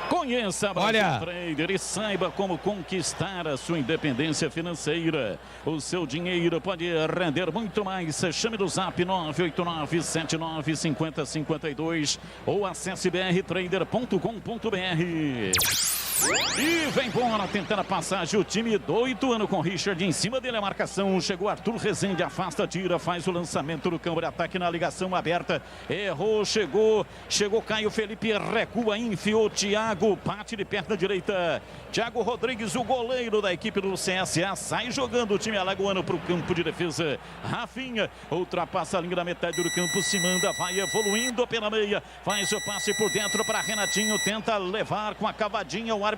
Conheça a Brasil Trader e saiba como conquistar a sua independência financeira. O seu dinheiro pode render muito mais. Chame do Zap 989795052 ou acesse brtrader.com.br. E vem embora tentando a passagem o time do Ituano com Richard em cima dele a marcação. Chegou Arthur Rezende, afasta, tira, faz o lançamento no campo de ataque na ligação aberta. Errou, chegou Caio Felipe, recua, enfiou Thiago, bate de perna direita. Thiago Rodrigues, o goleiro da equipe do CSA, sai jogando o time alagoano para o campo de defesa. Rafinha ultrapassa a linha da metade do campo, se manda, vai evoluindo pela meia, faz o passe por dentro para Renatinho, tenta levar com a cavadinha, o árbitro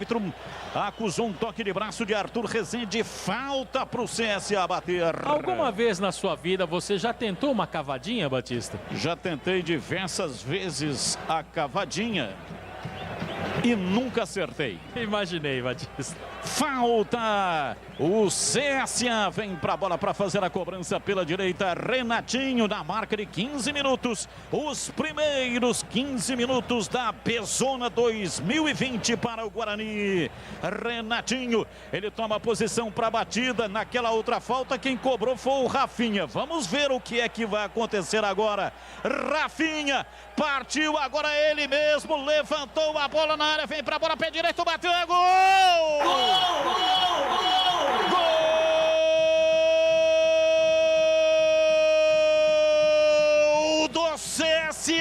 acusou um toque de braço de Arthur Rezende, falta para o CSA bater. Alguma vez na sua vida você já tentou uma cavadinha, Batista? Já tentei diversas vezes a cavadinha e nunca acertei. Imaginei, Batista. Falta. O CSA vem para a bola para fazer a cobrança pela direita. Renatinho na marca de 15 minutos. Os primeiros 15 minutos da Bezona 2020 para o Guarani. Renatinho, ele toma posição para a batida. Naquela outra falta, quem cobrou foi o Rafinha. Vamos ver o que é que vai acontecer agora. Rafinha partiu, agora ele mesmo levantou a bola na área, vem para a bola, pé direito, bateu, é gol! Gol do CSA!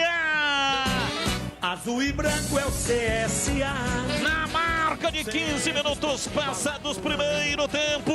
Azul e branco é o CSA. Na marca de 15 minutos passados, primeiro tempo.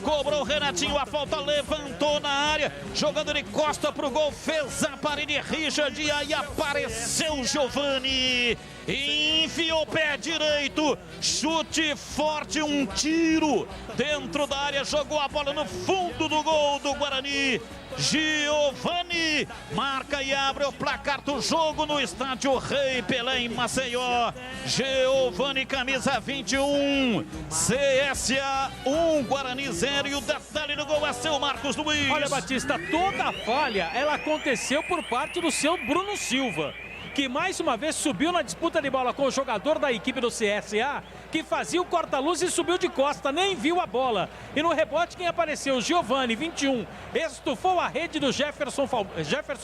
Cobrou o Renatinho, a falta, levantou na área, jogando de costa pro gol, fez a parede Richard e aí apareceu o Giovani. Enfiou o pé direito, chute forte, um tiro dentro da área, jogou a bola no fundo do gol do Guarani. Giovani marca e abre o placar do jogo no estádio Rei Pelé em Maceió. Giovani, camisa 21, CSA 1, Guarani 0, e o detalhe do gol é seu Marcos Luiz. Olha, Batista, toda a falha ela aconteceu por parte do seu Bruno Silva, que mais uma vez subiu na disputa de bola com o jogador da equipe do CSA, que fazia o corta-luz e subiu de costa, nem viu a bola. E no rebote quem apareceu? Giovani, 21, estufou a rede do Jefferson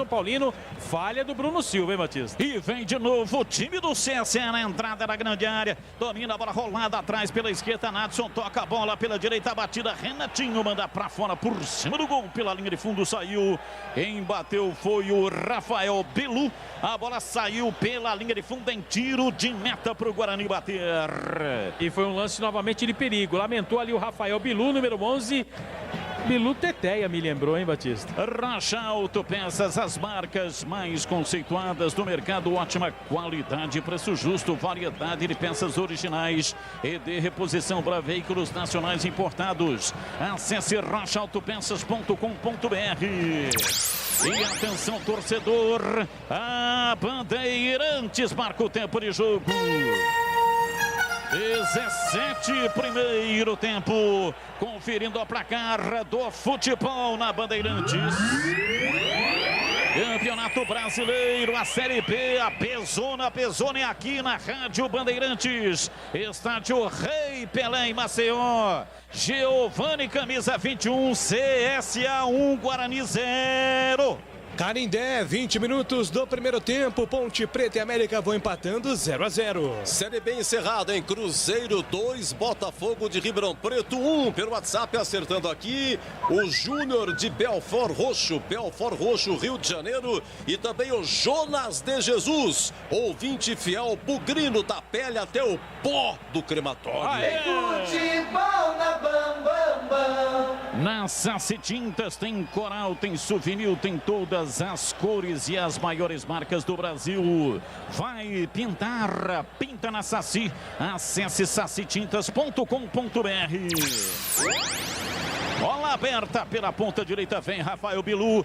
Paulino, falha do Bruno Silva, hein, Batista? E vem de novo o time do CSA na entrada da grande área, domina a bola rolada atrás pela esquerda, Nadson toca a bola pela direita, a batida, Renatinho manda pra fora por cima do gol, pela linha de fundo saiu, quem bateu foi o Rafael Bilu, a bola saiu pela linha de fundo em tiro de meta para o Guarani bater. E foi um lance novamente de perigo. Lamentou ali o Rafael Bilu, número 11. Bilu Teteia, me lembrou, hein, Batista? Rocha Autopeças, as marcas mais conceituadas do mercado, ótima qualidade, preço justo, variedade de peças originais e de reposição para veículos nacionais importados. Acesse rochaautopeças.com.br. E atenção, torcedor, a Bandeirantes marca o tempo de jogo. 17, primeiro tempo, conferindo a placar do futebol na Bandeirantes. Campeonato Brasileiro, a Série B, a Bezona é aqui na Rádio Bandeirantes. Estádio Rei Pelé em Maceió. Giovani, camisa 21, CSA 1, Guarani 0. Canindé, 20 minutos do primeiro tempo, Ponte Preta e América vão empatando 0-0. Série B encerrada em Cruzeiro 2, Botafogo de Ribeirão Preto 1. Pelo WhatsApp acertando aqui o Júnior de Belfort Roxo, Rio de Janeiro, e também o Jonas de Jesus, ouvinte fiel bugrino da pele até o pó do crematório. Futebol na Bam Bam Bam. Na Saci Tintas tem coral, tem souvenir, tem todas as cores e as maiores marcas do Brasil. Vai pintar, pinta na Saci. Acesse sacitintas.com.br. Bola aberta pela ponta direita, vem Rafael Bilu,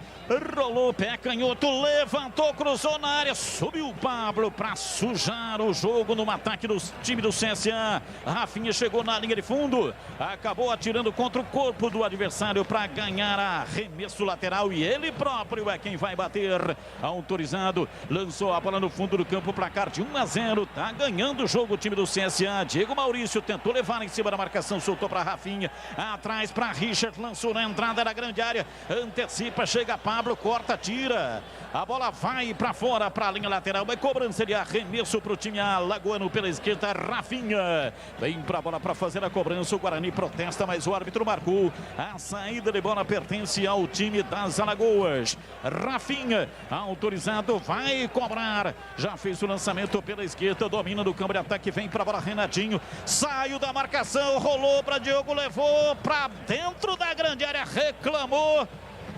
rolou pé canhoto, levantou, cruzou na área, subiu o Pablo para sujar o jogo no ataque do time do CSA. Rafinha chegou na linha de fundo, acabou atirando contra o corpo do adversário para ganhar arremesso lateral e ele próprio é quem vai bater. Autorizado, lançou a bola no fundo do campo, placar de 1-0, tá ganhando o jogo o time do CSA. Diego Maurício tentou levar em cima da marcação, soltou para Rafinha, atrás para Richard, lançou na entrada da grande área, antecipa, chega Pablo, corta, tira, a bola vai para fora, para a linha lateral, é cobrança de arremesso para o time alagoano pela esquerda. Rafinha vem para a bola para fazer a cobrança, o Guarani protesta, mas o árbitro marcou, a saída de bola pertence ao time das Alagoas. Rafinha, autorizado, vai cobrar, já fez o lançamento pela esquerda, domina do campo de ataque, vem para a bola Renatinho, saiu da marcação, rolou para Diogo, levou para dentro da grande área, reclamou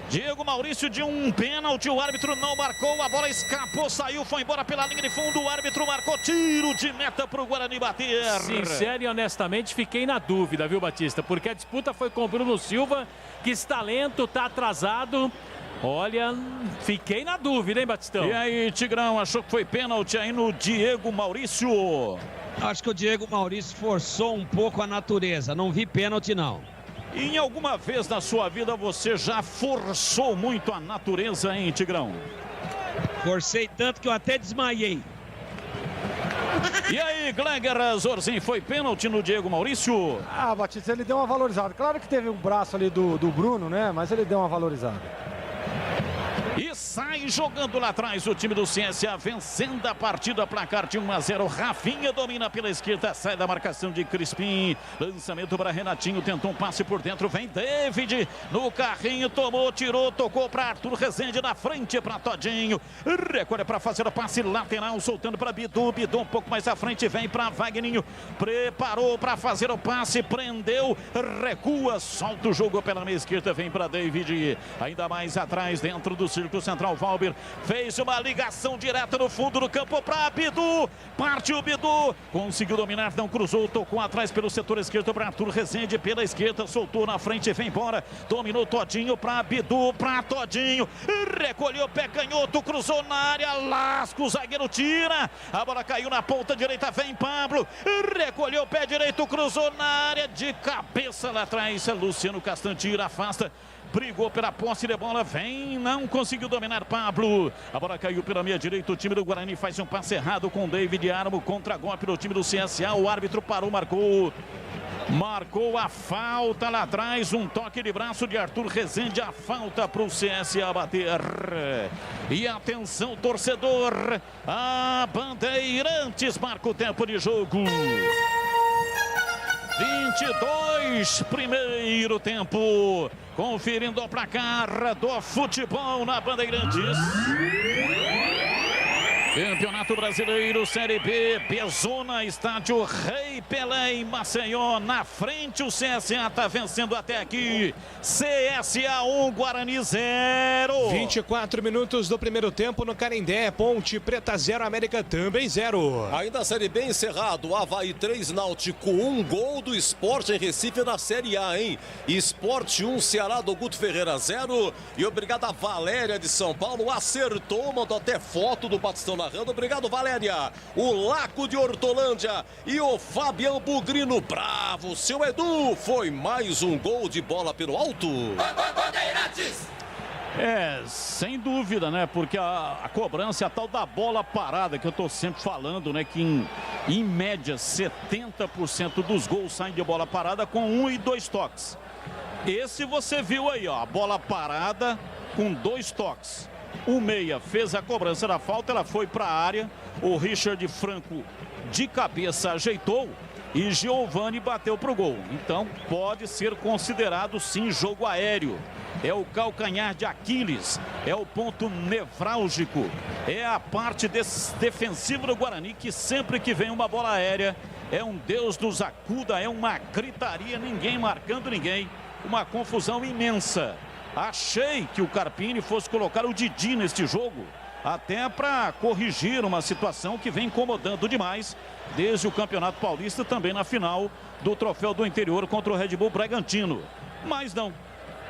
Diego Maurício de um pênalti, o árbitro não marcou, a bola escapou, saiu, foi embora pela linha de fundo, o árbitro marcou, tiro de meta para o Guarani bater. Sincero e honestamente fiquei na dúvida, viu, Batista? Porque a disputa foi com o Bruno Silva, que está lento, está atrasado. Olha, fiquei na dúvida, hein, Batistão? E aí, Tigrão, achou que foi pênalti aí no Diego Maurício? Acho que o Diego Maurício forçou um pouco a natureza. Não vi pênalti, não. Em alguma vez na sua vida você já forçou muito a natureza, hein, Tigrão? Forcei tanto que eu até desmaiei. E aí, Gleger Zorzinho, foi pênalti no Diego Maurício? Ah, Batista, ele deu uma valorizada. Claro que teve um braço ali do Bruno, né? Mas ele deu uma valorizada. E sai jogando lá atrás o time do CSA, vencendo a partida, placar de 1-0. Rafinha domina pela esquerda, sai da marcação de Crispim. Lançamento para Renatinho, tentou um passe por dentro, vem David no carrinho, tomou, tirou, tocou para Arthur Rezende na frente para Todinho. Recolhe para fazer o passe lateral, soltando para Bidu. Bidu um pouco mais à frente, vem para Wagninho. Preparou para fazer o passe, prendeu, recua, solta o jogo pela meia esquerda, vem para David. Ainda mais atrás, dentro do círculo central, Valber fez uma ligação direta no fundo do campo para Bidu, partiu Bidu, conseguiu dominar, não cruzou, tocou atrás pelo setor esquerdo para Arthur Rezende, pela esquerda, soltou na frente, vem embora, dominou Todinho para Bidu, para Todinho, recolheu o pé canhoto, cruzou na área, lasca, o zagueiro tira, a bola caiu na ponta direita, vem Pablo, recolheu o pé direito, cruzou na área, de cabeça lá atrás, Luciano Castan tira, afasta, brigou pela posse de bola, vem, não conseguiu dominar Pablo. A bola caiu pela meia direita, o time do Guarani faz um passe errado com David Armo, contra-golpe do time do CSA, o árbitro parou, marcou a falta lá atrás, um toque de braço de Arthur Rezende, a falta para o CSA bater. E atenção, torcedor, a Bandeirantes marca o tempo de jogo. 22, primeiro tempo. Conferindo o placar do futebol na Bandeirantes. Campeonato Brasileiro, Série B, Bezona, estádio Rei Pelé em Maceió. Na frente o CSA está vencendo até aqui. CSA 1, Guarani 0. 24 minutos do primeiro tempo no Canindé. Ponte Preta 0, América também 0. Ainda a Série B encerrado. Avaí 3, Náutico 1. Gol do Sport em Recife na Série A, hein? Sport 1, Ceará do Guto Ferreira 0. E obrigado a Valéria de São Paulo. Acertou, mandou até foto do Batistão narrando. Obrigado, Valéria. O Laco de Hortolândia e o Fabiano Bugrino. Bravo, seu Edu. Foi mais um gol de bola pelo alto. Bandeirantes. Sem dúvida, né? Porque a cobrança é a tal da bola parada que eu tô sempre falando, né? Que em média 70% dos gols saem de bola parada com 1 e 2 toques. Esse você viu aí, ó, a bola parada com 2 toques. O meia fez a cobrança da falta, ela foi para a área. O Richard Franco de cabeça ajeitou e Giovani bateu para o gol. Então pode ser considerado sim jogo aéreo. É o calcanhar de Aquiles, é o ponto nevrálgico, é a parte defensiva do Guarani que sempre que vem uma bola aérea é um Deus nos acuda, é uma gritaria, ninguém marcando ninguém, uma confusão imensa. Achei que o Carpini fosse colocar o Didi neste jogo, até para corrigir uma situação que vem incomodando demais desde o Campeonato Paulista, também na final do Troféu do Interior contra o Red Bull Bragantino. Mas não,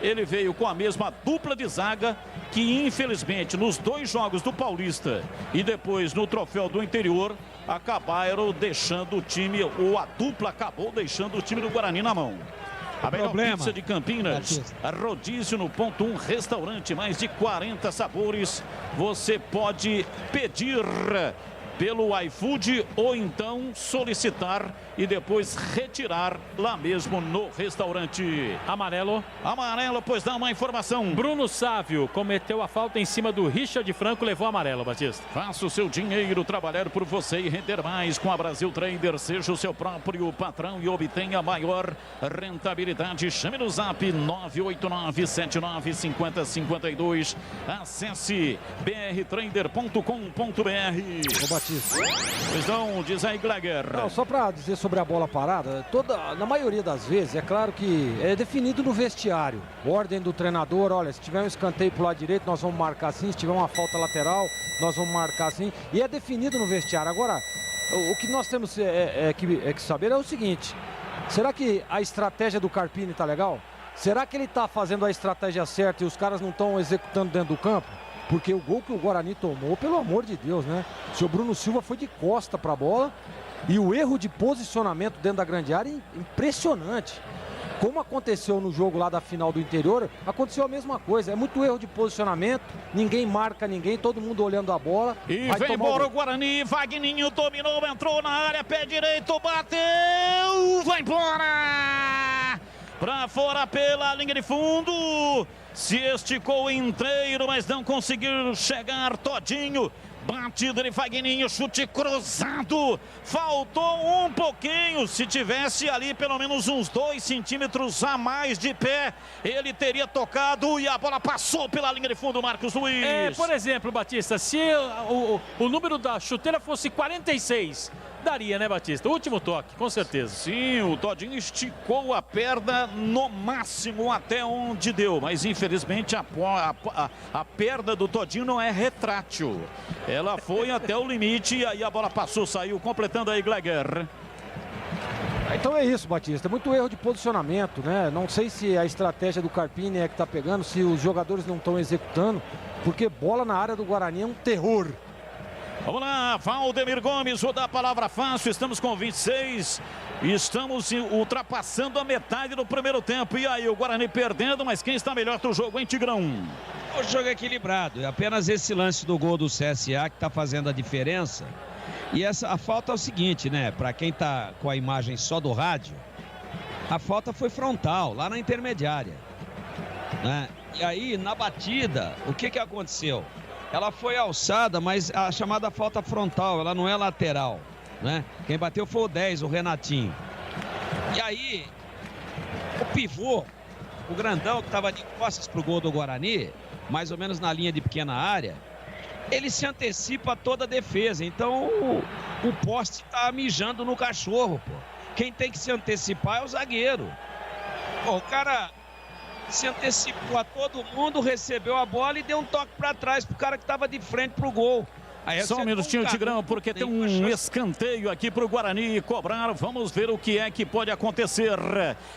ele veio com a mesma dupla de zaga que infelizmente nos 2 jogos do Paulista e depois no Troféu do Interior acabaram deixando o time, ou a dupla acabou deixando o time do Guarani na mão. A melhor pizza de Campinas, a rodízio no Ponto 1 Restaurante, mais de 40 sabores. Você pode pedir pelo iFood ou então solicitar e depois retirar lá mesmo no restaurante. Amarelo, pois dá uma informação. Bruno Sávio cometeu a falta em cima do Richard Franco, levou amarelo, Batista. Faça o seu dinheiro trabalhar por você e render mais com a Brasil Trader. Seja o seu próprio patrão e obtenha maior rentabilidade. Chame no zap 989-795052. Acesse brtrader.com.br. Ô Batista. Pois não, diz aí, Gleger. Não, só para dizer sobre a bola parada, na maioria das vezes, é claro que é definido no vestiário. Ordem do treinador, olha, se tiver um escanteio pro lado direito, nós vamos marcar assim, se tiver uma falta lateral, nós vamos marcar assim, e é definido no vestiário. Agora, o que nós temos que saber é o seguinte, será que a estratégia do Carpini tá legal? Será que ele tá fazendo a estratégia certa e os caras não estão executando dentro do campo? Porque o gol que o Guarani tomou, pelo amor de Deus, né? O seu Bruno Silva foi de costa para a bola E o erro de posicionamento dentro da grande área é impressionante. Como aconteceu no jogo lá da final do interior, aconteceu a mesma coisa. É muito erro de posicionamento, ninguém marca ninguém, todo mundo olhando a bola. E vem embora o Guarani, Vagninho dominou, entrou na área, pé direito, bateu, vai embora! Pra fora pela linha de fundo, se esticou inteiro, mas não conseguiu chegar todinho. Batida de Vagninho, chute cruzado, faltou um pouquinho, se tivesse ali pelo menos uns 2 centímetros a mais de pé, ele teria tocado e a bola passou pela linha de fundo, Marcos Luiz. Por exemplo, Batista, se o número da chuteira fosse 46, daria, né, Batista? Último toque, com certeza. Sim, o Todinho esticou a perna no máximo até onde deu, mas infelizmente a perna do Todinho não é retrátil. Ela foi até o limite e aí a bola passou, saiu, completando aí Gleger. Então é isso, Batista. Muito erro de posicionamento, né? Não sei se a estratégia do Carpini é que tá pegando, se os jogadores não estão executando, porque bola na área do Guarani é um terror. Vamos lá, Valdemir Gomes, vou dar a palavra fácil, estamos com 26, estamos ultrapassando a metade do primeiro tempo, e aí o Guarani perdendo, mas quem está melhor do jogo, hein, Tigrão? O jogo é equilibrado, é apenas esse lance do gol do CSA que está fazendo a diferença, e a falta é o seguinte, né, para quem está com a imagem só do rádio, a falta foi frontal, lá na intermediária, né, e aí na batida, o que aconteceu? Ela foi alçada, mas a chamada falta frontal, ela não é lateral, né? Quem bateu foi o 10, o Renatinho. E aí, o pivô, o grandão que estava de costas pro gol do Guarani, mais ou menos na linha de pequena área, ele se antecipa a toda a defesa. Então, o poste tá mijando no cachorro, pô. Quem tem que se antecipar é o zagueiro. Pô, o cara se antecipou a todo mundo, recebeu a bola e deu um toque para trás pro cara que estava de frente pro gol. Só um minutinho, Tigrão, porque tem um escanteio aqui pro Guarani cobrar. Vamos ver o que é que pode acontecer.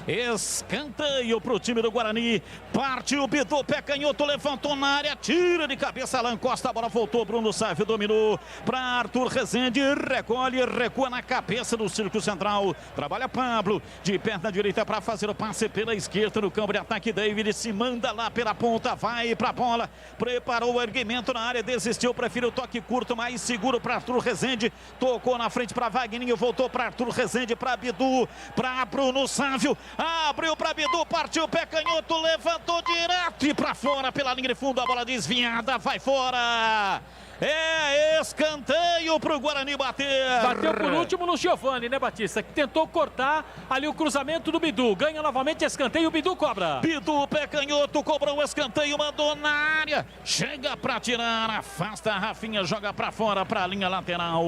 Escanteio pro time do Guarani. Partiu o Bidu, pé canhoto, levantou na área, tira de cabeça Alan Costa. A bola voltou, Bruno Sávio dominou para Arthur Rezende. Recolhe, recua na cabeça do círculo central. Trabalha Pablo, de perna direita para fazer o passe pela esquerda no campo de ataque. David se manda lá pela ponta, vai pra bola. Preparou o erguimento na área, desistiu, prefere o toque curto, mais seguro para Arthur Rezende, tocou na frente para Vagninho, voltou para Arthur Rezende, para Bidu, para Bruno Sávio, abriu para Bidu, partiu pé canhoto, levantou direto e para fora pela linha de fundo, a bola desviada, vai fora. É escanteio pro Guarani bater. Bateu por último no Giovani, né, Batista? Que tentou cortar ali o cruzamento do Bidu. Ganha novamente escanteio, o Bidu cobra. Bidu, pé canhoto, cobrou o escanteio, mandou na área. Chega pra tirar, afasta a Rafinha, joga pra fora, pra linha lateral.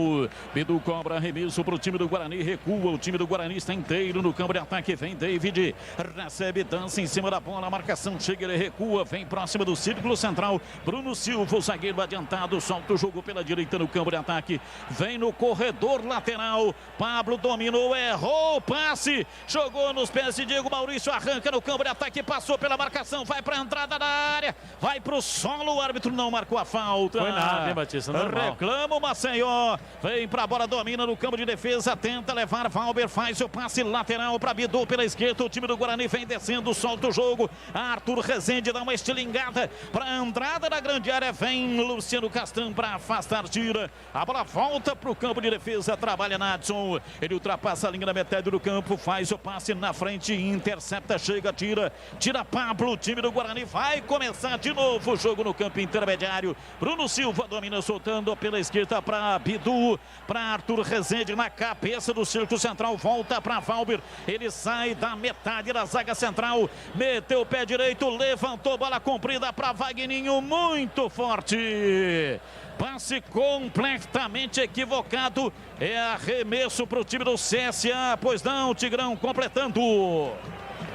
Bidu cobra, arremesso pro time do Guarani, recua. O time do Guarani está inteiro no campo de ataque. Vem David, recebe, dança em cima da bola, a marcação chega, ele recua, vem próximo do círculo central. Bruno Silva, o zagueiro adiantado, solta o jogo pela direita no campo de ataque, vem no corredor lateral, Pablo dominou, errou o passe, jogou nos pés de Diego Maurício, arranca no campo de ataque, passou pela marcação, vai para a entrada da área, vai para o solo, o árbitro não marcou a falta. Foi nada, hein, Batista? Normal. Reclama o Maceió, vem para a bola, domina no campo de defesa, tenta levar, Valber faz o passe lateral para Bidu pela esquerda, o time do Guarani vem descendo, solta o jogo, Arthur Rezende dá uma estilingada para a entrada da grande área, vem Luciano Castan para afastar, tira, a bola volta para o campo de defesa, trabalha Nadson, ele ultrapassa a linha da metade do campo, faz o passe na frente, intercepta, chega, tira Pablo, o time do Guarani vai começar de novo o jogo no campo intermediário, Bruno Silva domina, soltando pela esquerda para Bidu, para Arthur Rezende na cabeça do círculo central, volta para Valber, ele sai da metade da zaga central, meteu o pé direito, levantou, bola comprida para Vagninho, muito forte. Passe completamente equivocado. É arremesso para o time do CSA. Pois não, Tigrão, completando.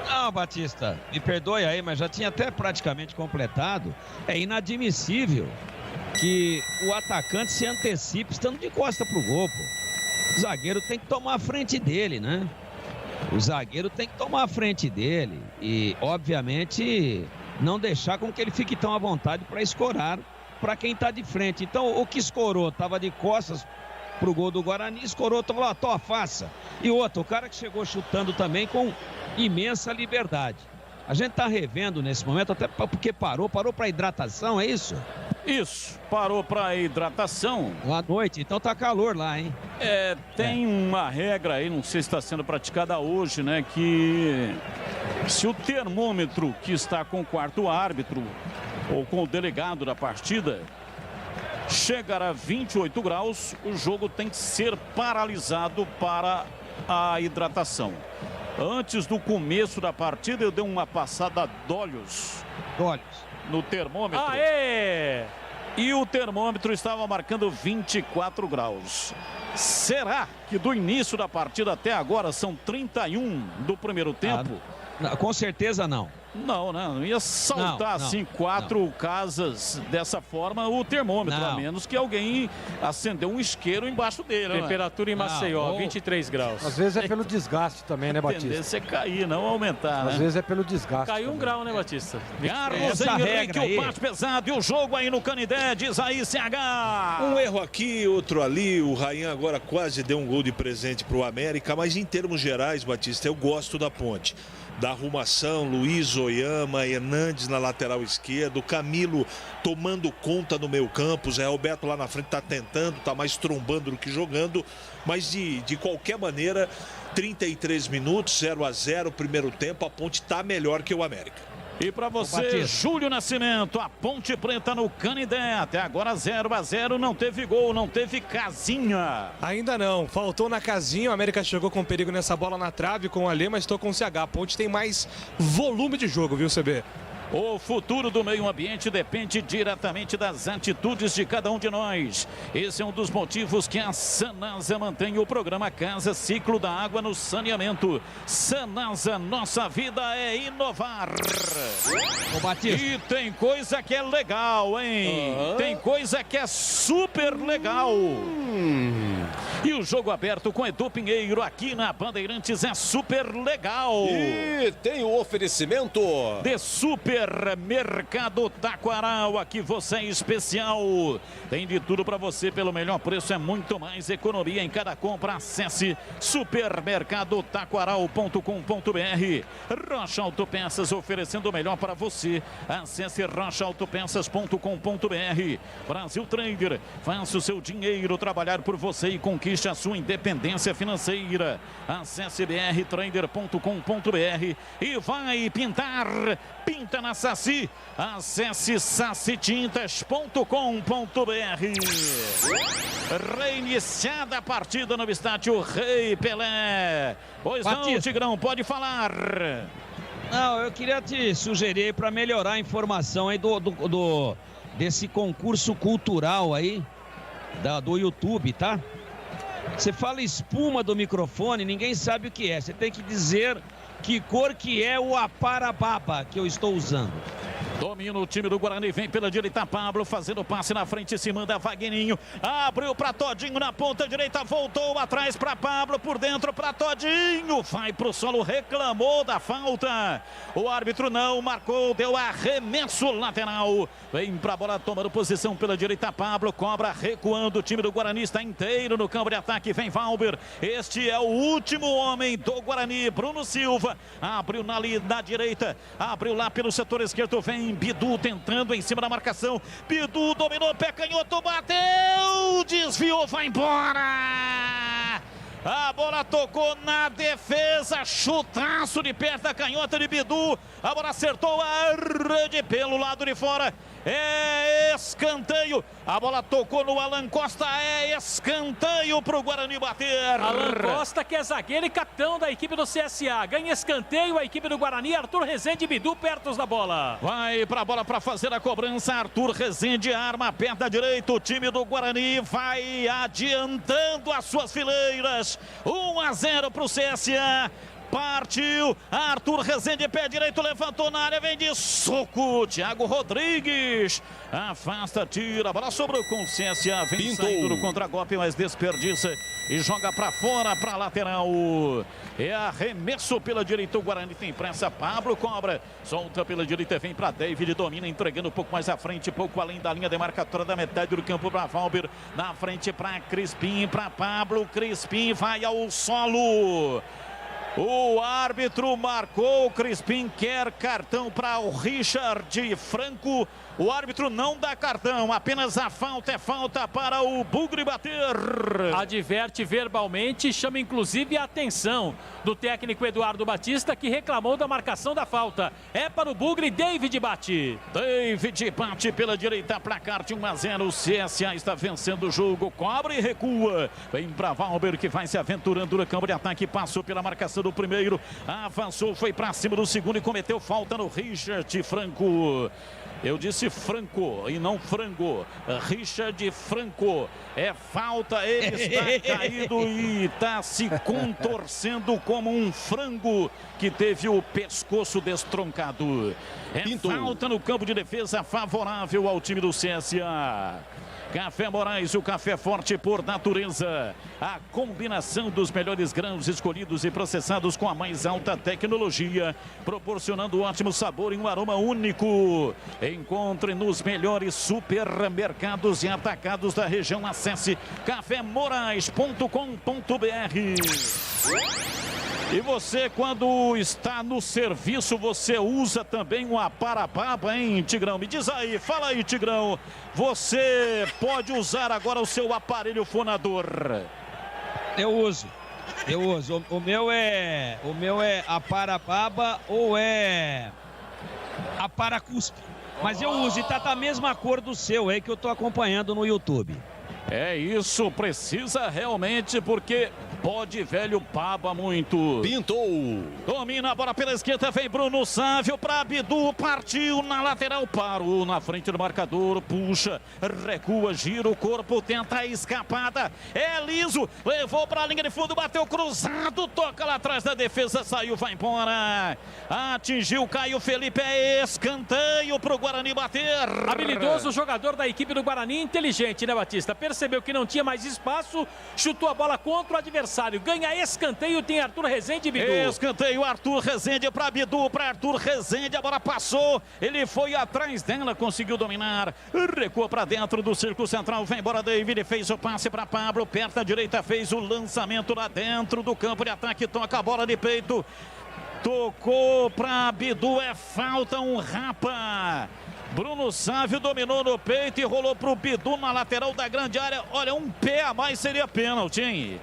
Não, Batista, me perdoe aí, mas já tinha até praticamente completado. É inadmissível que o atacante se antecipe estando de costa pro gol, pô. O zagueiro tem que tomar a frente dele, né? O zagueiro tem que tomar a frente dele. E, obviamente, não deixar com que ele fique tão à vontade para escorar para quem está de frente. Então, o que escorou estava de costas pro gol do Guarani, escorou, falou, ó, faça. E outro, o cara que chegou chutando também com imensa liberdade. A gente tá revendo nesse momento, até porque parou para hidratação, é isso? Isso, parou para hidratação. À noite, então tá calor lá, hein? Tem uma regra aí, não sei se está sendo praticada hoje, né? Que se o termômetro que está com o quarto árbitro ou com o delegado da partida chegar a 28 graus, o jogo tem que ser paralisado para a hidratação. Antes do começo da partida, eu dei uma passada d'olhos no termômetro. Aê! E o termômetro estava marcando 24 graus. Será que do início da partida até agora são 31 do primeiro tempo? Com certeza não. Não ia saltar assim 4 casas dessa forma o termômetro, a menos que alguém acendeu um isqueiro embaixo dele. Temperatura em Maceió, 23 graus. Às vezes é pelo desgaste também, né, Batista? A tendência é cair, não aumentar, né? Às vezes é pelo desgaste. Caiu um grau, né, Batista? Carlos Henrique, o passe pesado e o jogo aí no Canindé, diz aí CH. Um erro aqui, outro ali, o Rayan agora quase deu um gol de presente pro América, mas em termos gerais, Batista, eu gosto da Ponte. Da arrumação, Luiz Oyama, Hernandes na lateral esquerda, o Camilo tomando conta no meio campo, Zé Roberto lá na frente está tentando, está mais trombando do que jogando, mas de qualquer maneira, 33 minutos, 0-0, primeiro tempo, a Ponte está melhor que o América. E para você, Júlio Nascimento, a Ponte Preta no Canindé, até agora 0-0, não teve gol, não teve casinha. Ainda não, faltou na casinha, o América chegou com perigo nessa bola na trave com o Alê, mas estou com o CH. A Ponte tem mais volume de jogo, viu, CB? O futuro do meio ambiente depende diretamente das atitudes de cada um de nós. Esse é um dos motivos que a Sanasa mantém o programa Casa Ciclo da Água no Saneamento. Sanasa, nossa vida é inovar. E tem coisa que é legal, hein? Tem coisa que é super legal. E o jogo aberto com Edu Pinheiro aqui na Bandeirantes é super legal. E tem o oferecimento de Supermercado Taquaral. Aqui você é especial. Tem de tudo para você pelo melhor preço. É muito mais economia em cada compra. Acesse supermercadotaquaral.com.br. Rocha Autopeças oferecendo o melhor para você. Acesse rochaautopeças.com.br. Brasil Trader. Faça o seu dinheiro trabalhar por você e conquiste a sua independência financeira. Acesse brtrader.com.br e vai pintar. Pinta na Saci. Acesse sacitintas.com.br. Reiniciada a partida no estádio Rei Pelé. Pois não, Tigrão, pode falar. Não, eu queria te sugerir para melhorar a informação aí desse concurso cultural aí do YouTube, tá? Você fala espuma do microfone, ninguém sabe o que é. Você tem que dizer que cor que é o aparababa que eu estou usando. Domina o time do Guarani, vem pela direita, Pablo fazendo passe na frente, se manda Wagninho, abriu para Todinho na ponta direita, voltou atrás para Pablo, por dentro para Todinho, vai para o solo, reclamou da falta, o árbitro não marcou, deu arremesso lateral, vem para a bola, tomando posição pela direita, Pablo cobra, recuando, o time do Guarani está inteiro no campo de ataque, vem Valber, este é o último homem do Guarani, Bruno Silva, abriu na direita, abriu lá pelo setor esquerdo, vem Bidu tentando em cima da marcação. Bidu dominou, pé canhoto, bateu, desviou, vai embora. A bola tocou na defesa, chutaço de perto da canhota de Bidu. A bola acertou a rede pelo lado de fora. É escanteio. A bola tocou no Alan Costa. É escanteio para o Guarani bater. Alan Costa, que é zagueiro e capitão da equipe do CSA. Ganha escanteio a equipe do Guarani. Arthur Rezende e Bidu perto da bola. Vai para a bola para fazer a cobrança. Arthur Rezende arma perto da direita. O time do Guarani vai adiantando as suas fileiras. 1-0 para o CSA. Partiu, Arthur Rezende, pé direito, levantou na área, vem de soco, Thiago Rodrigues, afasta, tira, a bola sobrou com o CSA, vem saindo no contra-golpe, mas desperdiça e joga para fora, para lateral. É arremesso pela direita, o Guarani tem pressa, Pablo cobra, solta pela direita, vem para David, domina, entregando um pouco mais à frente, pouco além da linha demarcatória da metade do campo para Valber, na frente para Crispim, para Pablo, Crispim vai ao solo. O árbitro marcou, o Crispim quer cartão para o Richard Franco. O árbitro não dá cartão, apenas a falta é falta para o Bugre bater. Adverte verbalmente, chama inclusive a atenção do técnico Eduardo Batista, que reclamou da marcação da falta. É para o Bugre, David bate. David bate pela direita, placar de 1-0. O CSA está vencendo o jogo, cobra e recua. Vem para Valber, que vai se aventurando no campo de ataque, passou pela marcação do primeiro, avançou, foi para cima do segundo e cometeu falta no Richard Franco. Eu disse Franco e não Frango. Richard Franco. É falta, ele está caído e está se contorcendo como um frango que teve o pescoço destroncado. É falta no campo de defesa favorável ao time do CSA. Café Moraes, o café forte por natureza. A combinação dos melhores grãos escolhidos e processados com a mais alta tecnologia, proporcionando ótimo sabor e um aroma único. Encontre nos melhores supermercados e atacados da região. Acesse cafémorais.com.br. E você, quando está no serviço, você usa também o Aparapaba, hein, Tigrão? Me diz aí, fala aí, Tigrão. Você pode usar agora o seu aparelho fonador. Eu uso. O meu é Aparapaba ou é Aparacuspe. Mas eu uso e tá da mesma cor do seu aí que eu tô acompanhando no YouTube. É isso, precisa realmente, porque pode velho baba muito. Pintou. Domina a bola pela esquerda, vem Bruno Sávio para Bidu, partiu na lateral, parou na frente do marcador, puxa, recua, gira o corpo, tenta a escapada, é liso, levou para a linha de fundo, bateu cruzado, toca lá atrás da defesa, saiu, vai embora, atingiu, Caio Felipe, é escanteio para o Guarani bater. Habilidoso jogador da equipe do Guarani, inteligente, né, Batista? Percebeu que não tinha mais espaço, chutou a bola contra o adversário, ganha escanteio, tem Arthur Rezende e Bidu. Escanteio, Arthur Rezende para Bidu, para Arthur Rezende, a bola passou, ele foi atrás dela, conseguiu dominar, recuou para dentro do círculo central, vem embora David, fez o passe para Pablo, perto da direita, fez o lançamento lá dentro do campo de ataque, toca a bola de peito, tocou para Bidu, é falta, um rapa. Bruno Sávio dominou no peito e rolou para o Bidu na lateral da grande área. Olha, um pé a mais seria pênalti, hein?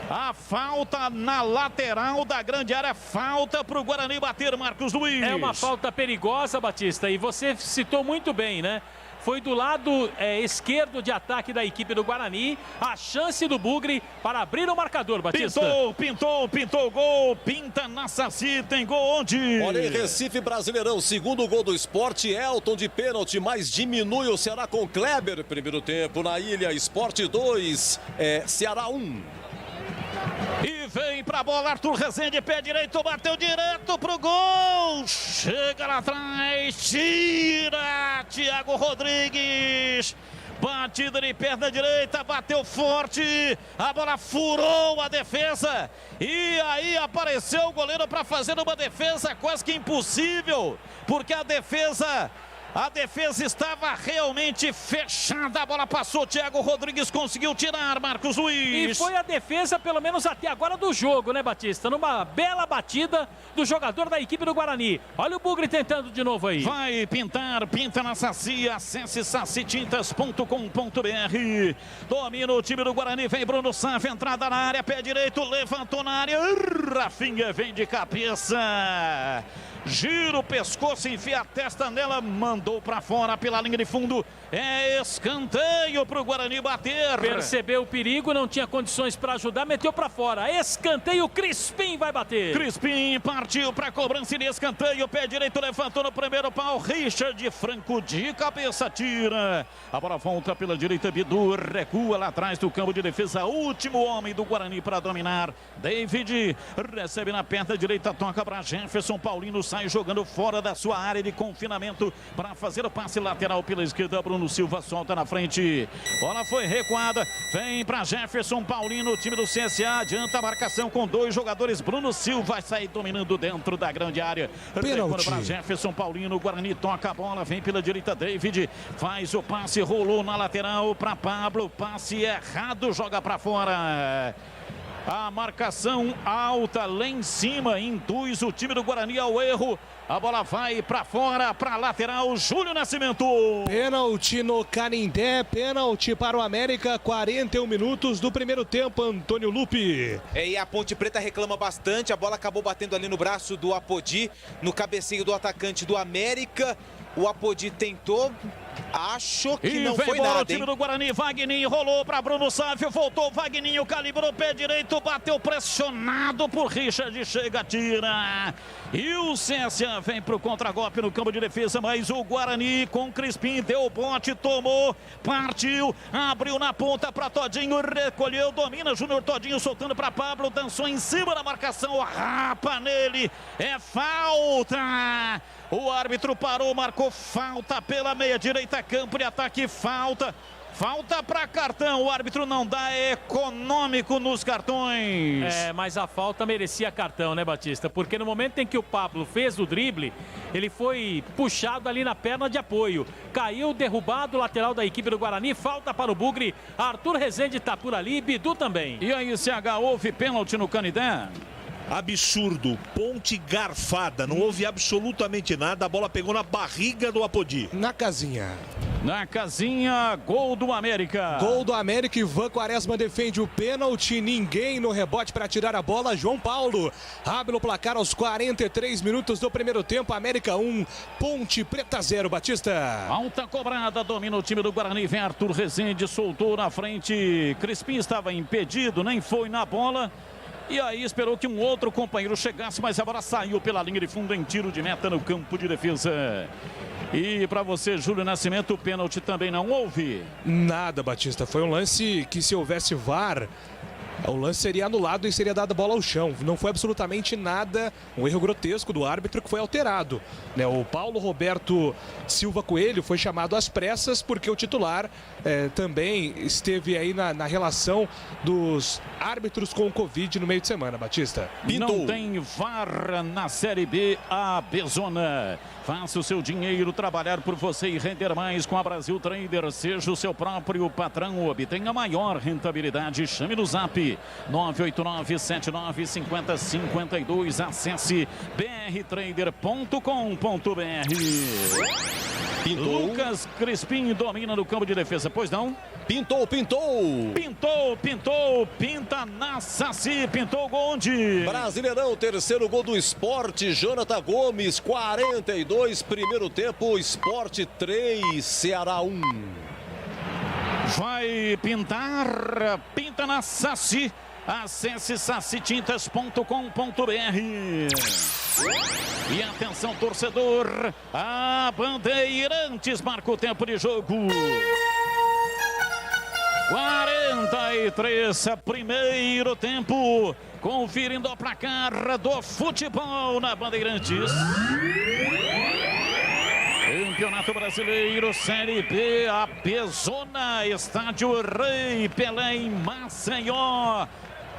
A falta na lateral da grande área, falta para o Guarani bater, Marcos Luiz. É uma falta perigosa, Batista, e você citou muito bem, né? Foi do lado esquerdo de ataque da equipe do Guarani, a chance do Bugre para abrir o marcador, Batista. Pintou, gol, pinta na Saci, tem gol onde? Olha em Recife, Brasileirão, segundo gol do Sport, Elton de pênalti, mas diminui o Ceará com Kleber, primeiro tempo na Ilha, Sport 2, Ceará 1. E vem pra bola, Arthur Rezende, pé direito, bateu direto pro gol. Chega lá atrás, tira, Thiago Rodrigues. Batida de perna direita, bateu forte, a bola furou a defesa. E aí apareceu o goleiro para fazer uma defesa quase que impossível, porque a defesa estava realmente fechada, a bola passou, Thiago Rodrigues conseguiu tirar, Marcos Luiz. E foi a defesa, pelo menos até agora, do jogo, né, Batista? Numa bela batida do jogador da equipe do Guarani. Olha o Bugre tentando de novo aí. Vai pintar, pinta na Saci, acesse sacitintas.com.br. Domina o time do Guarani, vem Bruno Sávio, entrada na área, pé direito, levantou na área, Rafinha vem de cabeça. gira o pescoço, enfia a testa nela, mandou para fora pela linha de fundo. É escanteio para o Guarani bater. Percebeu o perigo, não tinha condições para ajudar, meteu para fora. Escanteio, Crispim vai bater. Crispim partiu para a cobrança de escanteio. Pé direito levantou no primeiro pau. Richard Franco de cabeça tira. A bola volta pela direita. Bidu recua lá atrás do campo de defesa. Último homem do Guarani para dominar. David recebe na perna direita, toca para Jefferson. Paulino sai jogando fora da sua área de confinamento para fazer o passe lateral pela esquerda. Bruno Silva solta na frente. Bola foi recuada. Vem para Jefferson. Paulino, o time do CSA adianta a marcação com 2 jogadores. Bruno Silva sai dominando dentro da grande área. Pênalti para Jefferson. Paulino, Guarani toca a bola. Vem pela direita. David faz o passe. Rolou na lateral para Pablo. Passe errado. Joga para fora. A marcação alta lá em cima induz o time do Guarani ao erro. A bola vai para fora, para lateral, Júlio Nascimento. Pênalti no Canindé, pênalti para o América, 41 minutos do primeiro tempo, Antônio Lupi. E a Ponte Preta reclama bastante, a bola acabou batendo ali no braço do Apodi, no cabeceio do atacante do América. O Apodi tentou, acho que não foi nada, o time do Guarani, Wagninho rolou para Bruno Sávio, voltou Wagninho, calibrou o pé direito, bateu pressionado por Richard, chega, tira. E o CSA vem para o contragolpe no campo de defesa, mas o Guarani com Crispim deu o bote, tomou, partiu, abriu na ponta para Todinho, recolheu, domina Júnior Todinho, soltando para Pablo, dançou em cima da marcação, rapa nele, é falta. O árbitro parou, marcou falta pela meia direita, campo de ataque, falta para cartão, o árbitro não dá, é econômico nos cartões. Mas a falta merecia cartão, né, Batista? Porque no momento em que o Pablo fez o drible, ele foi puxado ali na perna de apoio. Caiu, derrubado, lateral da equipe do Guarani, falta para o Bugre. Arthur Rezende está por ali, Bidu também. E aí, CH, houve pênalti no Canindé? Absurdo, ponte garfada, não houve absolutamente nada, a bola pegou na barriga do Apodi. Na casinha, gol do América. Gol do América, Ivan Quaresma defende o pênalti, ninguém no rebote para tirar a bola, João Paulo abre o placar aos 43 minutos do primeiro tempo, América 1, Ponte Preta 0, Batista. Alta cobrada, domina o time do Guarani, vem Arthur Rezende, soltou na frente, Crispim estava impedido, nem foi na bola. E aí esperou que um outro companheiro chegasse, mas a bola saiu pela linha de fundo em tiro de meta no campo de defesa. E para você, Júlio Nascimento, o pênalti também não houve? Nada, Batista. Foi um lance que, se houvesse VAR, o lance seria anulado e seria dada a bola ao chão. Não foi absolutamente nada, um erro grotesco do árbitro que foi alterado. O Paulo Roberto Silva Coelho foi chamado às pressas porque o titular também esteve aí na relação dos árbitros com o Covid no meio de semana, Batista. Não tem VAR na Série B, a Bezona. Faça o seu dinheiro trabalhar por você e render mais com a Brasil Trader. Seja o seu próprio patrão, obtenha maior rentabilidade. Chame no Zap 989-7950-52. Acesse brtrader.com.br. Lucas Crispim domina no campo de defesa, pois não? Pintou. Pinta na Saci, pintou o gol onde? Brasileirão, terceiro gol do Sport, Jonathan Gomes, 42, primeiro tempo, Sport 3, Ceará 1. Vai pintar, pinta na Saci, acesse sacitintas.com.br. E atenção, torcedor, a Bandeirantes marca o tempo de jogo. 43, primeiro tempo, conferindo o placar do futebol na Bandeirantes. Campeonato Brasileiro, Série B, a Bezona, Estádio Rei Pelé em Maceió.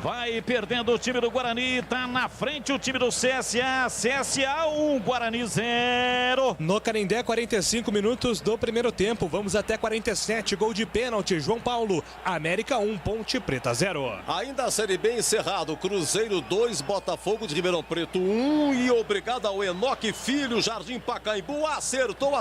Vai perdendo o time do Guarani, tá na frente o time do CSA. CSA 1, Guarani 0. No Canindé, 45 minutos do primeiro tempo. Vamos até 47, gol de pênalti. João Paulo, América 1, Ponte Preta 0. Ainda a Série B encerrado. Cruzeiro 2, Botafogo de Ribeirão Preto 1. E obrigado ao Enoque Filho, Jardim Pacaembu. Acertou.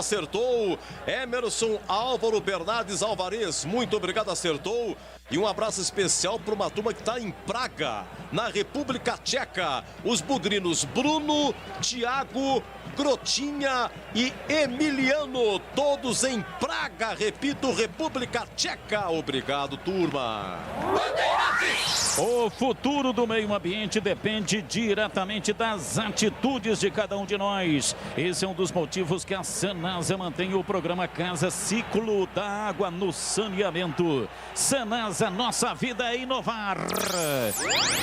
Emerson Álvaro Bernardes Alvarez, muito obrigado, acertou. E um abraço especial para uma turma que está em Praga, na República Tcheca. Os bugrinos Bruno, Thiago, Grotinha e Emiliano, todos em Praga, repito, República Tcheca. Obrigado, turma. O futuro do meio ambiente depende diretamente das atitudes de cada um de nós. Esse é um dos motivos que a Sanasa mantém o programa Casa Ciclo da Água no Saneamento. Sanasa, nossa vida é inovar.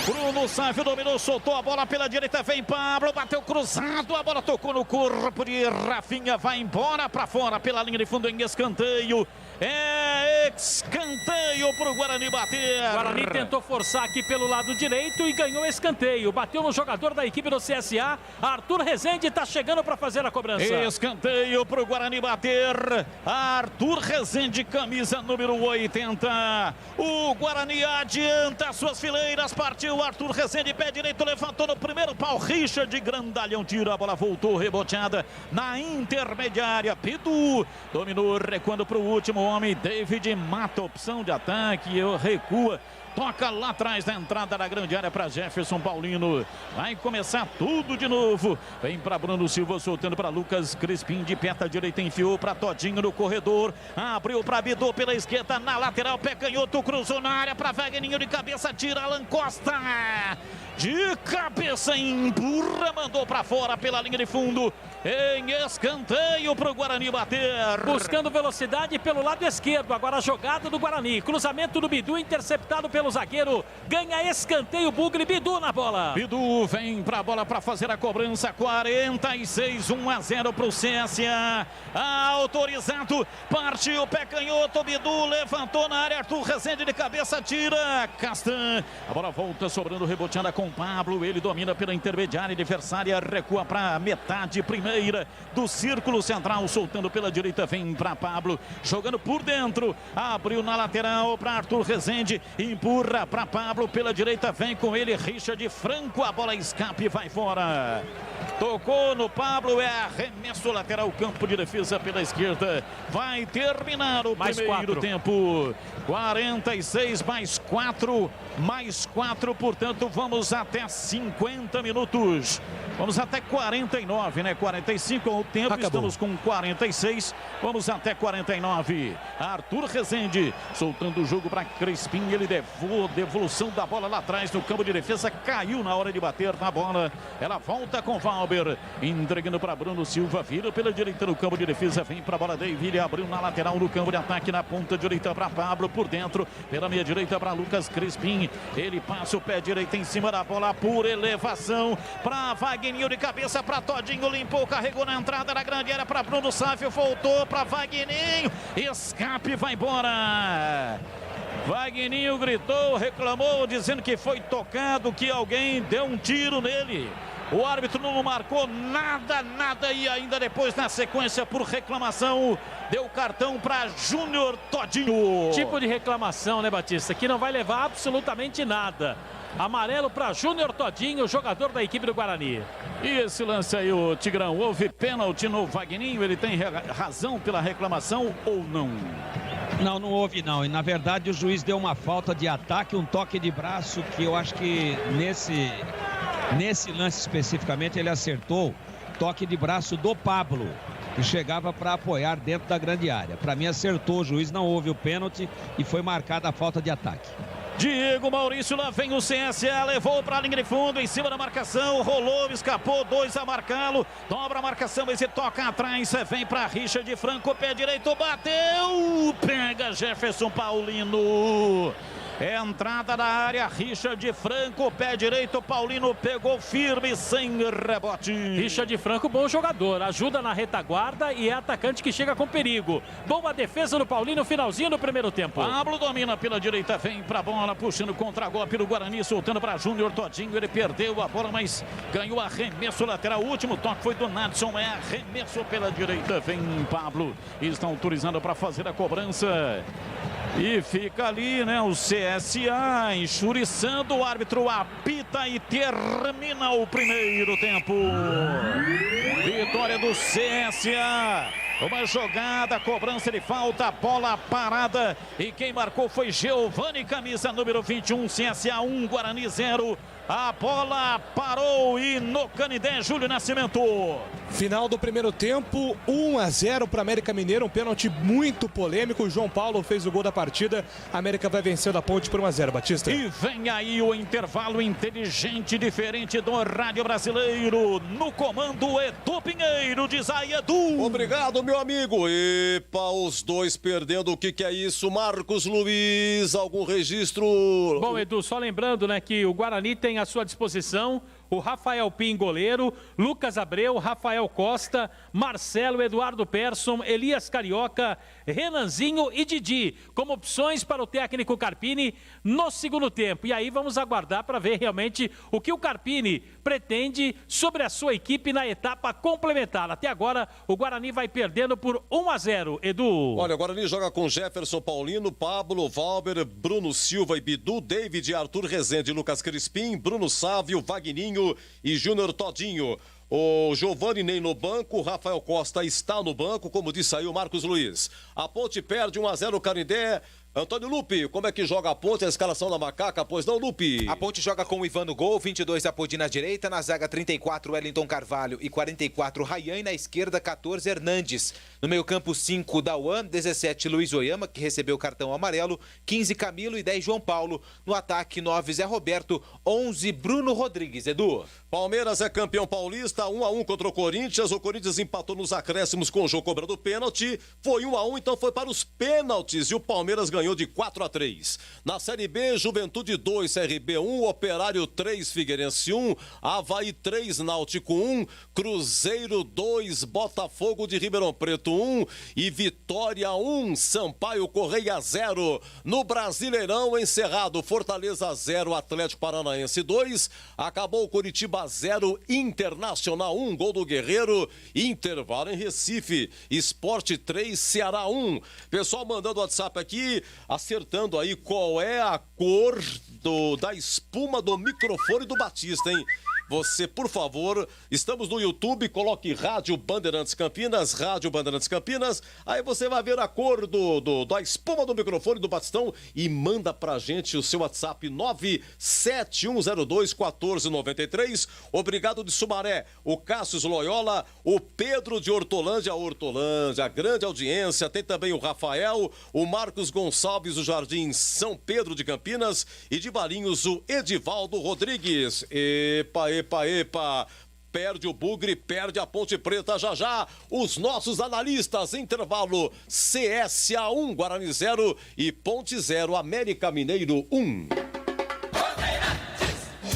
Bruno Sávio dominou, soltou a bola pela direita, vem Pablo, bateu cruzado, a bola tocou no corpo de Rafinha, vai embora para fora pela linha de fundo em escanteio. É escanteio para o Guarani bater. O Guarani tentou forçar aqui pelo lado direito e ganhou escanteio. Bateu no jogador da equipe do CSA. Arthur Rezende está chegando para fazer a cobrança. Escanteio para o Guarani bater. Arthur Rezende, camisa número 80. O Guarani adianta suas fileiras. Partiu Arthur Rezende, pé direito, levantou no primeiro pau. Richard de grandalhão, tira a bola, voltou reboteada na intermediária. Pitu dominou, recuando para o último homem. David mata, opção de ataque, recua. Toca lá atrás da entrada da grande área para Jefferson Paulino. Vai começar tudo de novo. Vem para Bruno Silva, soltando para Lucas Crispim. De perna direita, enfiou para Todinho no corredor. Abriu para Bidô pela esquerda, na lateral. Pé canhoto, cruzou na área para Wagninho de cabeça. Tira Alan Costa. De cabeça, empurra, mandou para fora pela linha de fundo. Em escanteio para o Guarani bater. Buscando velocidade pelo lado esquerdo. Agora a jogada do Guarani. Cruzamento do Bidu, interceptado pelo zagueiro. Ganha escanteio, Bugre. Bidu na bola. Bidu vem para a bola para fazer a cobrança. 46, 1-0 para o CSA. Autorizado. Partiu, pé canhoto. Bidu levantou na área. Arthur Rezende de cabeça, tira. Castan. A bola volta sobrando, reboteada com Pablo. Ele domina pela intermediária adversária. Recua para metade primeira do círculo central, soltando pela direita, vem para Pablo, jogando por dentro, abriu na lateral para Arthur Rezende, empurra para Pablo pela direita, vem com ele Richard Franco, a bola escape e vai fora. Tocou no Pablo, é arremesso lateral, campo de defesa pela esquerda. Vai terminar o primeiro tempo. 46 mais 4, portanto vamos até 50 minutos. Vamos até 49, né? 45 é o tempo, acabou. Estamos com 46, vamos até 49. Arthur Rezende soltando o jogo para Crispim, ele devolução da bola lá atrás no campo de defesa, caiu na hora de bater na bola. Ela volta com Valber, entregando para Bruno Silva, vira pela direita no campo de defesa, vem para a bola David, abriu na lateral no campo de ataque, na ponta direita para Pablo, por dentro, pela meia direita para Lucas Crispim, ele passa o pé direito em cima da bola, por elevação, para Wagninho de cabeça, para Todinho, limpou, carregou na entrada da grande área para Bruno Sávio, voltou para Wagninho, escape, vai embora. Wagninho gritou, reclamou, dizendo que foi tocado, que alguém deu um tiro nele. O árbitro não marcou nada e ainda depois, na sequência, por reclamação, deu cartão para Júnior Todinho. Tipo de reclamação, né, Batista? Que não vai levar absolutamente nada. Amarelo para Júnior Todinho, jogador da equipe do Guarani. E esse lance aí, o Tigrão, houve pênalti no Wagninho? Ele tem razão pela reclamação ou não? Não houve não. E na verdade o juiz deu uma falta de ataque, um toque de braço que eu acho que nesse lance especificamente ele acertou. Toque de braço do Pablo, que chegava para apoiar dentro da grande área. Para mim acertou o juiz, não houve o pênalti e foi marcada a falta de ataque. Diego Maurício, lá vem o CSA, levou para a linha de fundo, em cima da marcação, rolou, escapou, 2 a marcá-lo, dobra a marcação, mas ele toca atrás, vem para Richard Franco, pé direito, bateu, pega Jefferson Paulino. Entrada da área, Richard Franco, pé direito, Paulino pegou firme, sem rebote. Richard Franco, bom jogador, ajuda na retaguarda e é atacante que chega com perigo. Boa defesa do Paulino, finalzinho do primeiro tempo. Pablo domina pela direita, vem pra bola, puxando contra-golpe do Guarani, soltando para Júnior Todinho, ele perdeu a bola, mas ganhou arremesso lateral. O último toque foi do Nadson, é arremesso pela direita, vem Pablo, estão autorizando para fazer a cobrança. E fica ali, né, o CSA enxuriçando, o árbitro apita e termina o primeiro tempo. Vitória do CSA. Uma jogada, cobrança de falta, bola parada. E quem marcou foi Giovani, camisa número 21, CSA 1, Guarani 0. A bola parou e no Canindé, Júlio Nascimento. Final do primeiro tempo, 1-0 para América Mineiro, um pênalti muito polêmico. O João Paulo fez o gol da partida. A América vai vencer da Ponte por 1-0, Batista. E vem aí o intervalo inteligente, diferente do rádio brasileiro. No comando, Edu Pinheiro, diz aí, Edu. Obrigado, meu amigo. Epa, os dois perdendo. O que é isso? Marcos Luiz, algum registro? Bom, Edu, só lembrando, né, que o Guarani tem à sua disposição o Rafael Pim, goleiro, Lucas Abreu, Rafael Costa, Marcelo, Eduardo Persson, Elias Carioca, Renanzinho e Didi, como opções para o técnico Carpini no segundo tempo. E aí vamos aguardar para ver realmente o que o Carpini pretende sobre a sua equipe na etapa complementar. Até agora, o Guarani vai perdendo por 1-0, Edu. Olha, o Guarani joga com Jefferson Paulino, Pablo, Valber, Bruno Silva e Bidu, David, Arthur Rezende, Lucas Crispim, Bruno Sávio, Vagninho e Júnior Todinho. O Giovani nem no banco, o Rafael Costa está no banco, como disse aí o Marcos Luiz. A Ponte perde 1-0 o Canindé. Antônio Lupe, como é que joga a Ponte, a escalação da Macaca? Pois não, Lupe? A Ponte joga com o Ivan no gol, 22 Apodi na direita, na zaga 34 Wellington Carvalho e 44 Rayane, na esquerda 14 Hernandes. No meio campo 5 Dauan, 17 Luiz Oyama, que recebeu o cartão amarelo, 15 Camilo e 10 João Paulo. No ataque 9 Zé Roberto, 11 Bruno Rodrigues. Edu. Palmeiras é campeão paulista, 1-1 contra o Corinthians. O Corinthians empatou nos acréscimos com o jogo cobrando pênalti. Foi 1-1, então foi para os pênaltis e o Palmeiras ganhou de 4-3. Na Série B, Juventude 2, CRB 1, Operário 3, Figueirense 1, Avaí 3, Náutico 1, Cruzeiro 2, Botafogo de Ribeirão Preto 1 e Vitória 1, Sampaio Correia 0. No Brasileirão, encerrado, Fortaleza 0, Atlético Paranaense 2, acabou Curitiba 0, Internacional 1, gol do Guerreiro, intervalo em Recife, Sport 3, Ceará 1. Pessoal mandando WhatsApp aqui, acertando aí qual é a cor da espuma do microfone do Batista, hein? Você, por favor, estamos no YouTube, coloque Rádio Bandeirantes Campinas, Rádio Bandeirantes Campinas, aí você vai ver a cor da espuma do microfone do Batistão e manda pra gente o seu WhatsApp 971021493. Obrigado de Sumaré, o Cássio Loyola, o Pedro de Hortolândia, grande audiência, tem também o Rafael, o Marcos Gonçalves, do Jardim São Pedro de Campinas e de Valinhos, o Edivaldo Rodrigues. Epa, perde o Bugre, perde a Ponte Preta já. Os nossos analistas, intervalo CSA 1, Guarani 0 e Ponte 0, América Mineiro 1.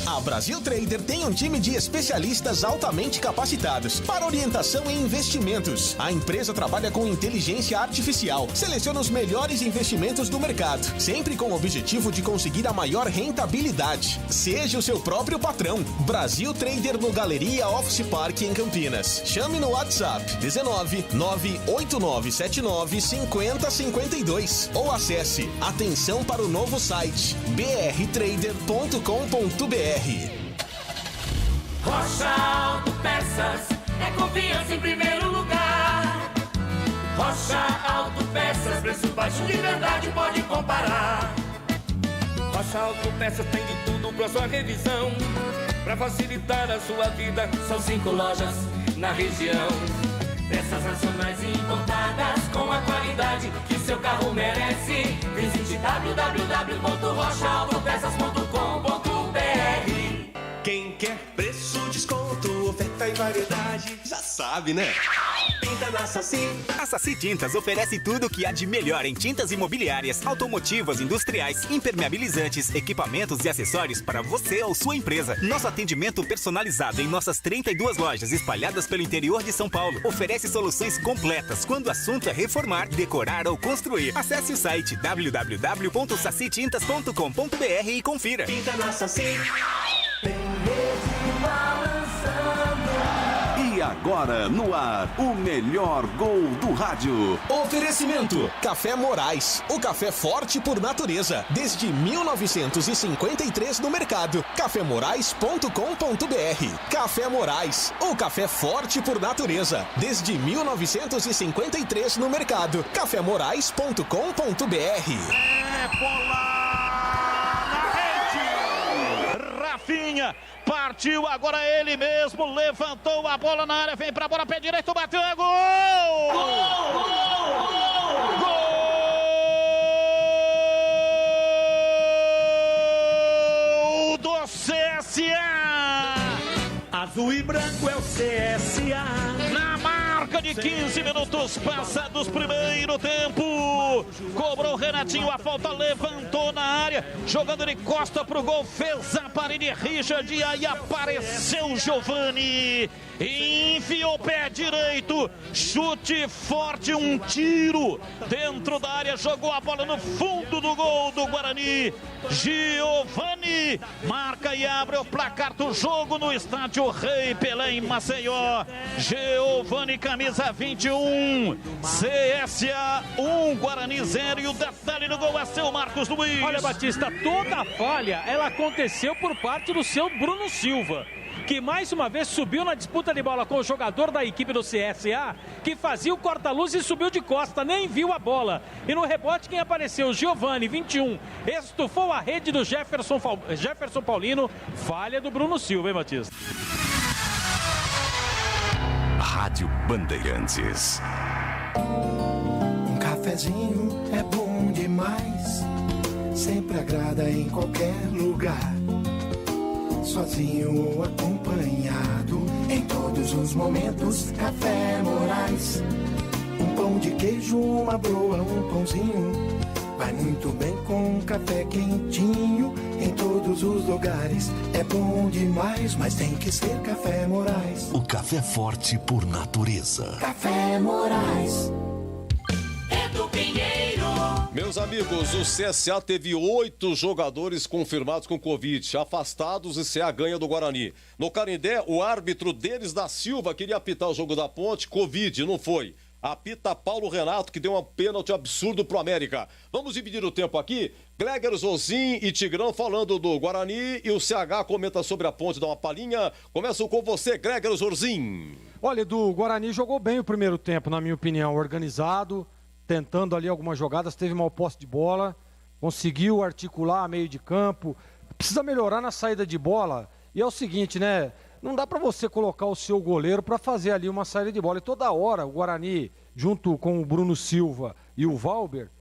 A Brasil Trader tem um time de especialistas altamente capacitados para orientação em investimentos. A empresa trabalha com inteligência artificial, seleciona os melhores investimentos do mercado, sempre com o objetivo de conseguir a maior rentabilidade. Seja o seu próprio patrão. Brasil Trader no Galeria Office Park em Campinas. Chame no WhatsApp 19 98979 5052 ou acesse atenção para o novo site brtrader.com.br. Rocha Autopeças é confiança em primeiro lugar. Rocha Autopeças, preço baixo de verdade, pode comparar. Rocha Autopeças tem de tudo pra sua revisão, pra facilitar a sua vida. São 5 lojas na região, peças nacionais e importadas com a qualidade que seu carro merece. Visite www.rochaautopeças.com.br. Quem quer preço, desconto, oferta e variedade, já sabe, né? Pinta na Saci. A Saci Tintas oferece tudo o que há de melhor em tintas imobiliárias, automotivas, industriais, impermeabilizantes, equipamentos e acessórios para você ou sua empresa. Nosso atendimento personalizado em nossas 32 lojas espalhadas pelo interior de São Paulo oferece soluções completas quando o assunto é reformar, decorar ou construir. Acesse o site www.sacitintas.com.br e confira. Pinta na Saci. E Agora no ar, o melhor gol do rádio. Oferecimento: Café Morais, o café forte por natureza. Desde 1953 no mercado. cafemorais.com.br. Café Morais, o café forte por natureza. Desde 1953 no mercado. cafemorais.com.br. Bola na rede. Rafinha partiu, agora ele mesmo levantou a bola na área, vem pra bola, pé direito, bateu, é gol! Gol do CSA! Azul e branco é o CSA. Na marca de 15 minutos passados, primeiro tempo. Cobrou Renatinho a falta, levantou na área, jogando de costa pro gol, fez a parede Richard e aí apareceu Giovani. Enfiou o pé direito, chute forte, um tiro dentro da área, jogou a bola no fundo do gol do Guarani. Giovani marca e abre o placar do jogo no estádio Rei Pelé em Maceió. Giovani, camisa 21, CSA 1, Guarani 0, e o detalhe do gol é seu Marcos Luiz. Olha, Batista, toda a falha ela aconteceu por parte do seu Bruno Silva, que mais uma vez subiu na disputa de bola com o jogador da equipe do CSA, que fazia o corta-luz e subiu de costa, nem viu a bola. E no rebote quem apareceu? Giovani, 21, estufou a rede do Jefferson Paulino, falha do Bruno Silva, hein, Batista? Rádio Bandeirantes. Um cafezinho é bom demais, sempre agrada em qualquer lugar. Sozinho ou acompanhado, em todos os momentos, Café Morais. Um pão de queijo, uma broa, um pãozinho, vai muito bem com um café quentinho. Em todos os lugares, é bom demais, mas tem que ser Café Morais. O café forte por natureza. Café Morais. Edu Pinheiro. Meus amigos, o CSA teve 8 jogadores confirmados com Covid, afastados, e CSA ganha do Guarani. No Canindé, o árbitro Denis da Silva queria apitar o jogo da Ponte, Covid, não foi. Apita Paulo Renato, que deu um pênalti absurdo pro América. Vamos dividir o tempo aqui. Gleger, Zozin e Tigrão falando do Guarani, e o CH comenta sobre a Ponte, dá uma palhinha. Começo com você, Gleger, Zozin. Olha, Edu, o Guarani jogou bem o primeiro tempo, na minha opinião, organizado, tentando ali algumas jogadas, teve mau posse de bola, conseguiu articular meio de campo, precisa melhorar na saída de bola. E é o seguinte, né? Não dá para você colocar o seu goleiro para fazer ali uma saída de bola. E toda hora o Guarani, junto com o Bruno Silva e o Valber,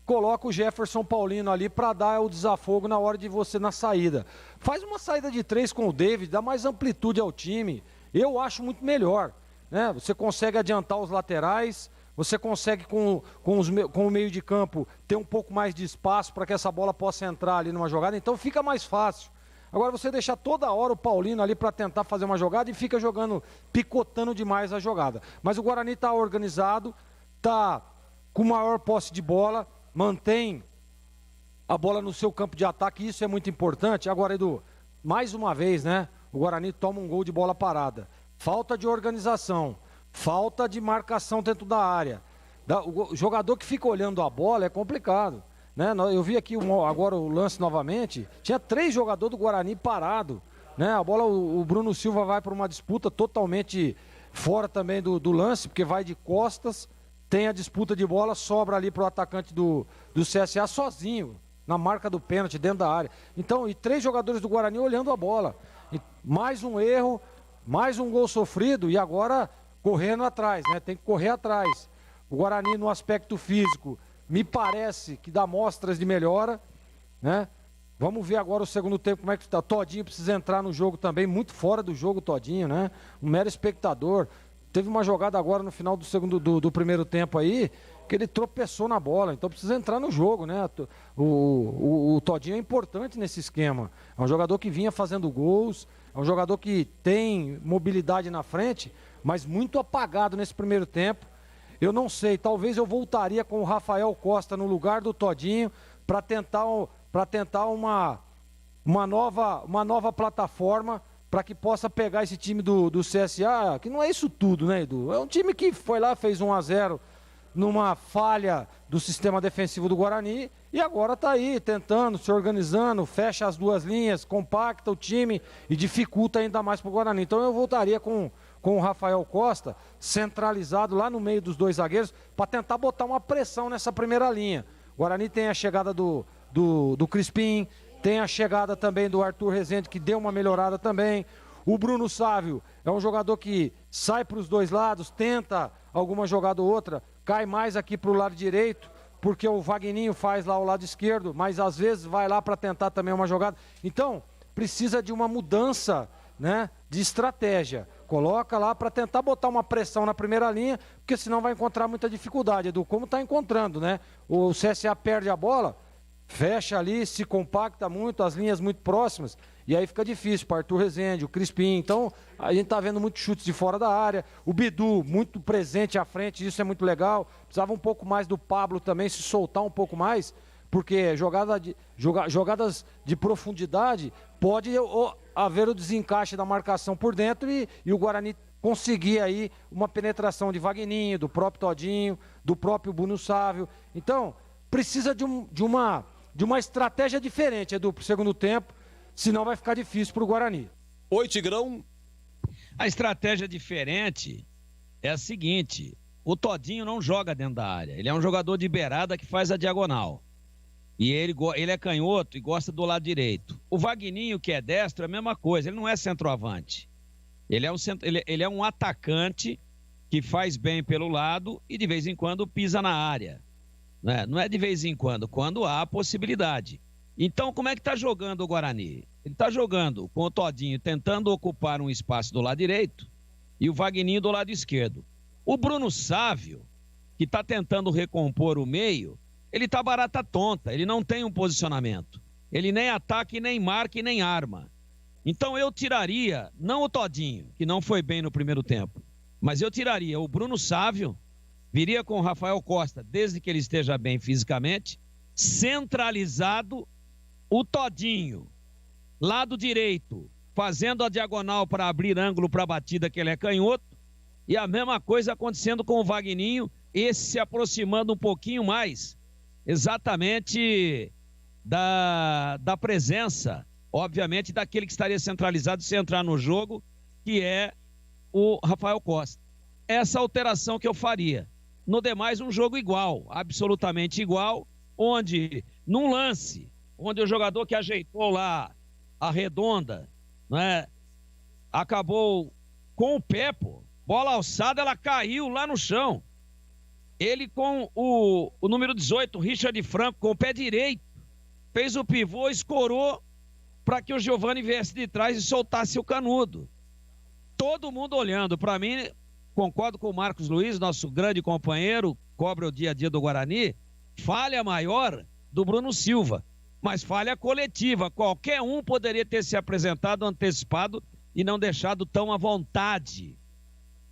coloca o Jefferson Paulino ali para dar o desafogo na hora de você na saída. Faz uma saída de 3 com o David, dá mais amplitude ao time. Eu acho muito melhor, né? Você consegue adiantar os laterais, você consegue com o meio de campo ter um pouco mais de espaço para que essa bola possa entrar ali numa jogada, então fica mais fácil. Agora você deixar toda hora o Paulino ali para tentar fazer uma jogada e fica jogando, picotando demais a jogada. Mas o Guarani está organizado, está com maior posse de bola, mantém a bola no seu campo de ataque, isso é muito importante. Agora, Edu, mais uma vez, né? O Guarani toma um gol de bola parada. Falta de organização, falta de marcação dentro da área. O jogador que fica olhando a bola é complicado. Né? Eu vi aqui agora o lance novamente, tinha 3 jogadores do Guarani parado, né? A bola, o Bruno Silva vai para uma disputa totalmente fora também do lance, porque vai de costas, tem a disputa de bola, sobra ali para o atacante do CSA sozinho, na marca do pênalti, dentro da área. Então, e 3 jogadores do Guarani olhando a bola. E mais um erro, mais um gol sofrido e agora correndo atrás, né? Tem que correr atrás. O Guarani no aspecto físico me parece que dá mostras de melhora, né? Vamos ver agora o segundo tempo como é que está. Todinho precisa entrar no jogo também, muito fora do jogo Todinho, né? Um mero espectador. Teve uma jogada agora no final do primeiro tempo aí, que ele tropeçou na bola, então precisa entrar no jogo, né? O Todinho é importante nesse esquema. É um jogador que vinha fazendo gols, é um jogador que tem mobilidade na frente, mas muito apagado nesse primeiro tempo. Eu não sei, talvez eu voltaria com o Rafael Costa no lugar do Todinho para tentar uma nova plataforma para que possa pegar esse time do CSA, que não é isso tudo, né, Edu? É um time que foi lá, fez 1-0 numa falha do sistema defensivo do Guarani e agora está aí tentando, se organizando, fecha as duas linhas, compacta o time e dificulta ainda mais para o Guarani. Então eu voltaria com o Rafael Costa centralizado lá no meio dos dois zagueiros para tentar botar uma pressão nessa primeira linha. O Guarani tem a chegada do Crispim, tem a chegada também do Arthur Rezende, que deu uma melhorada também. O Bruno Sávio é um jogador que sai para os dois lados, tenta alguma jogada ou outra, cai mais aqui para o lado direito, porque o Vagninho faz lá o lado esquerdo, mas às vezes vai lá para tentar também uma jogada. Então, precisa de uma mudança, né, de estratégia. Coloca lá para tentar botar uma pressão na primeira linha, porque senão vai encontrar muita dificuldade, Edu, como está encontrando, né? O CSA perde a bola, fecha ali, se compacta muito, as linhas muito próximas, e aí fica difícil para Arthur Rezende, o Crispim. Então, a gente está vendo muitos chutes de fora da área. O Bidu, muito presente à frente, isso é muito legal. Precisava um pouco mais do Pablo também, se soltar um pouco mais, porque jogadas de profundidade pode haver o desencaixe da marcação por dentro e o Guarani conseguir aí uma penetração de Vagninho, do próprio Todinho, do próprio Bruno Sávio. Então, precisa de uma estratégia diferente, Edu, para o segundo tempo, senão vai ficar difícil para o Guarani. Oi, Tigrão. A estratégia diferente é a seguinte: o Todinho não joga dentro da área, ele é um jogador de beirada que faz a diagonal. E ele é canhoto e gosta do lado direito. O Vagninho, que é destro, é a mesma coisa, ele não é centroavante. Ele é um atacante que faz bem pelo lado e de vez em quando pisa na área. Não é de vez em quando há a possibilidade. Então, como é que está jogando o Guarani? Ele está jogando com o Todinho tentando ocupar um espaço do lado direito e o Vagninho do lado esquerdo. O Bruno Sávio, que está tentando recompor o meio, ele está barata tonta, ele não tem um posicionamento. Ele nem ataca, nem marca e nem arma. Então eu tiraria, não o Todinho, que não foi bem no primeiro tempo, mas eu tiraria o Bruno Sávio, viria com o Rafael Costa, desde que ele esteja bem fisicamente, centralizado, o Todinho, lado direito, fazendo a diagonal para abrir ângulo para a batida, que ele é canhoto, e a mesma coisa acontecendo com o Vagninho, esse se aproximando um pouquinho mais, exatamente da presença, obviamente, daquele que estaria centralizado se entrar no jogo, que é o Rafael Costa. Essa alteração que eu faria. No demais, um jogo igual, absolutamente igual, onde, num lance, onde o jogador que ajeitou lá a redonda, né, acabou com o pé, pô, bola alçada, ela caiu lá no chão. Ele com o número 18, Richard Franco, com o pé direito, fez o pivô, escorou para que o Giovani viesse de trás e soltasse o canudo. Todo mundo olhando. Para mim, concordo com o Marcos Luiz, nosso grande companheiro, cobra o dia a dia do Guarani, falha maior do Bruno Silva, mas falha coletiva. Qualquer um poderia ter se apresentado antecipado e não deixado tão à vontade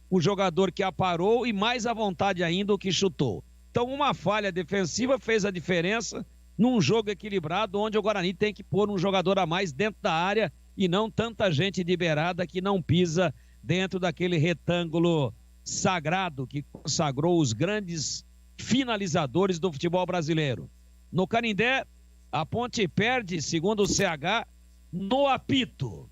o jogador que aparou e mais à vontade ainda o que chutou. Então uma falha defensiva fez a diferença num jogo equilibrado, onde o Guarani tem que pôr um jogador a mais dentro da área e não tanta gente de beirada que não pisa dentro daquele retângulo sagrado que consagrou os grandes finalizadores do futebol brasileiro. No Canindé, a Ponte perde, segundo o CH, no apito.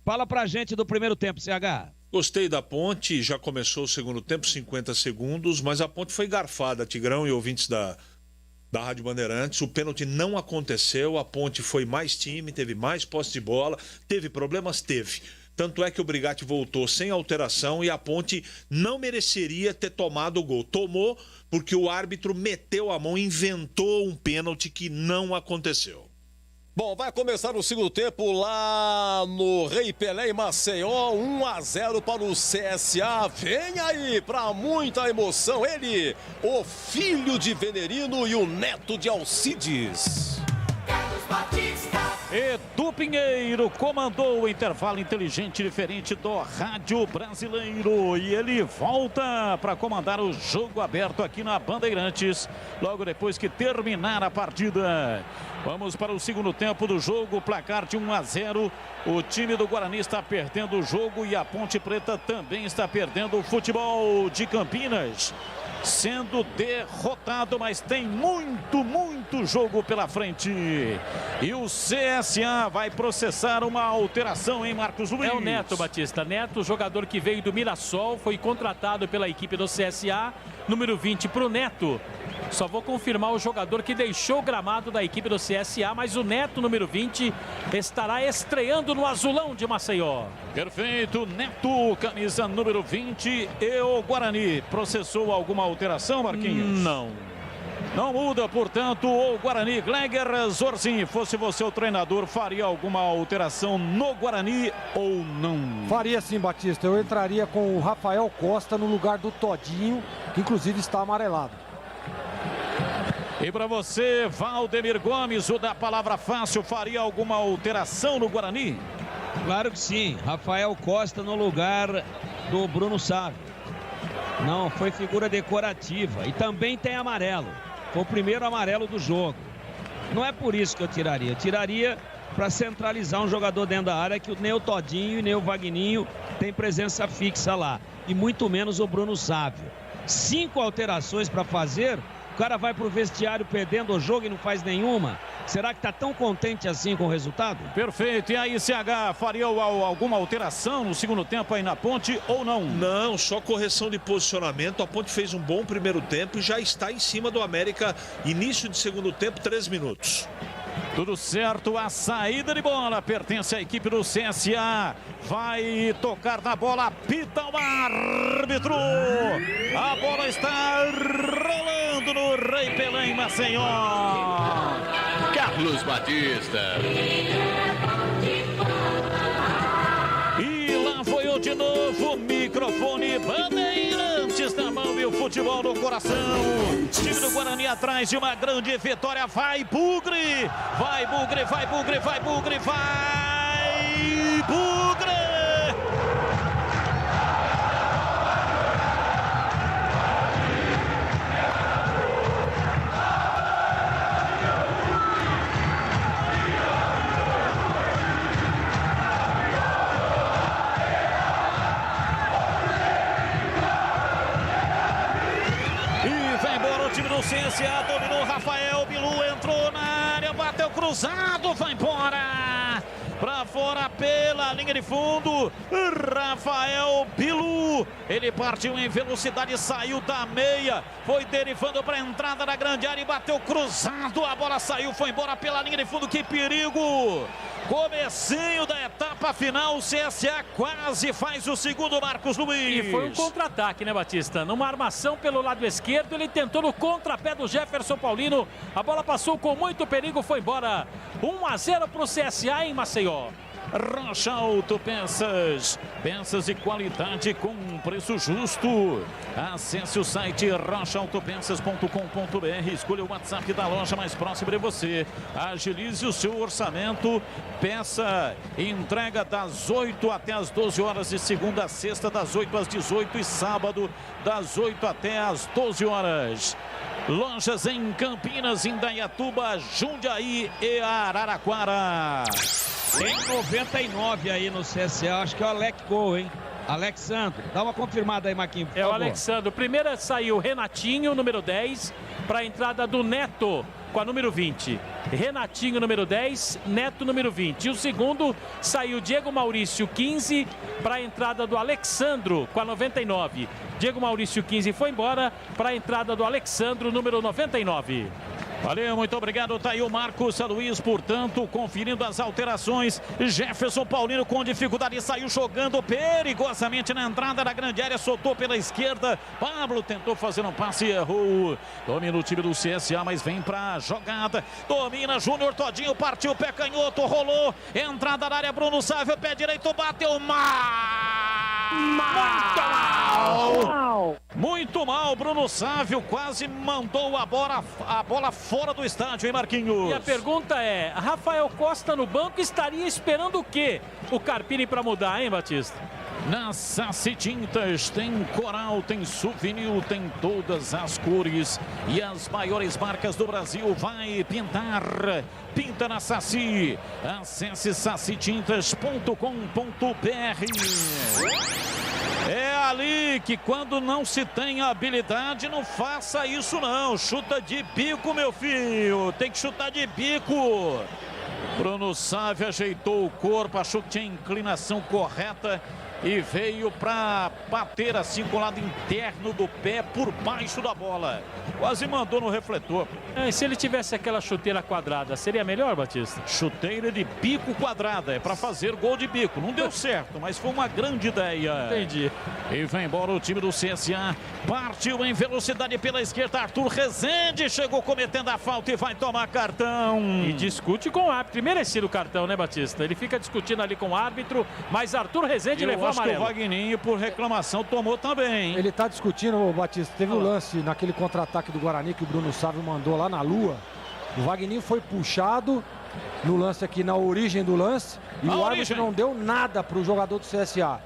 Fala pra gente do primeiro tempo, CH. Gostei da Ponte, já começou o segundo tempo, 50 segundos, mas a Ponte foi garfada, Tigrão e ouvintes da Rádio Bandeirantes. O pênalti não aconteceu, a Ponte foi mais time, teve mais posse de bola, teve problemas? Teve. Tanto é que o Brigatti voltou sem alteração e a Ponte não mereceria ter tomado o gol. Tomou porque o árbitro meteu a mão, inventou um pênalti que não aconteceu. Bom, vai começar o segundo tempo lá no Rei Pelé em Maceió, 1-0 para o CSA. Vem aí para muita emoção ele, o filho de Venerino e o neto de Alcides. Carlos Batista. Edu Pinheiro comandou o intervalo inteligente diferente do rádio brasileiro e ele volta para comandar o jogo aberto aqui na Bandeirantes, logo depois que terminar a partida. Vamos para o segundo tempo do jogo, placar de 1-0. O time do Guarani está perdendo o jogo e a Ponte Preta também está perdendo o futebol de Campinas, sendo derrotado, mas tem muito jogo pela frente. E o CSA vai processar uma alteração, hein, Marcos Luiz? É o Neto, Batista. Neto, jogador que veio do Mirassol, foi contratado pela equipe do CSA, número 20 para o Neto. Só vou confirmar o jogador que deixou o gramado da equipe do CSA, mas o Neto, número 20, estará estreando no Azulão de Maceió. Perfeito, Neto, camisa número 20. E o Guarani processou alguma alteração, Marquinhos? Não muda, portanto, o Guarani. Gleger Zorzin, fosse você o treinador, faria alguma alteração no Guarani ou não? Faria sim, Batista. Eu entraria com o Rafael Costa no lugar do Todinho, que inclusive está amarelado. E para você, Valdemir Gomes, o da palavra fácil, faria alguma alteração no Guarani? Claro que sim. Rafael Costa no lugar do Bruno Sávio. Não, foi figura decorativa. E também tem amarelo. Foi o primeiro amarelo do jogo. Não é por isso que eu tiraria. Eu tiraria para centralizar um jogador dentro da área, que nem o Todinho e nem o Vagninho tem presença fixa lá. E muito menos o Bruno Sávio. 5 alterações para fazer. O cara vai pro vestiário perdendo o jogo e não faz nenhuma. Será que tá tão contente assim com o resultado? Perfeito. E aí, CH, faria alguma alteração no segundo tempo aí na Ponte ou não? Não, só correção de posicionamento. A Ponte fez um bom primeiro tempo e já está em cima do América. Início de segundo tempo, 3 minutos. Tudo certo, a saída de bola pertence à equipe do CSA. Vai tocar na bola, apita o árbitro. A bola está rolando no Rei Pelé em Maceió. Carlos Batista. E lá foi eu de novo, microfone Bandeirantes na mão e o futebol no coração. Time do Guarani atrás de uma grande vitória. Vai Bugre, vai Bugre, vai Bugre, vai Bugre, vai Bugre. CSA dominou, Rafael Bilu entrou na área, bateu cruzado, vai embora. Pra fora pela linha de fundo, Rafael Bilu. Ele partiu em velocidade, saiu da meia, foi derivando para a entrada da grande área e bateu cruzado. A bola saiu, foi embora pela linha de fundo, que perigo. Comecinho da etapa final, o CSA quase faz o segundo, Marcos Luiz. E foi um contra-ataque, né, Batista? Numa armação pelo lado esquerdo, ele tentou no contrapé do Jefferson Paulino. A bola passou com muito perigo, foi embora. 1-0 para o CSA em Maceió. Rocha Autopeças, peças de qualidade com um preço justo. Acesse o site rochaautopeças.com.br, escolha o WhatsApp da loja mais próxima de você. Agilize o seu orçamento, peça entrega das 8 até as 12 horas de segunda a sexta, das 8 às 18 e sábado das 8 até as 12 horas. Lojas em Campinas, Indaiatuba, Jundiaí e Araraquara. Tem 99 aí no CSA, acho que é o Alec Gol, hein? Alexandre, dá uma confirmada aí, Marquinhos, por favor. É o Alexandre. Primeiro saiu Renatinho, número 10, para a entrada do Neto, com a número 20. Renatinho, número 10, Neto, número 20. E o segundo saiu Diego Maurício, 15, para a entrada do Alexandro, com a 99. Diego Maurício, 15, foi embora para a entrada do Alexandro, número 99. Valeu, muito obrigado. Tá aí o Marcos Luiz, portanto, conferindo as alterações. Jefferson Paulino com dificuldade, saiu jogando perigosamente na entrada da grande área, soltou pela esquerda. Pablo tentou fazer um passe, errou. Domina o time do CSA, mas vem pra jogada. Domina Júnior Todinho, partiu, pé canhoto, rolou. Entrada da área, Bruno Sávio, pé direito, bateu mal. Muito mal. mal. Muito mal, Bruno Sávio quase mandou a bola fora do estádio, hein, Marquinhos? E a pergunta é, Rafael Costa no banco estaria esperando o quê? O Carpini para mudar, hein, Batista? Na Saci Tintas tem coral, tem souvenir, tem todas as cores e as maiores marcas do Brasil. Vai pintar, pinta na Saci. Acesse sacitintas.com.br. É ali que quando não se tem habilidade, não faça isso não. Chuta de bico, meu filho. Tem que chutar de bico. Bruno Sávio ajeitou o corpo, achou que tinha a inclinação correta e veio para bater assim com o lado interno do pé por baixo da bola. Quase mandou no refletor. E se ele tivesse aquela chuteira quadrada, seria melhor, Batista? Chuteira de bico quadrada, é para fazer gol de bico. Não deu certo, mas foi uma grande ideia. Entendi. E vai embora o time do CSA. Partiu em velocidade pela esquerda. Arthur Rezende chegou cometendo a falta e vai tomar cartão. E discute com o árbitro. Merecido o cartão, né, Batista? Ele fica discutindo ali com o árbitro, mas Arthur Rezende levou amarelo. Acho que o Vagninho, por reclamação, tomou também. Ele tá discutindo, o Batista. Teve um lance naquele contra-ataque do Guarani que o Bruno Sávio mandou lá na lua. O Vagninho foi puxado no lance aqui, na origem do lance. E o árbitro não deu nada pro jogador do CSA.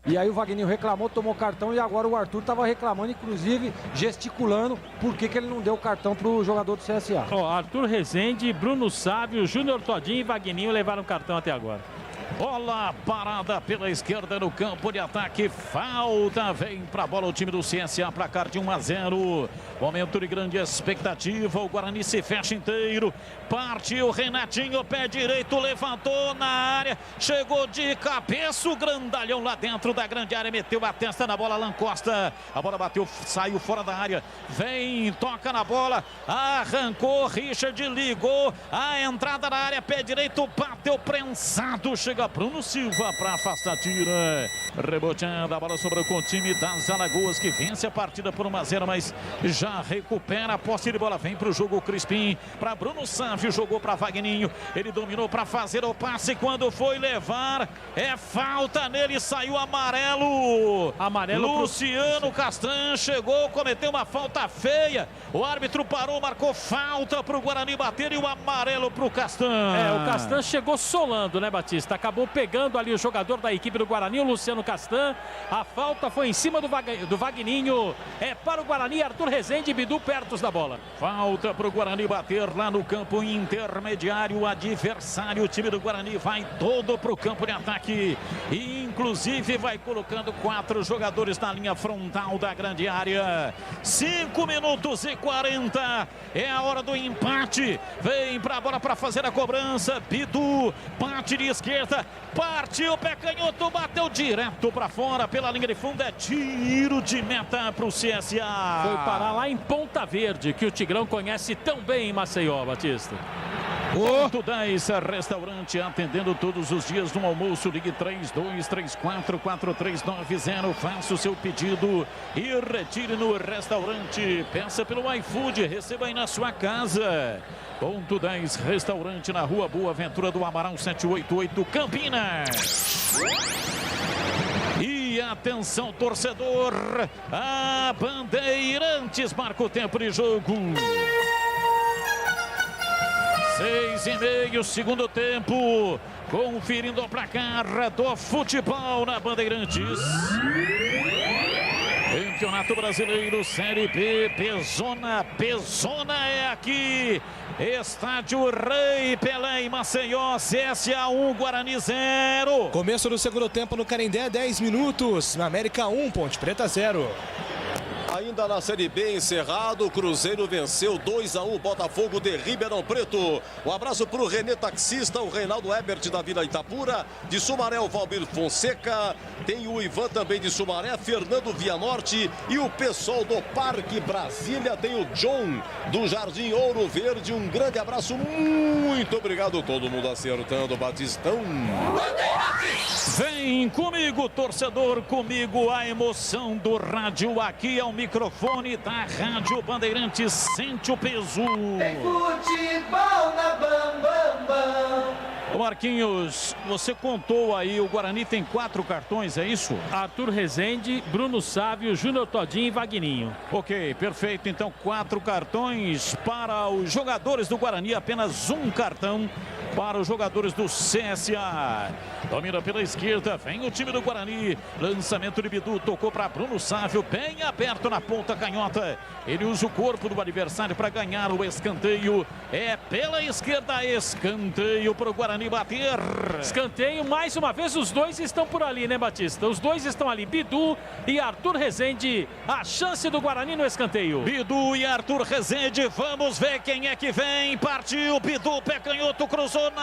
E aí o Vagninho reclamou, tomou cartão e agora o Arthur estava reclamando, inclusive gesticulando por que ele não deu o cartão pro jogador do CSA. Arthur Rezende, Bruno Sávio, Júnior Todinho e Vagninho levaram cartão até agora. Bola parada pela esquerda no campo de ataque. Falta, vem pra bola o time do CSA, placar de 1-0. Momento de grande expectativa. O Guarani se fecha inteiro. Partiu Renatinho, pé direito, levantou na área. Chegou de cabeça o grandalhão lá dentro da grande área. Meteu a testa na bola, Alan Costa. A bola bateu, saiu fora da área. Vem, toca na bola. Arrancou, Richard ligou. A entrada na área, pé direito, bateu prensado. Chega Bruno Silva para afastar a tira. Reboteando a bola sobre o time das Alagoas, que vence a partida por 1-0, mas já recupera a posse de bola. Vem para o jogo Crispim, para Bruno Sávio, jogou para Vagninho. Ele dominou para fazer o passe. Quando foi levar, é falta nele, saiu amarelo. Luciano Castan chegou, cometeu uma falta feia. O árbitro parou, marcou falta para o Guarani bater e o amarelo para o Castan. O Castan chegou solando, né, Batista? Acabou pegando ali o jogador da equipe do Guarani, o Luciano Castan. A falta foi em cima do Vagninho. É para o Guarani, Arthur Rezende e Bidu perto da bola. Falta para o Guarani bater lá no campo intermediário. O adversário, o time do Guarani vai todo para o campo de ataque. E inclusive vai colocando 4 jogadores na linha frontal da grande área. 5 minutos e 40. É a hora do empate. Vem para a bola para fazer a cobrança. Bidu bate de esquerda, partiu, pé canhoto, bateu direto para fora pela linha de fundo. É tiro de meta para o CSA. Foi parar lá em Ponta Verde, que o Tigrão conhece tão bem em Maceió, Batista. Ponto 10, restaurante atendendo todos os dias no almoço. Ligue 32344390. Faça o seu pedido e retire no restaurante. Peça pelo iFood, receba aí na sua casa. Ponto 10, restaurante na Rua Boa Ventura do Amaral 788, Campinas. E atenção, torcedor, a Bandeirantes marca o tempo de jogo. 6:30, segundo tempo. Conferindo o placar do futebol na Bandeirantes. Campeonato Brasileiro, Série B, Pezona é aqui. Estádio Rei Pelé em Maceió, CSA 1, Guarani 0. Começo do segundo tempo no Canindé, 10 minutos. Na América 1, Ponte Preta 0. Ainda na Série B encerrado, o Cruzeiro venceu 2-1 Botafogo de Ribeirão Preto. Um abraço para o Renê Taxista, o Reinaldo Ebert da Vila Itapura, de Sumaré o Valmir Fonseca, tem o Ivan também de Sumaré, Fernando Vianorte e o pessoal do Parque Brasília, tem o John do Jardim Ouro Verde. Um grande abraço, muito obrigado, todo mundo acertando, Batistão. Vem comigo, torcedor, comigo a emoção do rádio. Aqui é o microfone da Rádio Bandeirantes, sente o peso. Tem futebol na Bam Bam Bam. Ô Marquinhos, você contou aí, o Guarani tem 4 cartões, é isso? Arthur Rezende, Bruno Sávio, Júnior Todinho e Vagninho. Ok, perfeito. Então 4 cartões para os jogadores do Guarani, apenas um cartão para os jogadores do CSA. Domina pela esquerda, vem o time do Guarani. Lançamento de Bidu, tocou para Bruno Sávio, bem aberto na ponta canhota. Ele usa o corpo do adversário para ganhar o escanteio. É pela esquerda, escanteio para o Guarani bater. Escanteio, mais uma vez, os dois estão por ali, né, Batista? Os dois estão ali, Bidu e Arthur Rezende. A chance do Guarani no escanteio. Bidu e Arthur Rezende, vamos ver quem é que vem. Partiu, Bidu, pé canhoto, cruzou na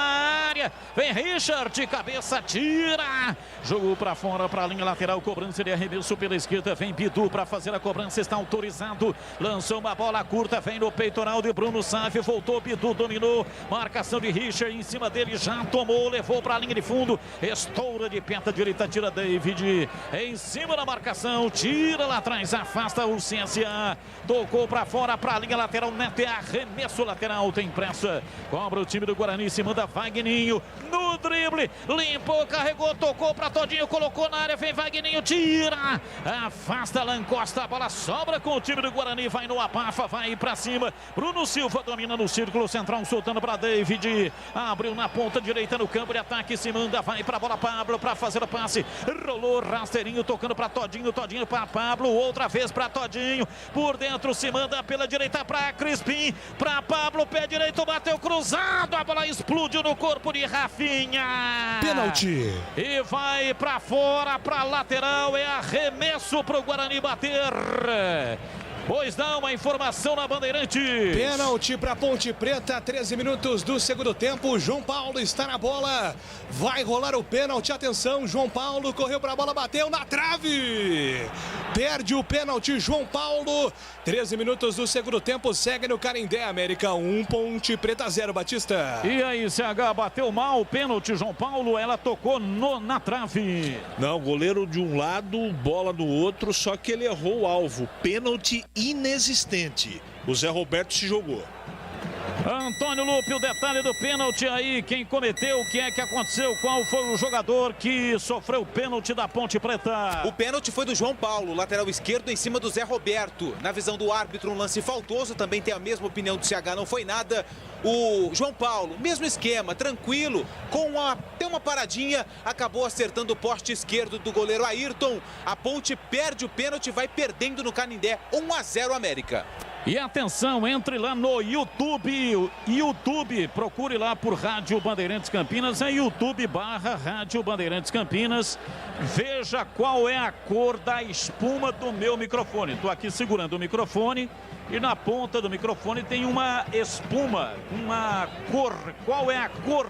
área. Vem Richard, cabeça, tira. Jogou para fora, para a linha lateral, cobrança de arremesso pela esquerda. Vem Bidu para fazer a cobrança, está autorizado. Lançou uma bola curta, vem no peitoral de Bruno Sávio. Voltou, Bidu dominou. Marcação de Richard em cima dele, já tomou, levou para a linha de fundo. Estoura de penta direita, tira David. Em cima da marcação, tira lá atrás, afasta o CSA. Tocou para fora, para a linha lateral, Neto é arremesso lateral, tem pressa. Cobra o time do Guarani, se manda Vagninho no drible. Limpou, carregou, tocou para Todinho, colocou na área, vem Vagninho, tira. Afasta, Lancosta, a bola sobra com o time do Guarani, vai no abafa, vai para cima. Bruno Silva domina no círculo central, soltando para David. Abriu na ponta direita no campo de ataque, se manda, vai para a bola Pablo para fazer o passe. Rolou rasteirinho, tocando para Todinho, Todinho para Pablo, outra vez para Todinho. Por dentro se manda pela direita para Crispim, para Pablo, pé direito, bateu cruzado, a bola explodiu no corpo de Rafinha. Pênalti. E vai para fora, para lateral, é arremesso para o Guarani bater. Pois dá uma informação na Bandeirante. Pênalti para Ponte Preta, 13 minutos do segundo tempo. João Paulo está na bola. Vai rolar o pênalti. Atenção, João Paulo correu para a bola, bateu na trave. Perde o pênalti, João Paulo. 13 minutos do segundo tempo, segue no Canindé. América 1, Ponte Preta 0, Batista. E aí, CH bateu mal o pênalti, João Paulo. Ela tocou na trave. Não, goleiro de um lado, bola do outro, só que ele errou o alvo. Pênalti inexistente. O Zé Roberto se jogou. Antônio Lupe, o detalhe do pênalti aí, quem cometeu, o que é que aconteceu, qual foi o jogador que sofreu o pênalti da Ponte Preta? O pênalti foi do João Paulo, lateral esquerdo em cima do Zé Roberto. Na visão do árbitro, um lance faltoso, também tem a mesma opinião do CH, não foi nada. O João Paulo, mesmo esquema, tranquilo, tem uma paradinha, acabou acertando o poste esquerdo do goleiro Ayrton. A Ponte perde o pênalti, vai perdendo no Canindé, 1-0 América. E atenção, entre lá no YouTube, procure lá por Rádio Bandeirantes Campinas, é YouTube/Rádio Bandeirantes Campinas. Veja qual é a cor da espuma do meu microfone. Estou aqui segurando o microfone e na ponta do microfone tem uma espuma, uma cor. Qual é a cor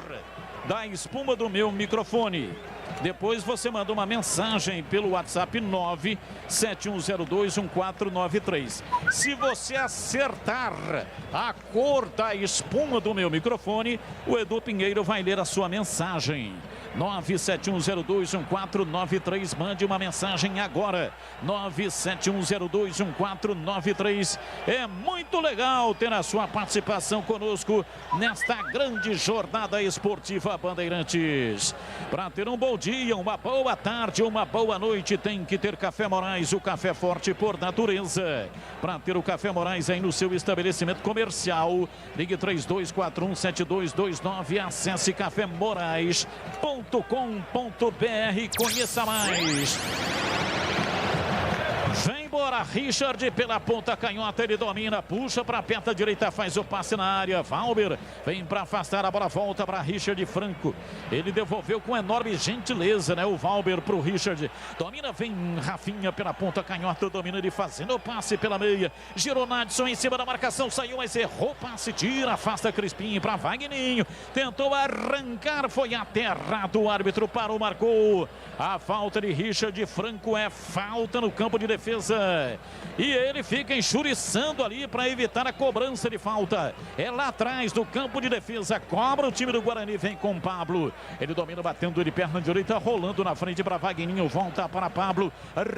da espuma do meu microfone? Depois você manda uma mensagem pelo WhatsApp 971021493. Se você acertar a cor da espuma do meu microfone, o Edu Pinheiro vai ler a sua mensagem. 971021493. Mande uma mensagem agora. 971021493. É muito legal ter a sua participação conosco nesta grande jornada esportiva Bandeirantes. Para ter um bom dia, uma boa tarde, uma boa noite, tem que ter Café Moraes, o café forte por natureza. Para ter o Café Moraes aí no seu estabelecimento comercial, ligue 32417229, acesse cafémorais.com.br, conheça mais. Vem embora, Richard pela ponta canhota, ele domina, puxa para a perna direita, faz o passe na área. Valber vem para afastar, a bola volta para Richard Franco. Ele devolveu com enorme gentileza, né? O Valber para o Richard. Domina, vem Rafinha pela ponta canhota, domina ele fazendo o passe pela meia. Girou Nadson em cima da marcação, saiu, mas errou o passe, tira, afasta Crispim para Vagninho. Tentou arrancar, foi aterrado, o árbitro parou, marcou. A falta de Richard Franco é falta no campo de defesa. defesa. E ele fica enxuriçando ali para evitar a cobrança de falta. É lá atrás do campo de defesa. Cobra o time do Guarani, vem com Pablo. Ele domina batendo de perna direita, rolando na frente para Wagninho. Volta para Pablo.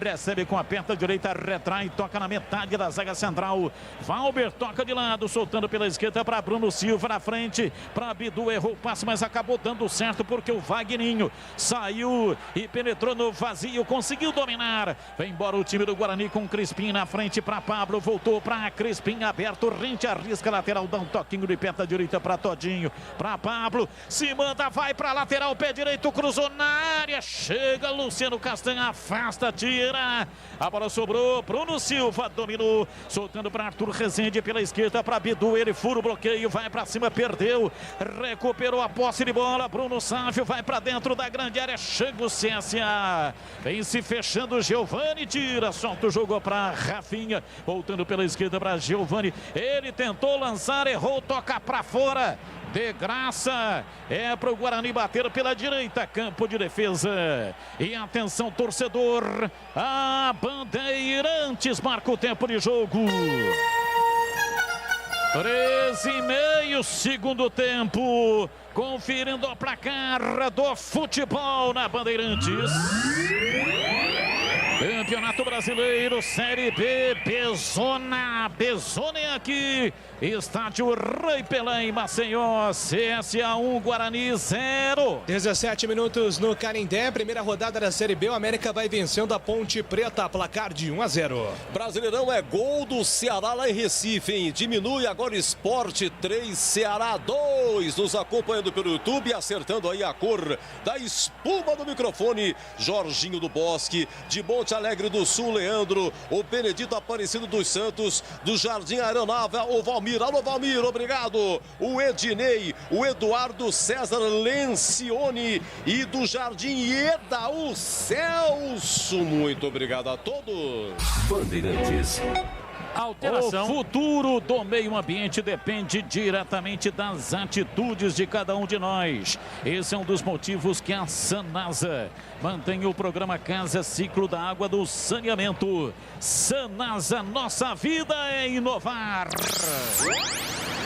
Recebe com a perna direita, retrai, toca na metade da zaga central. Valber toca de lado, soltando pela esquerda para Bruno Silva na frente. Para Bidu, errou o passe, mas acabou dando certo porque o Wagninho saiu e penetrou no vazio, conseguiu dominar. Vem embora o time do Guarani com Crispim na frente para Pablo, voltou para Crispim, aberto, rente, arrisca lateral, dá um toquinho de perna direita para Todinho, para Pablo, se manda, vai para lateral, pé direito, cruzou na área, chega Luciano Castanha, afasta, tira, a bola sobrou, Bruno Silva dominou, soltando para Arthur Rezende pela esquerda, para Bidu, ele fura o bloqueio, vai para cima, perdeu, recuperou a posse de bola, Bruno Sávio vai para dentro da grande área, chega o CSA, vem se fechando, Giovani tira, solta o jogo para Rafinha, voltando pela esquerda para Giovani, ele tentou lançar, errou, toca para fora, de graça, é para o Guarani bater pela direita, campo de defesa, e atenção torcedor, a Bandeirantes marca o tempo de jogo. 13,5 segundo tempo, conferindo o placar do futebol na Bandeirantes. Campeonato Brasileiro, Série B, Bezona é aqui, estádio Rei Pelé em Maceió, CSA 1, Guarani 0. 17 minutos no Canindé, primeira rodada da Série B, o América vai vencendo a Ponte Preta, placar de 1-0. Brasileirão é gol do Ceará lá em Recife, hein? Diminui agora Sport 3, Ceará 2, nos acompanhando pelo YouTube, acertando aí a cor da espuma do microfone, Jorginho do Bosque, de Monte Alegre do Sul, Leandro, o Benedito Aparecido dos Santos, do Jardim Aeronave, o Valmir, alô Valmir, obrigado, o Ednei, o Eduardo César Lencioni e do Jardim Ieda, o Celso, muito obrigado a todos. Bandeirantes. Alteração. O futuro do meio ambiente depende diretamente das atitudes de cada um de nós. Esse é um dos motivos que a Sanasa mantém o programa Casa Ciclo da Água do Saneamento. Sanasa, nossa vida é inovar.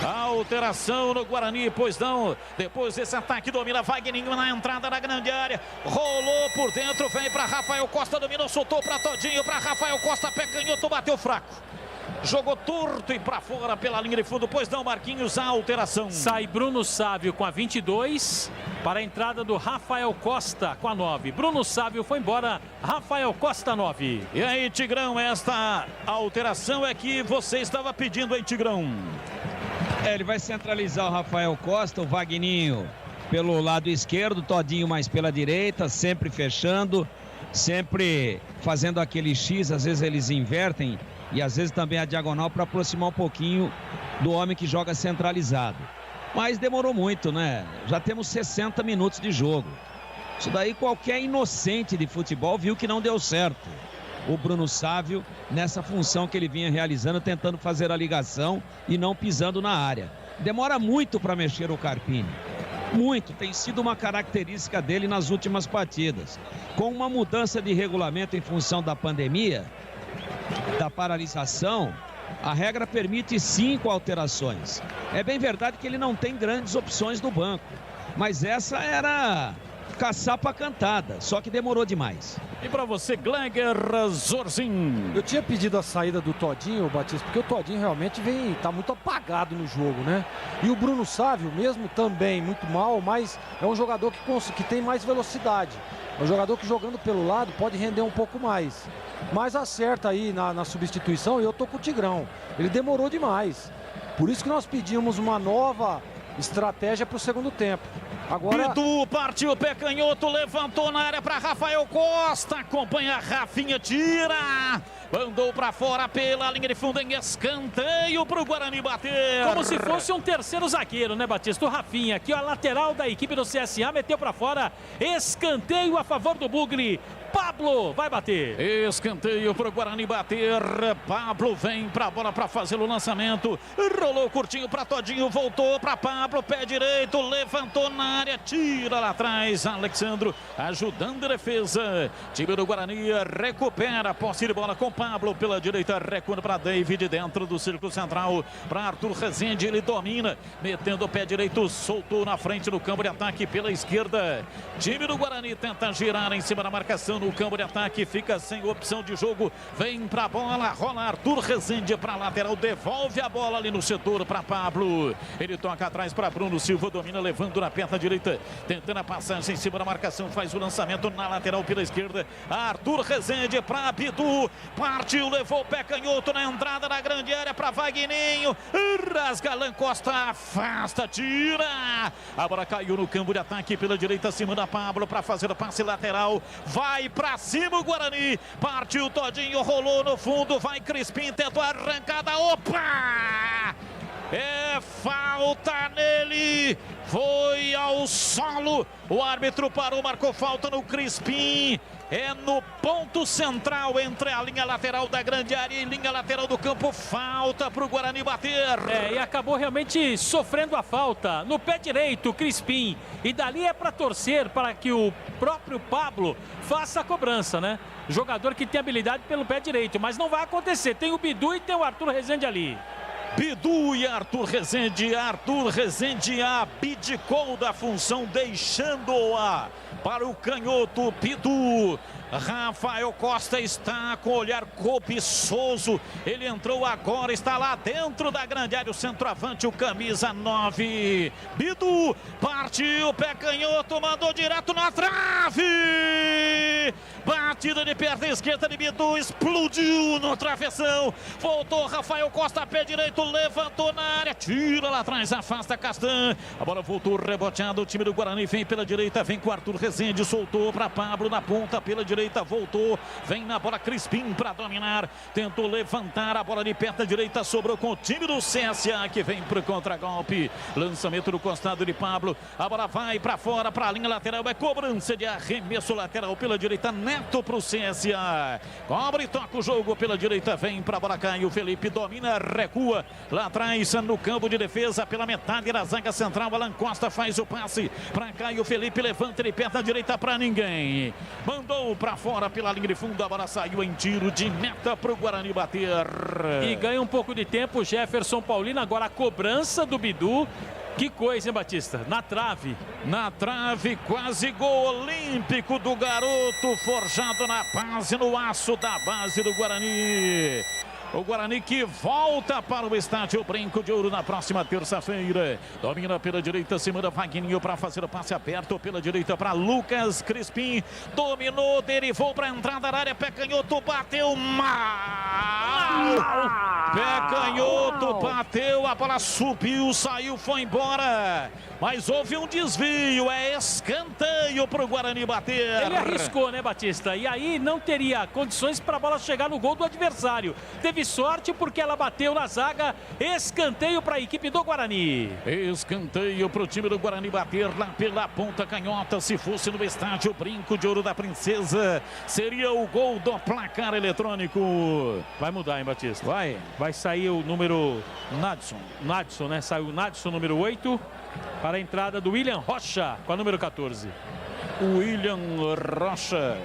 Alteração no Guarani, pois não. Depois desse ataque, domina Wagninho na entrada da grande área. Rolou por dentro, vem para Rafael Costa, dominou, soltou para Todinho, para Rafael Costa, pé canhoto, bateu fraco. Jogou torto e para fora pela linha de fundo, pois não, Marquinhos, a alteração. Sai Bruno Sávio com a 22 para a entrada do Rafael Costa com a 9. Bruno Sávio foi embora, Rafael Costa 9. E aí, Tigrão, esta alteração é que você estava pedindo, hein, Tigrão? Ele vai centralizar o Rafael Costa, o Wagninho pelo lado esquerdo, Todinho mais pela direita, sempre fechando, sempre fazendo aquele X, às vezes eles invertem, e às vezes também a diagonal para aproximar um pouquinho do homem que joga centralizado. Mas demorou muito, né? Já temos 60 minutos de jogo. Isso daí qualquer inocente de futebol viu que não deu certo. O Bruno Sávio nessa função que ele vinha realizando, tentando fazer a ligação e não pisando na área. Demora muito para mexer o Carpini. Muito, tem sido uma característica dele nas últimas partidas. Com uma mudança de regulamento em função da pandemia, da paralisação, a regra permite 5 alterações. É bem verdade que ele não tem grandes opções no banco, mas essa era caçapa cantada, só que demorou demais. E para você, Gleger Zorzin. Eu tinha pedido a saída do Todinho, Batista, porque o Todinho realmente tá muito apagado no jogo, né? E o Bruno Sávio, mesmo também muito mal, mas é um jogador que tem mais velocidade. É um jogador que jogando pelo lado pode render um pouco mais. Mas acerta aí na substituição e eu tô com o Tigrão. Ele demorou demais. Por isso que nós pedimos uma nova estratégia para o segundo tempo. Agora... Bidu partiu, pé canhoto, levantou na área para Rafael Costa, acompanha Rafinha, tira, mandou para fora pela linha de fundo em escanteio para o Guarani bater. Como se fosse um terceiro zagueiro, né, Batista? O Rafinha, aqui ó, a lateral da equipe do CSA, meteu para fora, escanteio a favor do Bugre. Pablo vai bater. Escanteio para o Guarani bater. Pablo vem para a bola para fazer o lançamento. Rolou curtinho para Todinho, voltou para Pablo, pé direito, levantou na área, tira lá atrás. Alexandro ajudando a defesa. Time do Guarani recupera a posse de bola com Pablo pela direita, recuando para David dentro do círculo central. Para Arthur Rezende, ele domina, metendo o pé direito, soltou na frente no campo de ataque pela esquerda. Time do Guarani tenta girar em cima da marcação no campo de ataque, fica sem opção de jogo, vem pra bola, rola Arthur Rezende pra lateral, devolve a bola ali no setor pra Pablo, ele toca atrás pra Bruno Silva, domina levando na perna direita, tentando a passagem em cima da marcação, faz o lançamento na lateral pela esquerda, Arthur Rezende pra Bidu, partiu, levou o pé canhoto na entrada da grande área pra Vagninho, rasga Alan Costa, afasta, tira, a bola caiu no campo de ataque pela direita, acima da Pablo pra fazer o passe lateral, vai pra cima o Guarani, partiu Todinho, rolou no fundo, vai Crispim, tentou a arrancada, opa! É falta nele, foi ao solo, o árbitro parou, marcou falta no Crispim, é no ponto central entre a linha lateral da grande área e linha lateral do campo, falta para o Guarani bater. E acabou realmente sofrendo a falta no pé direito, Crispim, e dali é para torcer para que o próprio Pablo faça a cobrança, né? Jogador que tem habilidade pelo pé direito, mas não vai acontecer, tem o Bidu e tem o Arthur Rezende ali. Bidu e Arthur Rezende abdicou da função, deixando-a para o canhoto Bidu. Rafael Costa está com olhar cobiçoso, ele entrou agora, está lá dentro da grande área, o centroavante, o camisa 9. Bidu partiu, pé canhoto, mandou direto na trave. Batida de perna esquerda de Bidu, explodiu no travessão. Voltou Rafael Costa, pé direito, levantou na área, tira lá atrás, afasta Castan. A bola voltou reboteada, o time do Guarani vem pela direita, vem com o Arthur Rezende, soltou para Pablo na ponta pela direita, voltou, vem na bola Crispim para dominar, tentou levantar a bola de perna direita, sobrou com o time do CSA que vem para o contragolpe. Lançamento do costado de Pablo, a bola vai para fora, para a linha lateral, é cobrança de arremesso lateral pela direita, Neto para o CSA. Cobre e toca o jogo pela direita, vem para a bola Caio Felipe, domina, recua lá atrás no campo de defesa pela metade da zaga central. Alan Costa faz o passe para Caio Felipe, levanta de perna direita para ninguém, mandou para fora pela linha de fundo, a bola saiu em tiro de meta para o Guarani bater. E ganha um pouco de tempo Jefferson Paulino, agora a cobrança do Bidu. Que coisa, hein, Batista? Na trave. Na trave, quase gol olímpico do garoto, forjado na base, no aço da base do Guarani. O Guarani que volta para o estádio Brinco de Ouro na próxima terça-feira. Domina pela direita, se manda Vagninho para fazer o passe aberto pela direita para Lucas Crispim. Dominou, derivou para a entrada da área, pé canhoto, bateu mal. Pé canhoto, bateu, a bola subiu, saiu, foi embora. Mas houve um desvio, é escanteio para o Guarani bater. Ele arriscou, né, Batista? E aí não teria condições para a bola chegar no gol do adversário. Teve sorte porque ela bateu na zaga. Escanteio para a equipe do Guarani. Escanteio para o time do Guarani bater lá pela ponta canhota. Se fosse no estádio Brinco de Ouro da Princesa, seria o gol do placar eletrônico. Vai mudar, hein, Batista? Vai sair o número Nadson, né? Saiu o Nadson, número 8. Para a entrada do William Rocha, com a número 14. O William Rocha,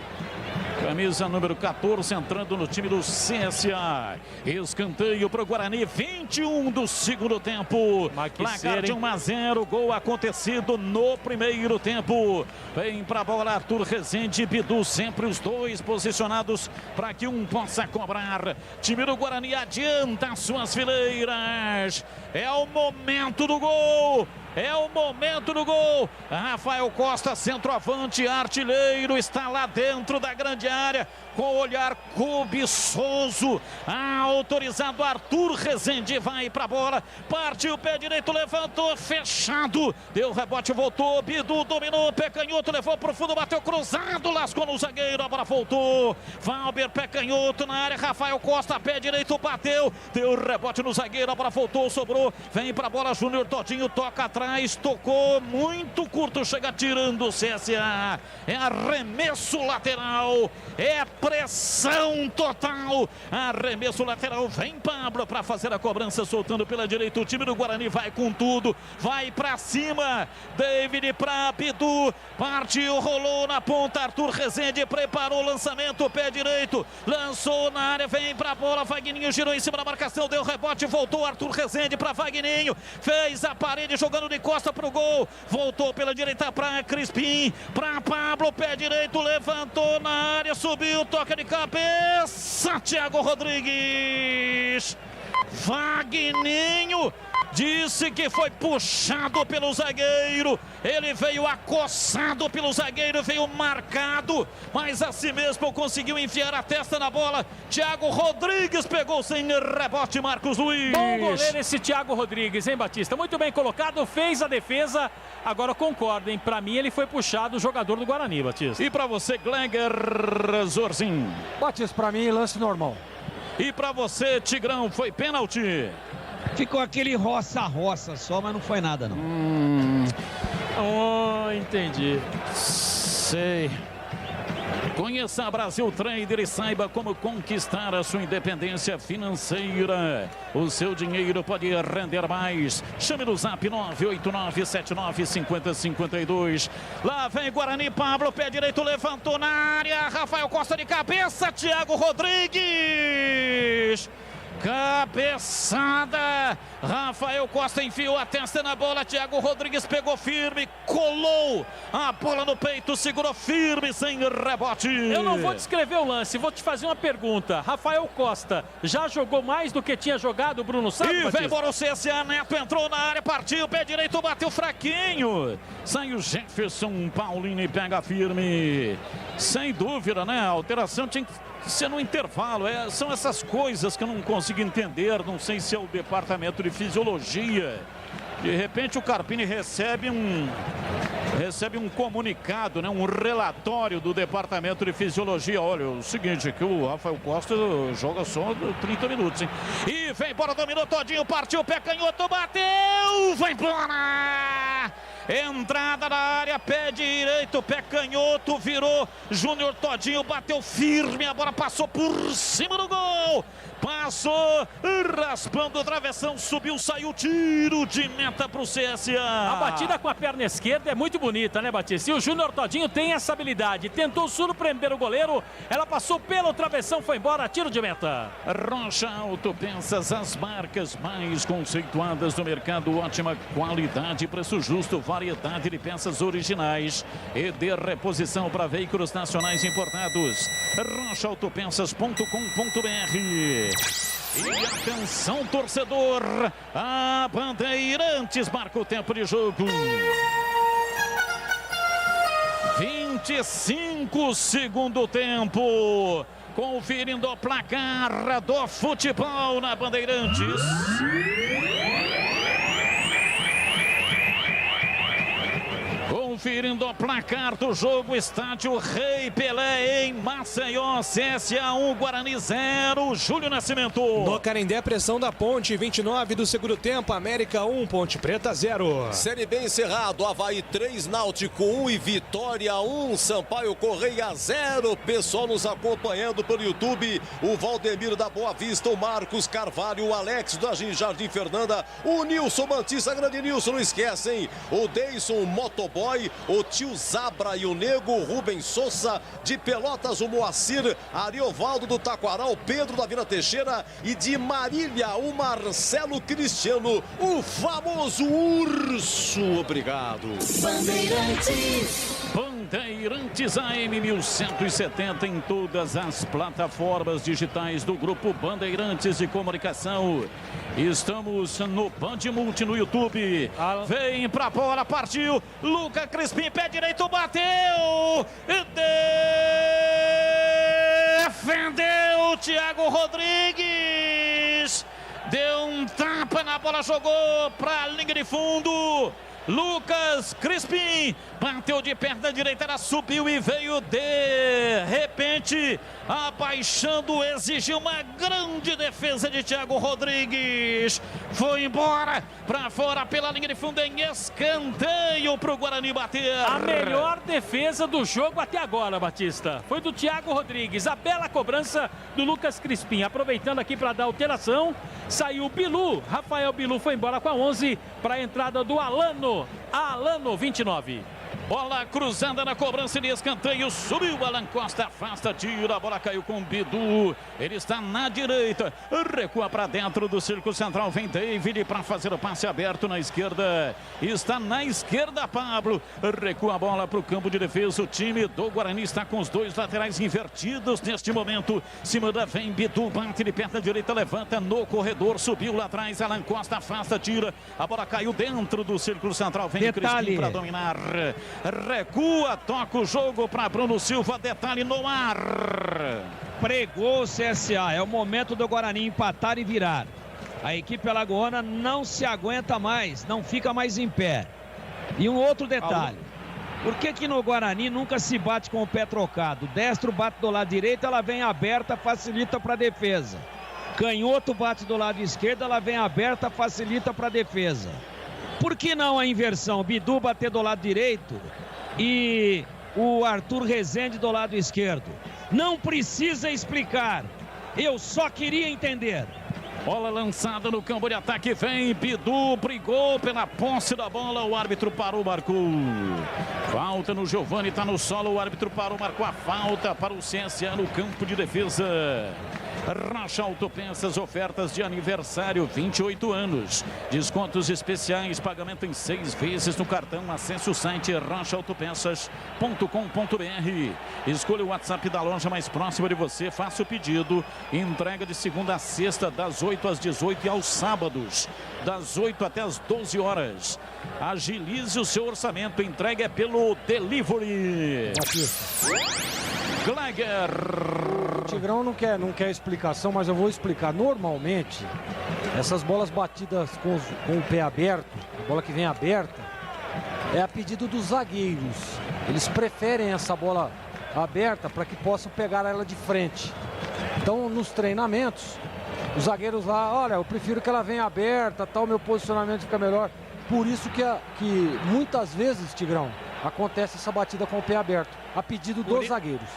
camisa número 14, entrando no time do CSA. Escanteio para o Guarani, 21 do segundo tempo. Placar de 1-0, gol acontecido no primeiro tempo. Vem para a bola Arthur Rezende e Bidu, sempre os dois posicionados para que um possa cobrar. Time do Guarani adianta as suas fileiras. É o momento do gol. É o momento do gol. Rafael Costa, centroavante, artilheiro, está lá dentro da grande área. com o olhar cobiçoso. Autorizado Arthur Rezende, vai pra bola, partiu, pé direito, levantou, fechado, deu rebote, voltou, Bidu dominou, pé canhoto, levou pro fundo, bateu cruzado, lascou no zagueiro, a bola voltou, Valber, pé canhoto na área, Rafael Costa, pé direito, bateu, deu rebote no zagueiro, a bola voltou, sobrou, vem pra bola, Júnior Todinho, toca atrás, tocou, muito curto, chega tirando o CSA, é arremesso lateral, é pressão total, arremesso lateral, vem Pablo para fazer a cobrança, soltando pela direita, o time do Guarani vai com tudo, vai para cima, David para Bidu, partiu, rolou na ponta, Arthur Rezende preparou o lançamento, pé direito, lançou na área, vem para a bola, Vagninho girou em cima da marcação, deu rebote, voltou Arthur Rezende para Vagninho, fez a parede, jogando de costa para o gol, voltou pela direita para Crispim, para Pablo, pé direito, levantou na área, subiu, toca de cabeça, Thiago Rodrigues, Vagninho disse que foi puxado pelo zagueiro, ele veio acossado pelo zagueiro, veio marcado, mas assim mesmo conseguiu enfiar a testa na bola, Thiago Rodrigues pegou sem rebote, Marcos Luiz. Bom goleiro esse Thiago Rodrigues, hein, Batista? Muito bem colocado, fez a defesa, agora concordo, hein? Pra mim ele foi puxado, o jogador do Guarani, Batista. E pra você, Gleger Zorzin? Batista, pra mim, lance normal. E pra você, Tigrão, foi pênalti? Ficou aquele roça-roça só, mas não foi nada, não. Oh, entendi. Sei. Conheça a Brasil Trader e saiba como conquistar a sua independência financeira. O seu dinheiro pode render mais. Chame no zap 989795052. Lá vem Guarani, Pablo, pé direito, levantou na área. Rafael Costa de cabeça, Thiago Rodrigues. Cabeçada, Rafael Costa enfiou a testa na bola, Thiago Rodrigues pegou firme, colou a bola no peito, segurou firme, sem rebote. Eu não vou descrever o lance, vou te fazer uma pergunta. Rafael Costa já jogou mais do que tinha jogado o Bruno Santos? E vem embora o CSA, Neto entrou na área, partiu, pé direito, bateu fraquinho. Sai o Jefferson, Paulini pega firme. Sem dúvida, né? A alteração tinha que ser no intervalo, são essas coisas que eu não consigo entender, não sei se é o departamento de fisiologia. De repente o Carpini recebe um comunicado, né, um relatório do departamento de fisiologia. Olha, o seguinte, que o Rafael Costa joga só 30 minutos, hein? E vem embora, dominou Todinho, partiu, pé canhoto, bateu, vai embora! Entrada na área, pé direito, pé canhoto, virou Júnior Todinho, bateu firme, a bola passou por cima do gol. Passou, raspando a travessão, subiu, saiu, tiro de meta para o CSA. A batida com a perna esquerda é muito bonita, né, Batista? E o Júnior Todinho tem essa habilidade. Tentou surpreender o goleiro, ela passou pelo travessão, foi embora, tiro de meta. Rocha Autopeças, as marcas mais conceituadas do mercado, ótima qualidade, preço justo, variedade de peças originais e de reposição para veículos nacionais importados. rochaautopeças.com.br. E atenção, torcedor, a Bandeirantes marca o tempo de jogo. 25 segundo tempo. Conferindo o placar do futebol na Bandeirantes. Conferindo o placar do jogo, estádio Rei Pelé em Maceió, CSA 1, Guarani 0, Júlio Nascimento. No Canindé, pressão da Ponte, 29 do segundo tempo, América 1, Ponte Preta 0. Série B encerrado, Avaí 3, Náutico 1 e Vitória 1, Sampaio Correia 0. Pessoal nos acompanhando pelo YouTube, o Valdemiro da Boa Vista, o Marcos Carvalho, o Alex do Jardim Fernanda, o Nilson Mantissa, grande Nilson, não esquecem, o Deison, o Motoboy, o Tio Zabra e o Nego, Rubens Souza de Pelotas, o Moacir, Ariovaldo do Taquaral, Pedro da Vila Teixeira e de Marília, o Marcelo Cristiano, o famoso Urso. Obrigado. Bandeirantes AM 1170 em todas as plataformas digitais do Grupo Bandeirantes de Comunicação. Estamos no Band Multi no YouTube. Vem pra bola, partiu. Luca Crispim, pé direito, bateu. defendeu Thiago Rodrigues, deu um tapa na bola, jogou para a linha de fundo. Lucas Crispim bateu de perna direita, ela subiu e veio de repente, abaixando, exigiu uma grande defesa de Thiago Rodrigues. Foi embora para fora pela linha de fundo em escanteio para o Guarani bater. A melhor defesa do jogo até agora, Batista, foi do Thiago Rodrigues. A bela cobrança do Lucas Crispim. Aproveitando aqui para dar alteração, saiu o Bilu. Rafael Bilu foi embora com a 11 para a entrada do Alano. Alano, 29. Bola cruzada na cobrança de escanteio, subiu Alan Costa, afasta, tira, a bola caiu com o Bidu, ele está na direita, recua para dentro do círculo central, vem David para fazer o passe aberto na esquerda, está na esquerda Pablo, recua a bola para o campo de defesa, o time do Guarani está com os dois laterais invertidos neste momento, se manda, vem Bidu, bate de perna direita, levanta no corredor, subiu lá atrás, Alan Costa, afasta, tira, a bola caiu dentro do círculo central, vem Crispim para dominar. Recua, toca o jogo para Bruno Silva, detalhe no ar. Pregou o CSA, é o momento do Guarani empatar e virar. A equipe alagoana não se aguenta mais, não fica mais em pé. E um outro detalhe, por que no Guarani nunca se bate com o pé trocado? Destro bate do lado direito, ela vem aberta, facilita para a defesa. Canhoto bate do lado esquerdo, ela vem aberta, facilita para a defesa. Por que não a inversão? Bidu bater do lado direito e o Arthur Rezende do lado esquerdo. Não precisa explicar. Eu só queria entender. Bola lançada no campo de ataque, vem Bidu, brigou pela posse da bola, o árbitro parou, marcou. Falta no Giovani, está no solo, o árbitro parou, marcou a falta para o CSA no campo de defesa. Rocha Autopeças, ofertas de aniversário, 28 anos. Descontos especiais, pagamento em 6 vezes no cartão. Acesse o site rochaautopeças.com.br. Escolha o WhatsApp da loja mais próxima de você, faça o pedido. Entrega de segunda a sexta, das 8 às 18 e aos sábados, das 8 até as 12 horas. Agilize o seu orçamento, entrega é pelo delivery. Gleiger. O Tigrão não quer explicação, mas eu vou explicar. Normalmente, essas bolas batidas com o pé aberto, a bola que vem aberta, é a pedido dos zagueiros. Eles preferem essa bola aberta para que possam pegar ela de frente. Então, nos treinamentos, os zagueiros lá, olha, eu prefiro que ela venha aberta, tal, meu posicionamento fica melhor. Por isso que muitas vezes, Tigrão, acontece essa batida com o pé aberto, a pedido dos zagueiros.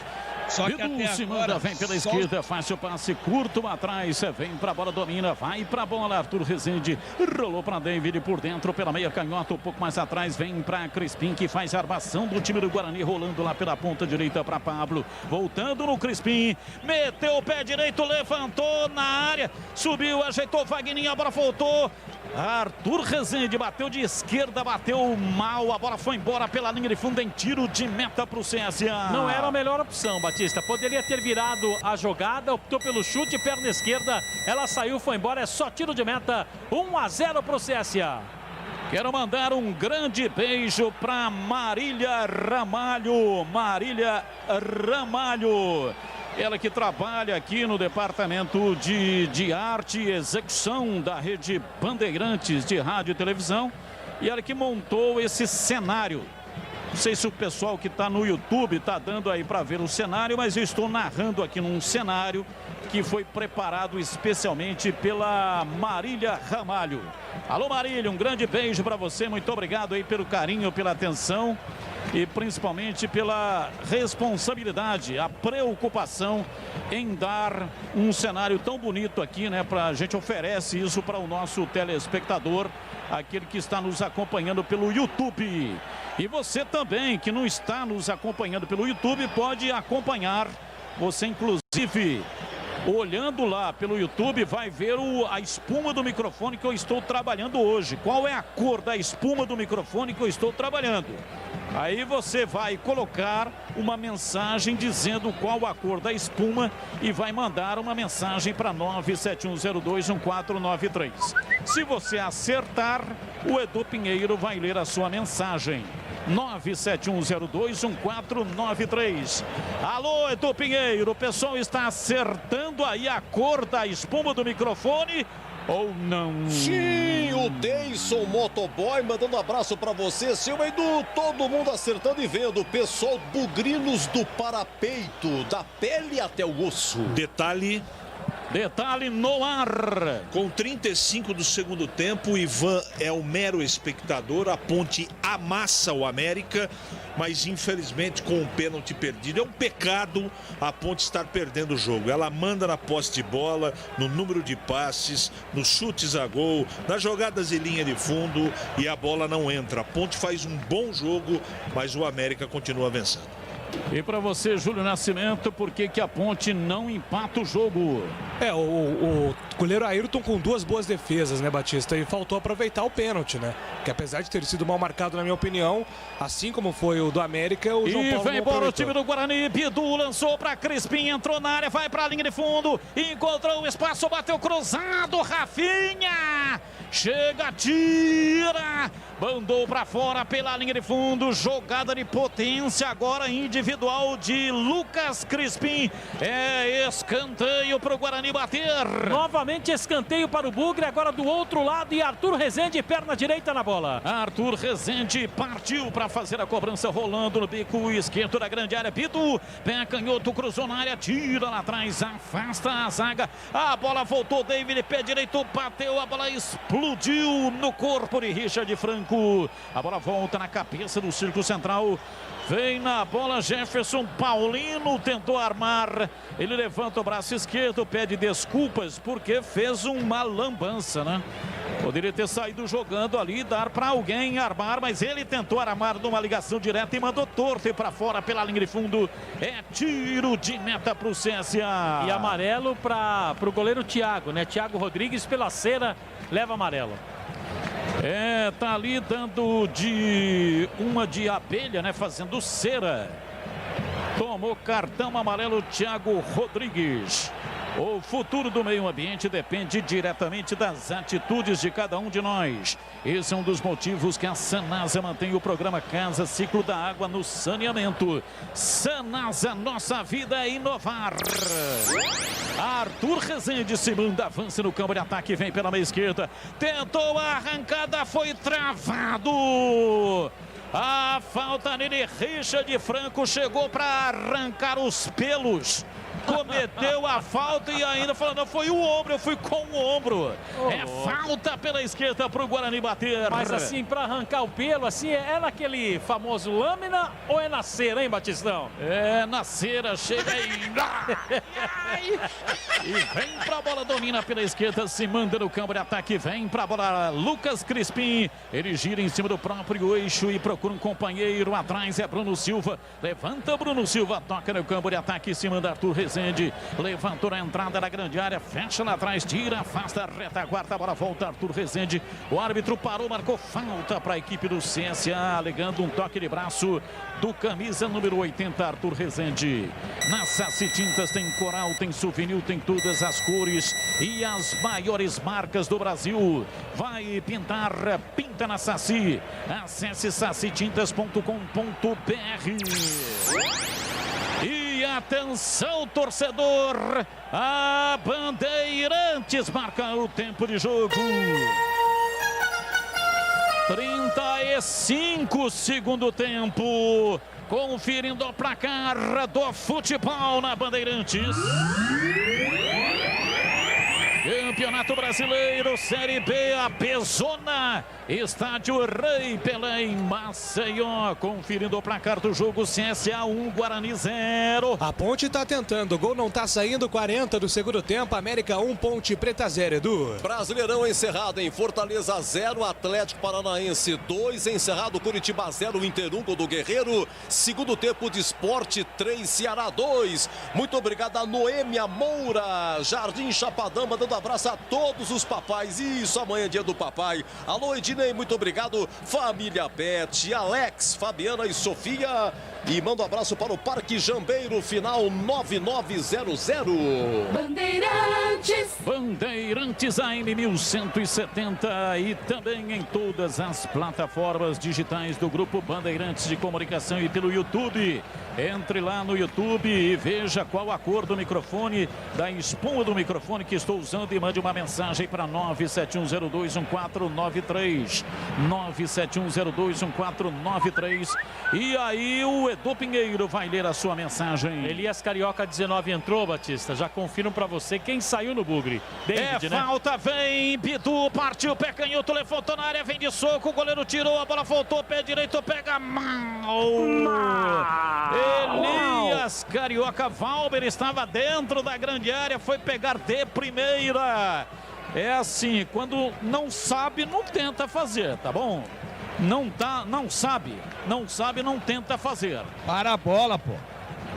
Só que Bidu se manda, vem pela esquerda, faz o passe curto atrás, vem pra bola, domina, vai pra bola, Arthur Rezende, rolou pra David por dentro, pela meia canhota, um pouco mais atrás, vem pra Crispim, que faz a armação do time do Guarani, rolando lá pela ponta direita pra Pablo, voltando no Crispim, meteu o pé direito, levantou na área, subiu, ajeitou Wagninho, a bola voltou, Arthur Rezende bateu de esquerda, bateu mal, a bola foi embora pela linha de fundo em tiro de meta pro CSA. Não era a melhor opção, Batista. Poderia ter virado a jogada, optou pelo chute, perna esquerda, ela saiu, foi embora, é só tiro de meta, 1-0 pro CSA. Quero mandar um grande beijo para Marília Ramalho. Marília Ramalho. Ela que trabalha aqui no departamento de arte e execução da rede Bandeirantes de rádio e televisão. E ela que montou esse cenário. Não sei se o pessoal que está no YouTube está dando aí para ver o cenário, mas eu estou narrando aqui num cenário que foi preparado especialmente pela Marília Ramalho. Alô Marília, um grande beijo para você, muito obrigado aí pelo carinho, pela atenção e principalmente pela responsabilidade, a preocupação em dar um cenário tão bonito aqui, né? A gente oferece isso para o nosso telespectador, aquele que está nos acompanhando pelo YouTube. E você também que não está nos acompanhando pelo YouTube pode acompanhar, você inclusive olhando lá pelo YouTube vai ver a espuma do microfone que eu estou trabalhando hoje. Qual é a cor da espuma do microfone que eu estou trabalhando? Aí você vai colocar uma mensagem dizendo qual a cor da espuma e vai mandar uma mensagem para 971021493. Se você acertar, o Edu Pinheiro vai ler a sua mensagem. 971021493. Alô, Edu Pinheiro, o pessoal está acertando aí a cor da espuma do microfone ou não? Sim, o Deison Motoboy mandando um abraço pra você, seu Edu. Todo mundo acertando e vendo. Pessoal, bugrinos do parapeito, da pele até o osso. Detalhe no ar. Com 35 do segundo tempo, o Ivan é o mero espectador. A Ponte amassa o América, mas infelizmente com o pênalti perdido. É um pecado a Ponte estar perdendo o jogo. Ela manda na posse de bola, no número de passes, nos chutes a gol, nas jogadas de linha de fundo, e a bola não entra. A Ponte faz um bom jogo, mas o América continua vencendo. E para você, Júlio Nascimento, por que a Ponte não empata o jogo? O goleiro Ayrton com 2 boas defesas, né, Batista? E faltou aproveitar o pênalti, né? Que apesar de ter sido mal marcado, na minha opinião, assim como foi o do América, o João Paulo vem embora o time do Guarani. Bidu lançou para Crispim, entrou na área, vai para a linha de fundo, encontrou o espaço, bateu cruzado, Rafinha! Chega, tira, mandou para fora pela linha de fundo, jogada de potência agora individual de Lucas Crispim. É escanteio para o Guarani bater. Novamente escanteio para o Bugre, agora do outro lado, e Arthur Rezende, perna direita na bola. Arthur Rezende partiu para fazer a cobrança, rolando no bico esquerdo da grande área. Bidu, pé canhoto, cruzou na área, tira lá atrás, afasta a zaga. A bola voltou, David, pé direito, bateu, a bola explodiu no corpo de Richard Franco. A bola volta na cabeça do círculo central. Vem na bola Jefferson Paulino, tentou armar. Ele levanta o braço esquerdo, pede desculpas porque fez uma lambança, né? Poderia ter saído jogando ali, dar para alguém armar, mas ele tentou armar numa ligação direta e mandou torto e para fora pela linha de fundo. É tiro de meta para o CSA. E amarelo para o goleiro Thiago, né? Thiago Rodrigues pela cera, leva amarelo. Tá ali dando uma de abelha, né? Fazendo cera. Tomou cartão amarelo Thiago Rodrigues. O futuro do meio ambiente depende diretamente das atitudes de cada um de nós. Esse é um dos motivos que a Sanasa mantém o programa Casa Ciclo da Água no saneamento. Sanasa, nossa vida é inovar. Arthur Rezende se manda, avança no campo de ataque, vem pela meia esquerda. Tentou a arrancada, foi travado. A falta nele, Richard Franco chegou para arrancar os pelos. Cometeu a falta e ainda falou, não, foi o ombro, eu fui com o ombro. É falta pela esquerda para o Guarani bater. Mas assim, para arrancar o pelo, assim, é naquele famoso lâmina ou é na cera, hein, Batistão? É na cera, chega aí. E vem para a bola, domina pela esquerda, se manda no campo de ataque, vem para a bola Lucas Crispim. Ele gira em cima do próprio eixo e procura um companheiro atrás, é Bruno Silva. Levanta Bruno Silva, toca no campo de ataque, se manda Arthur Rezende, levantou a entrada da grande área, fecha lá atrás, tira, afasta a retaguarda, a bola volta, Arthur Rezende. O árbitro parou, marcou falta para a equipe do CSA, alegando um toque de braço do camisa número 80, Arthur Rezende. Na Saci Tintas tem coral, tem souvenir, tem todas as cores e as maiores marcas do Brasil. Vai pintar, pinta na Saci. Acesse sacitintas.com.br. E atenção, torcedor, a Bandeirantes marca o tempo de jogo. 35 segundo tempo, conferindo o placar do futebol na Bandeirantes. Campeonato Brasileiro, Série B, a Bezona, Estádio Rei Pelé em Maceió, conferindo o placar do jogo, CSA 1, Guarani 0. A Ponte tá tentando, o gol não tá saindo, 40 do segundo tempo, América 1, Ponte Preta 0, Edu. Brasileirão encerrado em Fortaleza 0, Atlético Paranaense 2, encerrado Curitiba 0, Inter 1, gol do Guerreiro, segundo tempo de Esporte 3, Ceará 2. Muito obrigado a Noêmia Moura, Jardim Chapadão, mandando abraço a todos os papais. Isso, amanhã é dia do papai. Alô, Ednei, muito obrigado. Família Beth, Alex, Fabiana e Sofia. E manda um abraço para o Parque Jambeiro, final 9900. Bandeirantes. Bandeirantes AM 1170 e também em todas as plataformas digitais do Grupo Bandeirantes de Comunicação e pelo YouTube. Entre lá no YouTube e veja qual a cor do microfone, da espuma do microfone que estou usando e mande uma mensagem para 971021493. 971021493. E aí o Edu Pinheiro vai ler a sua mensagem. Elias Carioca 19 entrou, Batista. Já confirmo para você quem saiu no bugre. David, né? Falta, vem, Bidu, partiu, pé canhoto, levantou na área, vem de soco, o goleiro tirou, a bola voltou, pé direito, pega mal. Elias Carioca, Valber estava dentro da grande área, foi pegar de primeira. É assim, quando não sabe, não tenta fazer, tá bom? Não sabe, não tenta fazer. Para a bola, pô.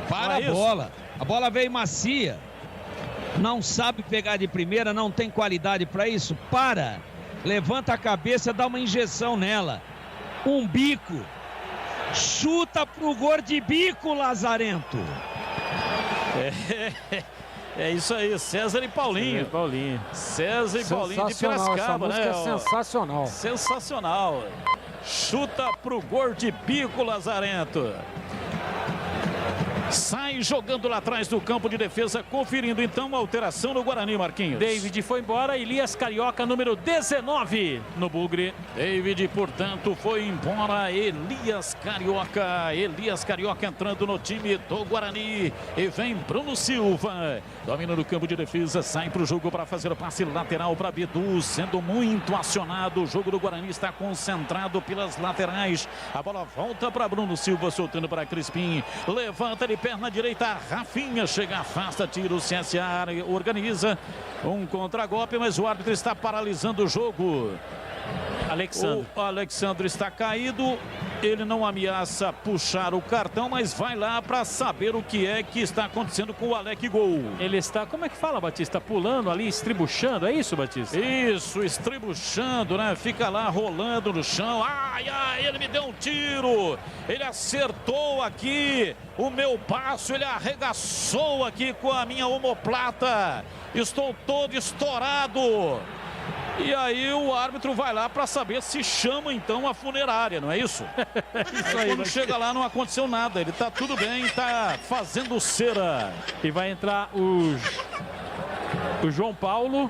Para a bola. A bola veio macia. Não sabe pegar de primeira, não tem qualidade para isso. Para. Levanta a cabeça, dá uma injeção nela. Um bico. Chuta pro gol de bico, Lazarento. É isso aí, César e Paulinho. César e Paulinho de Piracicaba, né? É sensacional. Sensacional. Chuta pro gol de bico, Lazarento. Sai jogando lá atrás do campo de defesa, conferindo então a alteração no Guarani, Marquinhos. David foi embora, Elias Carioca, número 19 no bugre. David, portanto, foi embora. Elias Carioca entrando no time do Guarani. E vem Bruno Silva. Domina no campo de defesa, sai para o jogo para fazer o passe lateral para Bidu, sendo muito acionado. O jogo do Guarani está concentrado pelas laterais. A bola volta para Bruno Silva, soltando para Crispim. Levanta de perna direita, Rafinha chega, afasta, tira o CSA, organiza um contragolpe, mas o árbitro está paralisando o jogo. O Alexandre está caído, ele não ameaça puxar o cartão, mas vai lá para saber o que é que está acontecendo com o Alec Gol. Ele está, como é que fala, Batista? Pulando ali, estribuchando, é isso, Batista? Isso, estribuchando, né? Fica lá rolando no chão. Ai, ele me deu um tiro. Ele acertou aqui o meu passo, ele arregaçou aqui com a minha omoplata. Estou todo estourado. E aí o árbitro vai lá para saber se chama então a funerária, não é isso? Isso aí, quando chega lá não aconteceu nada, ele tá tudo bem, tá fazendo cera. E vai entrar o João Paulo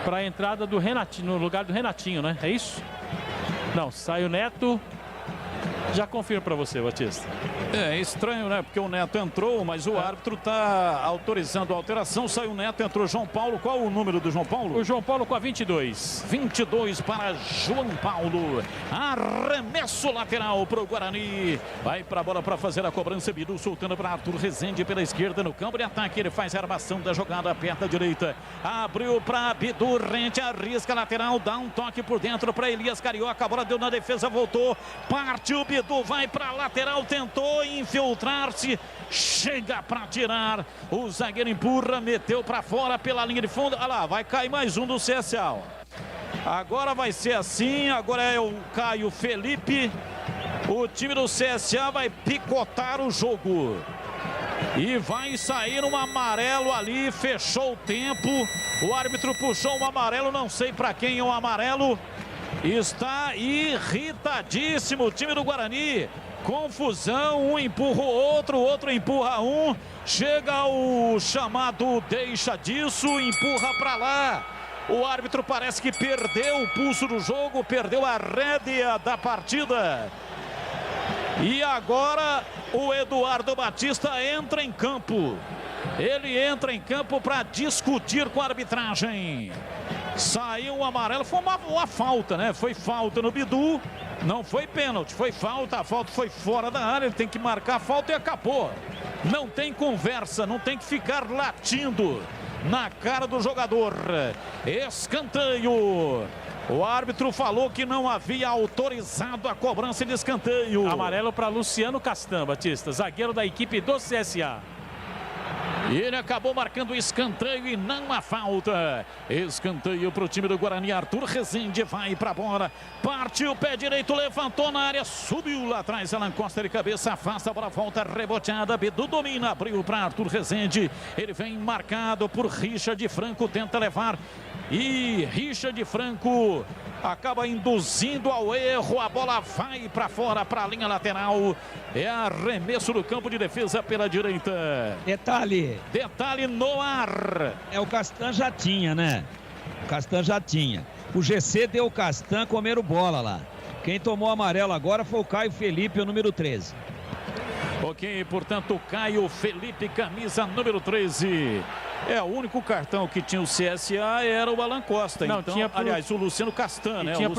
para a entrada do Renatinho, no lugar do Renatinho, né? É isso? Não, sai o Neto. Já confirmo para você, Batista. É estranho, né? Porque o Neto entrou, mas o árbitro está autorizando a alteração. Saiu o Neto, entrou João Paulo. Qual o número do João Paulo? O João Paulo com a 22. 22 para João Paulo. Arremesso lateral para o Guarani. Vai para a bola para fazer a cobrança. Bidu soltando para Arthur Rezende pela esquerda no campo de ataque. Ele faz a armação da jogada, aperta a direita. Abriu para Bidu, rente, arrisca lateral, dá um toque por dentro para Elias Carioca. A bola deu na defesa, voltou. Partiu Bidu, vai para a lateral, tentou infiltrar-se, chega para tirar, o zagueiro empurra, meteu para fora pela linha de fundo. Olha lá, vai cair mais um do CSA. Agora vai ser assim, agora é o Caio Felipe. O time do CSA vai picotar o jogo. E vai sair um amarelo ali, fechou o tempo. O árbitro puxou um amarelo, não sei para quem é o amarelo. Está irritadíssimo o time do Guarani. Confusão, um empurra o outro empurra um. Chega o chamado deixa disso, empurra para lá. O árbitro parece que perdeu o pulso do jogo, perdeu a rédea da partida. E agora o Eduardo Batista entra em campo. Ele entra em campo para discutir com a arbitragem. Saiu o amarelo, foi uma falta, né? Foi falta no Bidu, não foi pênalti, foi falta, a falta foi fora da área, ele tem que marcar a falta e acabou. Não tem conversa, não tem que ficar latindo na cara do jogador. Escanteio. O árbitro falou que não havia autorizado a cobrança de escanteio. Amarelo para Luciano Castan, Batista, zagueiro da equipe do CSA. E ele acabou marcando o escanteio e não a falta. Escanteio para o time do Guarani. Arthur Rezende vai para a bola. Partiu o pé direito, levantou na área, subiu lá atrás. Alan Costa de cabeça, afasta a bola, volta reboteada. Bidu domina, abriu para Arthur Rezende. Ele vem marcado por Richard Franco, tenta levar. E Richard Franco acaba induzindo ao erro. A bola vai para fora, para a linha lateral. É arremesso do campo de defesa pela direita. Detalhe no ar. O Castan já tinha, né? O Castan já tinha. O GC deu o Castan comer bola lá. Quem tomou amarelo agora foi o Caio Felipe, o número 13. Ok, portanto, o Caio Felipe, camisa número 13. O único cartão que tinha o CSA era o Alan Costa. Não, então, tinha pro... aliás, o Luciano Castan, né? Tinha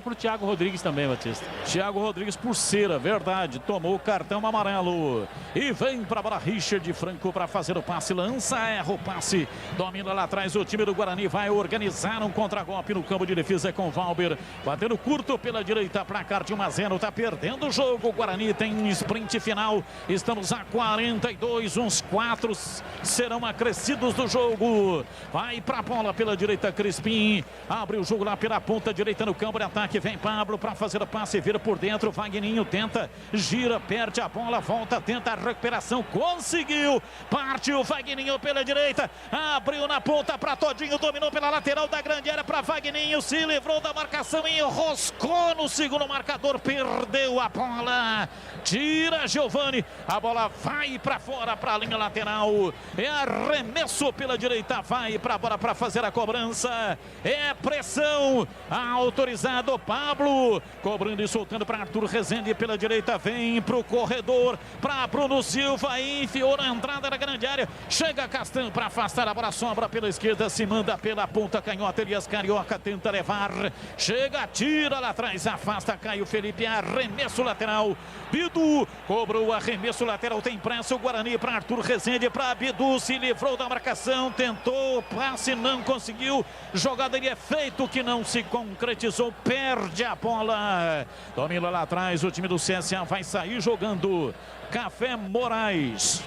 pro Thiago Rodrigues também, Batista. Thiago Rodrigues por cera, verdade. Tomou o cartão amarelo. E vem para a bola Richard Franco para fazer o passe. Lança, erra o passe. Domina lá atrás o time do Guarani. Vai organizar um contragolpe no campo de defesa com o Valber. Batendo curto pela direita, placar de 1-0. Tá perdendo o jogo. O Guarani tem um sprint final. Estamos a 42. Uns 4 serão acrescidos do jogo. Vai para a bola pela direita, Crispim. Abre o jogo lá pela ponta direita no campo de ataque. Vem Pablo para fazer o passe, vira por dentro. Vagninho tenta, gira, perde a bola, volta, tenta a recuperação. Conseguiu. Partiu Vagninho pela direita. Abriu na ponta para Todinho. Dominou pela lateral da grande área para Vagninho. Se livrou da marcação e enroscou no segundo marcador. Perdeu a bola. Tira Giovani. A bola vai para fora, para a linha lateral. É arremesso pela direita. Vai para a bola para fazer a cobrança. É pressão. Autorizado Pablo. Cobrando e soltando para Arthur Rezende pela direita. Vem para o corredor. Para Bruno Silva. Enfiou na entrada da grande área. Chega Castan para afastar a bola. Sobra pela esquerda. Se manda pela ponta canhota. Elias Carioca tenta levar. Chega, tira lá atrás. Afasta Caio Felipe. Arremesso lateral. Bidu cobrou o arremesso lateral. Tem pressa o Guarani para Arthur Rezende. Para Bidu. Se livrou da marcação. Tentou. Passe. Não conseguiu. Jogada de efeito que não se concretizou. Perde a bola. Domina lá atrás. O time do CSA vai sair jogando. Café Moraes.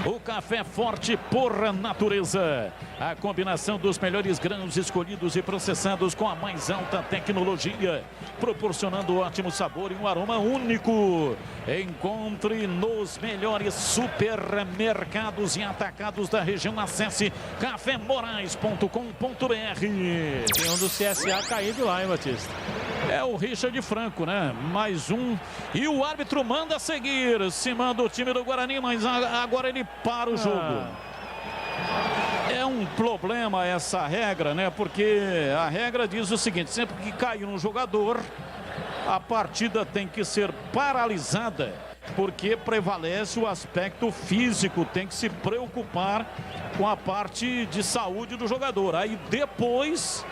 O café forte por natureza. A combinação dos melhores grãos escolhidos e processados com a mais alta tecnologia, proporcionando ótimo sabor e um aroma único. Encontre nos melhores supermercados e atacados da região. Acesse cafemorais.com.br. Tem um do CSA caído lá, hein, Batista? É o Richard Franco, né? Mais um. E o árbitro manda seguir. Se manda o time do Guarani, mas agora ele para o jogo. É um problema essa regra, né? Porque a regra diz o seguinte: sempre que cai um jogador, a partida tem que ser paralisada, porque prevalece o aspecto físico, tem que se preocupar com a parte de saúde do jogador. Aí depois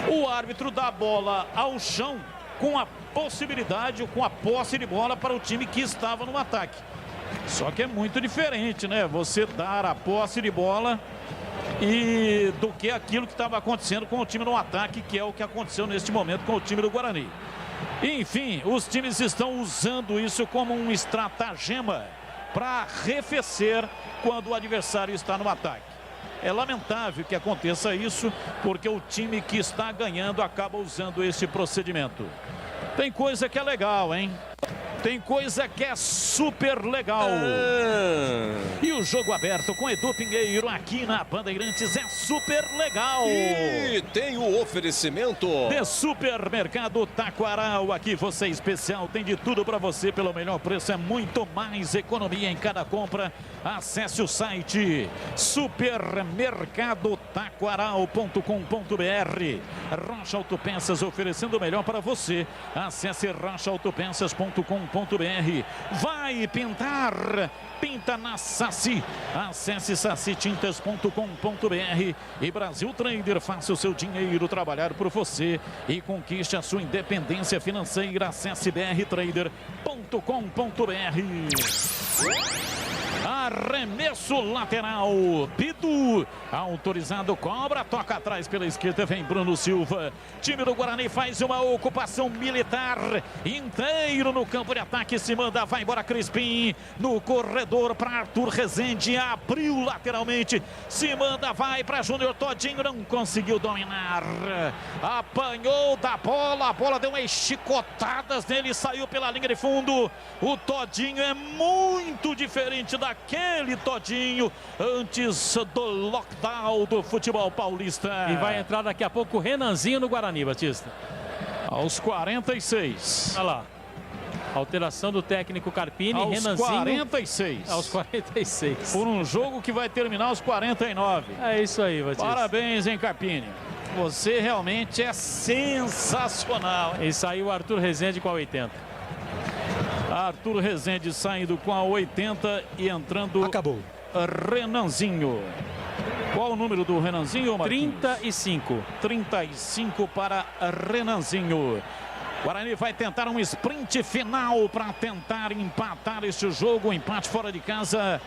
o árbitro dá a bola ao chão com a possibilidade, com a posse de bola para o time que estava no ataque. Só que é muito diferente, né? Você dar a posse de bola e do que aquilo que estava acontecendo com o time no ataque, que é o que aconteceu neste momento com o time do Guarani. Enfim, os times estão usando isso como um estratagema para arrefecer quando o adversário está no ataque. É lamentável que aconteça isso, porque o time que está ganhando acaba usando esse procedimento. Tem coisa que é legal, hein? Tem coisa que é super legal. E o jogo aberto com Edu Pinheiro aqui na Bandeirantes é super legal. E tem o oferecimento de Supermercado Taquaral. Aqui você é especial, tem de tudo para você pelo melhor preço. É muito mais economia em cada compra. Acesse o site supermercadotaquaral.com.br. Rocha Autopeças oferecendo o melhor para você. Acesse rochaautopeças.com.br. Vai pintar, pinta na Saci. Acesse sacitintas.com.br. E Brasil Trader, faça o seu dinheiro trabalhar por você e conquiste a sua independência financeira. Acesse brtrader.com.br. Arremesso lateral. Bidu, autorizado, cobra, toca atrás pela esquerda, vem Bruno Silva. Time do Guarani faz uma ocupação militar inteiro no campo de ataque, se manda, vai embora Crispim. No corredor para Arthur Rezende, abriu lateralmente, se manda, vai para Júnior Todinho, não conseguiu dominar. Apanhou da bola, a bola deu umas chicotadas nele, saiu pela linha de fundo. O Todinho é muito diferente daquele Todinho antes do lockdown do futebol paulista. E vai entrar daqui a pouco o Renanzinho no Guarani, Batista. Aos 46. Olha lá. Alteração do técnico Carpini. Aos Renanzinho. 46. Aos 46. Por um jogo que vai terminar aos 49. É isso aí, Batista. Parabéns, hein, Carpini. Você realmente é sensacional. E saiu o Arthur Rezende com a 80. Arthur Rezende saindo com a 80 e entrando... Acabou. Renanzinho. Qual o número do Renanzinho, Marquinhos? 35. 35 para Renanzinho. Guarani vai tentar um sprint final para tentar empatar este jogo. O empate fora de casa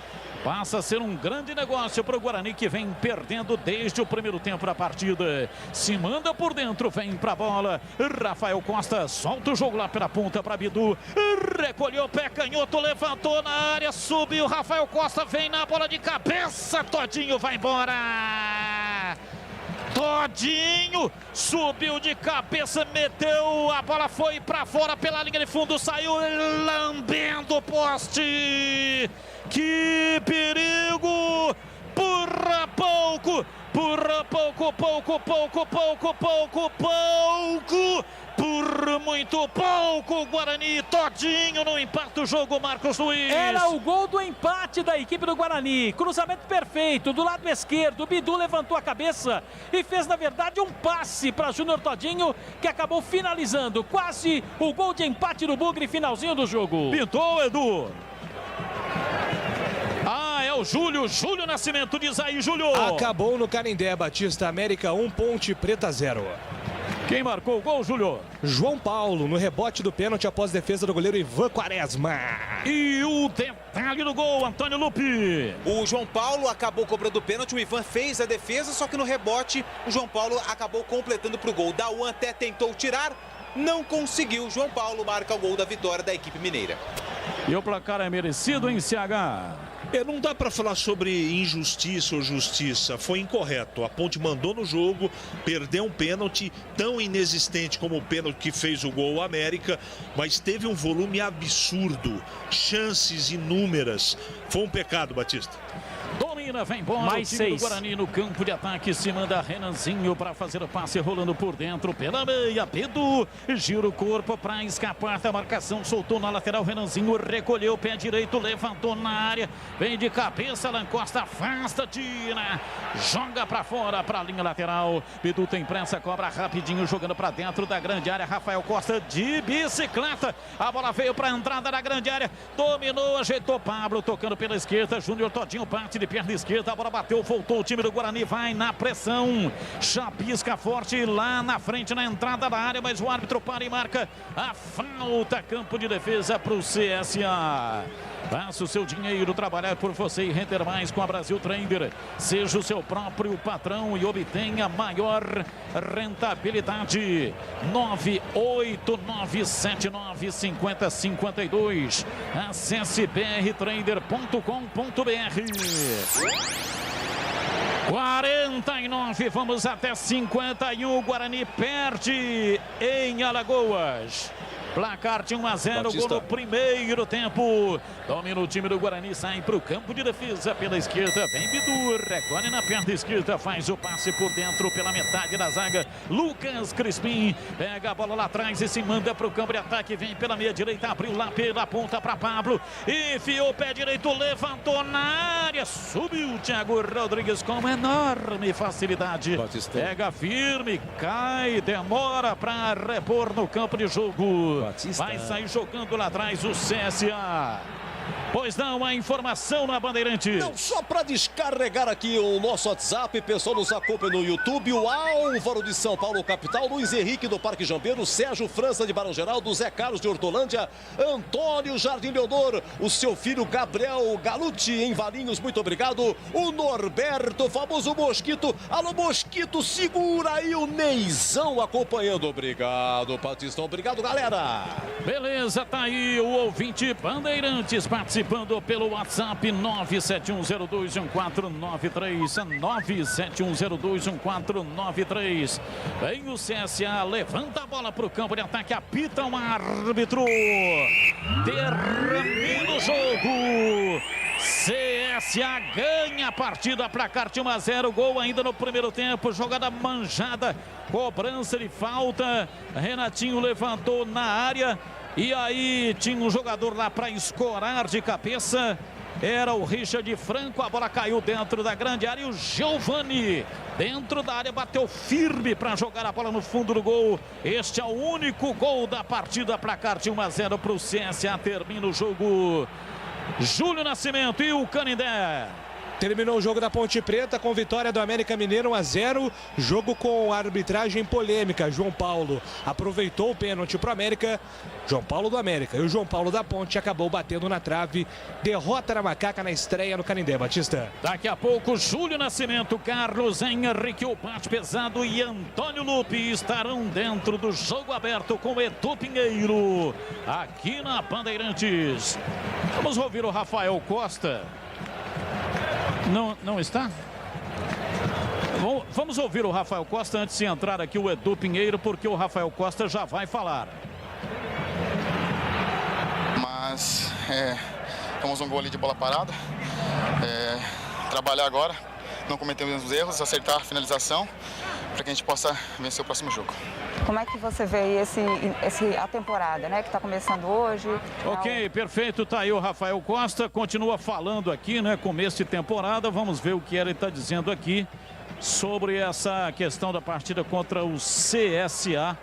passa a ser um grande negócio para o Guarani, que vem perdendo desde o primeiro tempo da partida. Se manda por dentro, vem para a bola. Rafael Costa solta o jogo lá pela ponta para Bidu. Recolheu o pé canhoto, levantou na área, subiu. Rafael Costa vem na bola de cabeça. Todinho vai embora. Todinho subiu de cabeça, meteu, a bola foi para fora pela linha de fundo, saiu lambendo o poste. Que perigo! Por muito pouco, Guarani. Todinho no empate do jogo, Marcos Luiz. Era o gol do empate da equipe do Guarani. Cruzamento perfeito do lado esquerdo. O Bidu levantou a cabeça e fez, na verdade, um passe para Júnior Todinho, que acabou finalizando quase o gol de empate do Bugre, finalzinho do jogo. Pintou, Edu. É o Júlio Nascimento, diz aí, Júlio. Acabou no Canindé, Batista. América 1, Ponte Preta 0. Quem marcou o gol, Júlio? João Paulo, no rebote do pênalti após defesa do goleiro Ivan Quaresma. E o detalhe do gol, Antônio Lupi. O João Paulo acabou cobrando o pênalti, o Ivan fez a defesa, só que no rebote o João Paulo acabou completando para o gol. Dauan até tentou tirar, não conseguiu. João Paulo marca o gol da vitória da equipe mineira. E o placar é merecido em CH. Não dá para falar sobre injustiça ou justiça, foi incorreto. A Ponte mandou no jogo, perdeu um pênalti tão inexistente como o pênalti que fez o gol América, mas teve um volume absurdo, chances inúmeras. Foi um pecado, Batista. Domina, vem embora mais o time 6 do Guarani no campo de ataque, se manda Renanzinho para fazer o passe, rolando por dentro pela meia. Pedro gira o corpo para escapar da marcação, soltou na lateral. Renanzinho recolheu o pé direito, levantou na área, vem de cabeça, Alan Costa afasta, tira, joga para fora, para a linha lateral. Pedro tem pressa, cobra rapidinho, jogando para dentro da grande área. Rafael Costa de bicicleta, a bola veio para a entrada da grande área, dominou, ajeitou Pablo, tocando pela esquerda. Júnior Todinho parte de perna esquerda, a bola bateu, voltou o time do Guarani, vai na pressão, chapisca forte lá na frente, na entrada da área, mas o árbitro para e marca a falta. Campo de defesa para o CSA. Faça o seu dinheiro trabalhar por você e render mais com a Brasil Trader. Seja o seu próprio patrão e obtenha maior rentabilidade. 989795052. Acesse brtrader.com.br. 49, vamos até 51. Guarani perde em Alagoas. Placar de 1-0, gol no primeiro tempo. Domina o time do Guarani, sai para o campo de defesa pela esquerda. Vem Bidu, recolhe na perna esquerda, faz o passe por dentro pela metade da zaga. Lucas Crispim pega a bola lá atrás e se manda para o campo de ataque. Vem pela meia direita, abriu lá pela ponta para Pablo. Enfiou o pé direito, levantou na área. Subiu Thiago Rodrigues com enorme facilidade. Batista. Pega firme, cai, demora para repor no campo de jogo. Batista. Vai sair jogando lá atrás o CSA. Pois não, a informação na Bandeirantes. Não, só para descarregar aqui o nosso WhatsApp, pessoal nos acompanha no YouTube, o Álvaro de São Paulo, capital, Luiz Henrique do Parque Jambeiro, Sérgio França de Barão Geraldo, Zé Carlos de Hortolândia, Antônio Jardim Leonor, o seu filho Gabriel Galucci em Valinhos, muito obrigado. O Norberto, famoso Mosquito, alô Mosquito, segura aí o Neizão acompanhando, obrigado Batistão, obrigado galera. Beleza, tá aí o ouvinte Bandeirantes participando pelo WhatsApp 971021493, 971021493. Vem o CSA, levanta a bola para o campo de ataque, apita um árbitro, termina o jogo. CSA ganha a partida, placar de 1-0, gol ainda no primeiro tempo, jogada manjada, cobrança de falta, Renatinho levantou na área. E aí tinha um jogador lá para escorar de cabeça. Era o Richard Franco. A bola caiu dentro da grande área. E o Giovani dentro da área bateu firme para jogar a bola no fundo do gol. Este é o único gol da partida. Placar de 1-0 para o CSA. Termina o jogo. Júlio Nascimento e o Canindé. Terminou o jogo da Ponte Preta com vitória do América Mineiro 1-0. Jogo com arbitragem polêmica. João Paulo aproveitou o pênalti para o América. João Paulo do América. E o João Paulo da Ponte acabou batendo na trave. Derrota na Macaca na estreia no Canindé, Batista. Daqui a pouco, Júlio Nascimento, Carlos Henrique, o Bate Pesado e Antônio Lupe estarão dentro do jogo aberto com Edu Pinheiro. Aqui na Bandeirantes. Vamos ouvir o Rafael Costa. Não está? Vamos ouvir o Rafael Costa antes de entrar aqui o Edu Pinheiro, porque o Rafael Costa já vai falar. Mas temos um gol ali de bola parada. Trabalhar agora, não cometer os mesmos erros, acertar a finalização, para que a gente possa vencer o próximo jogo. Como é que você vê a temporada, né, que está começando hoje? Ok, perfeito, tá aí o Rafael Costa, continua falando aqui, né, começo de temporada, vamos ver o que ele está dizendo aqui sobre essa questão da partida contra o CSA,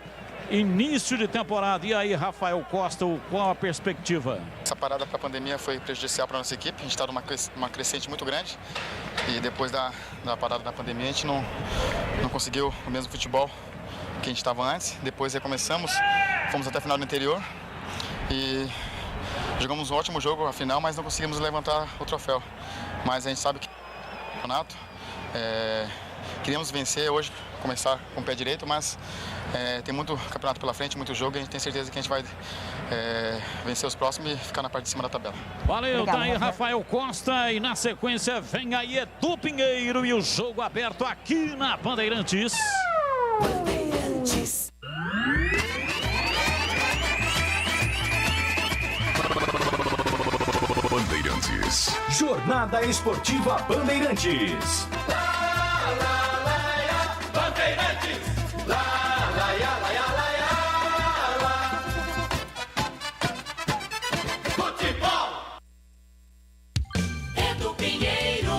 início de temporada. E aí, Rafael Costa, qual a perspectiva? Essa parada para a pandemia foi prejudicial para a nossa equipe, a gente está numa crescente muito grande e depois da parada da pandemia a gente não conseguiu o mesmo futebol que a gente estava antes. Depois recomeçamos, fomos até a final do interior e jogamos um ótimo jogo a final, mas não conseguimos levantar o troféu. Mas a gente sabe que o campeonato, queríamos vencer hoje, começar com o pé direito, mas tem muito campeonato pela frente, muito jogo, e a gente tem certeza que a gente vai vencer os próximos e ficar na parte de cima da tabela. Valeu, obrigado, tá aí Rafael Costa, e na sequência vem aí Edu Pinheiro e o jogo aberto aqui na Bandeirantes. Bandeirantes. Jornada Esportiva Bandeirantes. Bandeirantes. Futebol. Edu Pinheiro.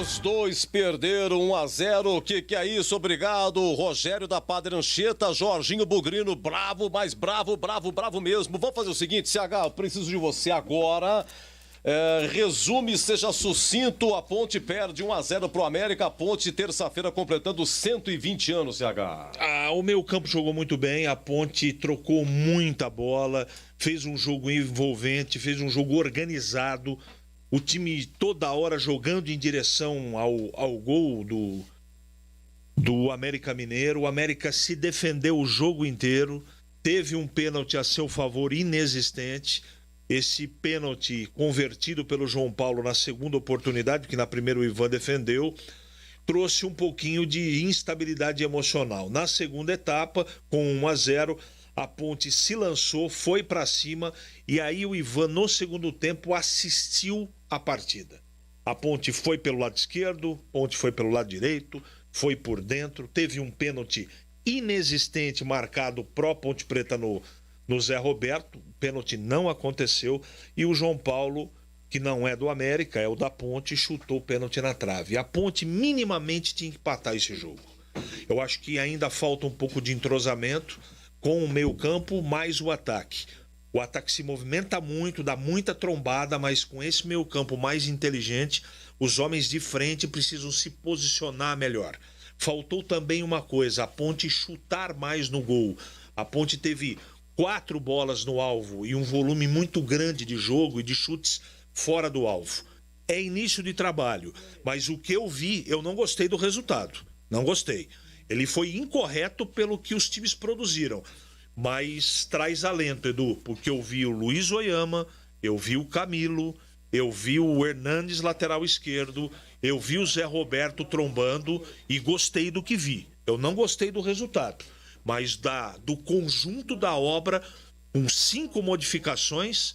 Os dois perderam 1-0. O que é isso? Obrigado, Rogério da Padre Anchieta, Jorginho Bugrino, bravo, mais bravo mesmo. Vamos fazer o seguinte, CH, eu preciso de você agora. Resume, seja sucinto. A Ponte perde 1-0 pro América. A Ponte, terça-feira, completando 120 anos, CH. O meio campo jogou muito bem. A Ponte trocou muita bola, fez um jogo envolvente, fez um jogo organizado. O time toda hora jogando em direção ao gol do América Mineiro. O América se defendeu o jogo inteiro. Teve um pênalti a seu favor inexistente. Esse pênalti convertido pelo João Paulo na segunda oportunidade, que na primeira o Ivan defendeu, trouxe um pouquinho de instabilidade emocional. Na segunda etapa, com 1-0, a Ponte se lançou, foi para cima, e aí o Ivan, no segundo tempo, assistiu a partida. A Ponte foi pelo lado esquerdo, a Ponte foi pelo lado direito, foi por dentro, teve um pênalti inexistente marcado pró Ponte Preta no Zé Roberto, o pênalti não aconteceu, e o João Paulo, que não é do América, é o da Ponte, chutou o pênalti na trave. A Ponte minimamente tinha que empatar esse jogo. Eu acho que ainda falta um pouco de entrosamento com o meio-campo mais o ataque. O ataque se movimenta muito, dá muita trombada, mas com esse meio-campo mais inteligente, os homens de frente precisam se posicionar melhor. Faltou também uma coisa, a Ponte chutar mais no gol. A Ponte teve 4 bolas no alvo e um volume muito grande de jogo e de chutes fora do alvo. É início de trabalho, mas o que eu vi, eu não gostei do resultado. Não gostei. Ele foi incorreto pelo que os times produziram. Mas traz alento, Edu, porque eu vi o Luiz Oyama, eu vi o Camilo, eu vi o Hernandes, lateral esquerdo, eu vi o Zé Roberto trombando e gostei do que vi. Eu não gostei do resultado, mas do conjunto da obra, com 5 modificações,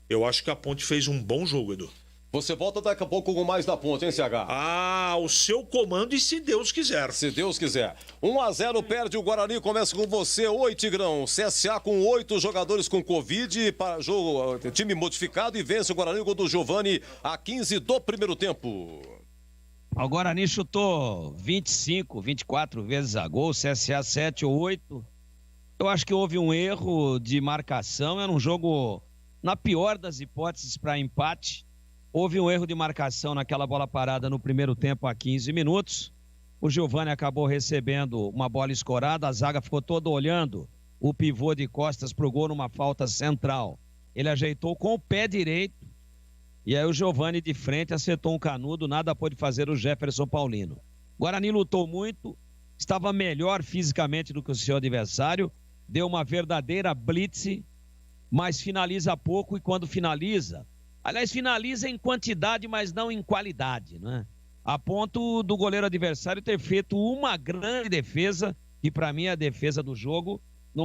eu acho que a Ponte fez um bom jogo, Edu. Você volta daqui a pouco com mais da Ponte, hein, CH? O seu comando e se Deus quiser. Se Deus quiser. 1-0 perde o Guarani, começa com você. Oi, Tigrão. CSA com 8 jogadores com Covid, para jogo, time modificado e vence o Guarani, gol do Giovani a 15 do primeiro tempo. O Guarani chutou 25, 24 vezes a gol, CSA 7 ou 8. Eu acho que houve um erro de marcação, era um jogo, na pior das hipóteses, para empate. Houve um erro de marcação naquela bola parada no primeiro tempo a 15 minutos. O Giovani acabou recebendo uma bola escorada, a zaga ficou toda olhando o pivô de costas para o gol numa falta central. Ele ajeitou com o pé direito e aí o Giovani de frente acertou um canudo, nada pôde fazer o Jefferson Paulino. O Guarani lutou muito, estava melhor fisicamente do que o seu adversário, deu uma verdadeira blitz, mas finaliza pouco e quando finaliza... Aliás, finaliza em quantidade, mas não em qualidade, né? A ponto do goleiro adversário ter feito uma grande defesa, que para mim é a defesa do jogo,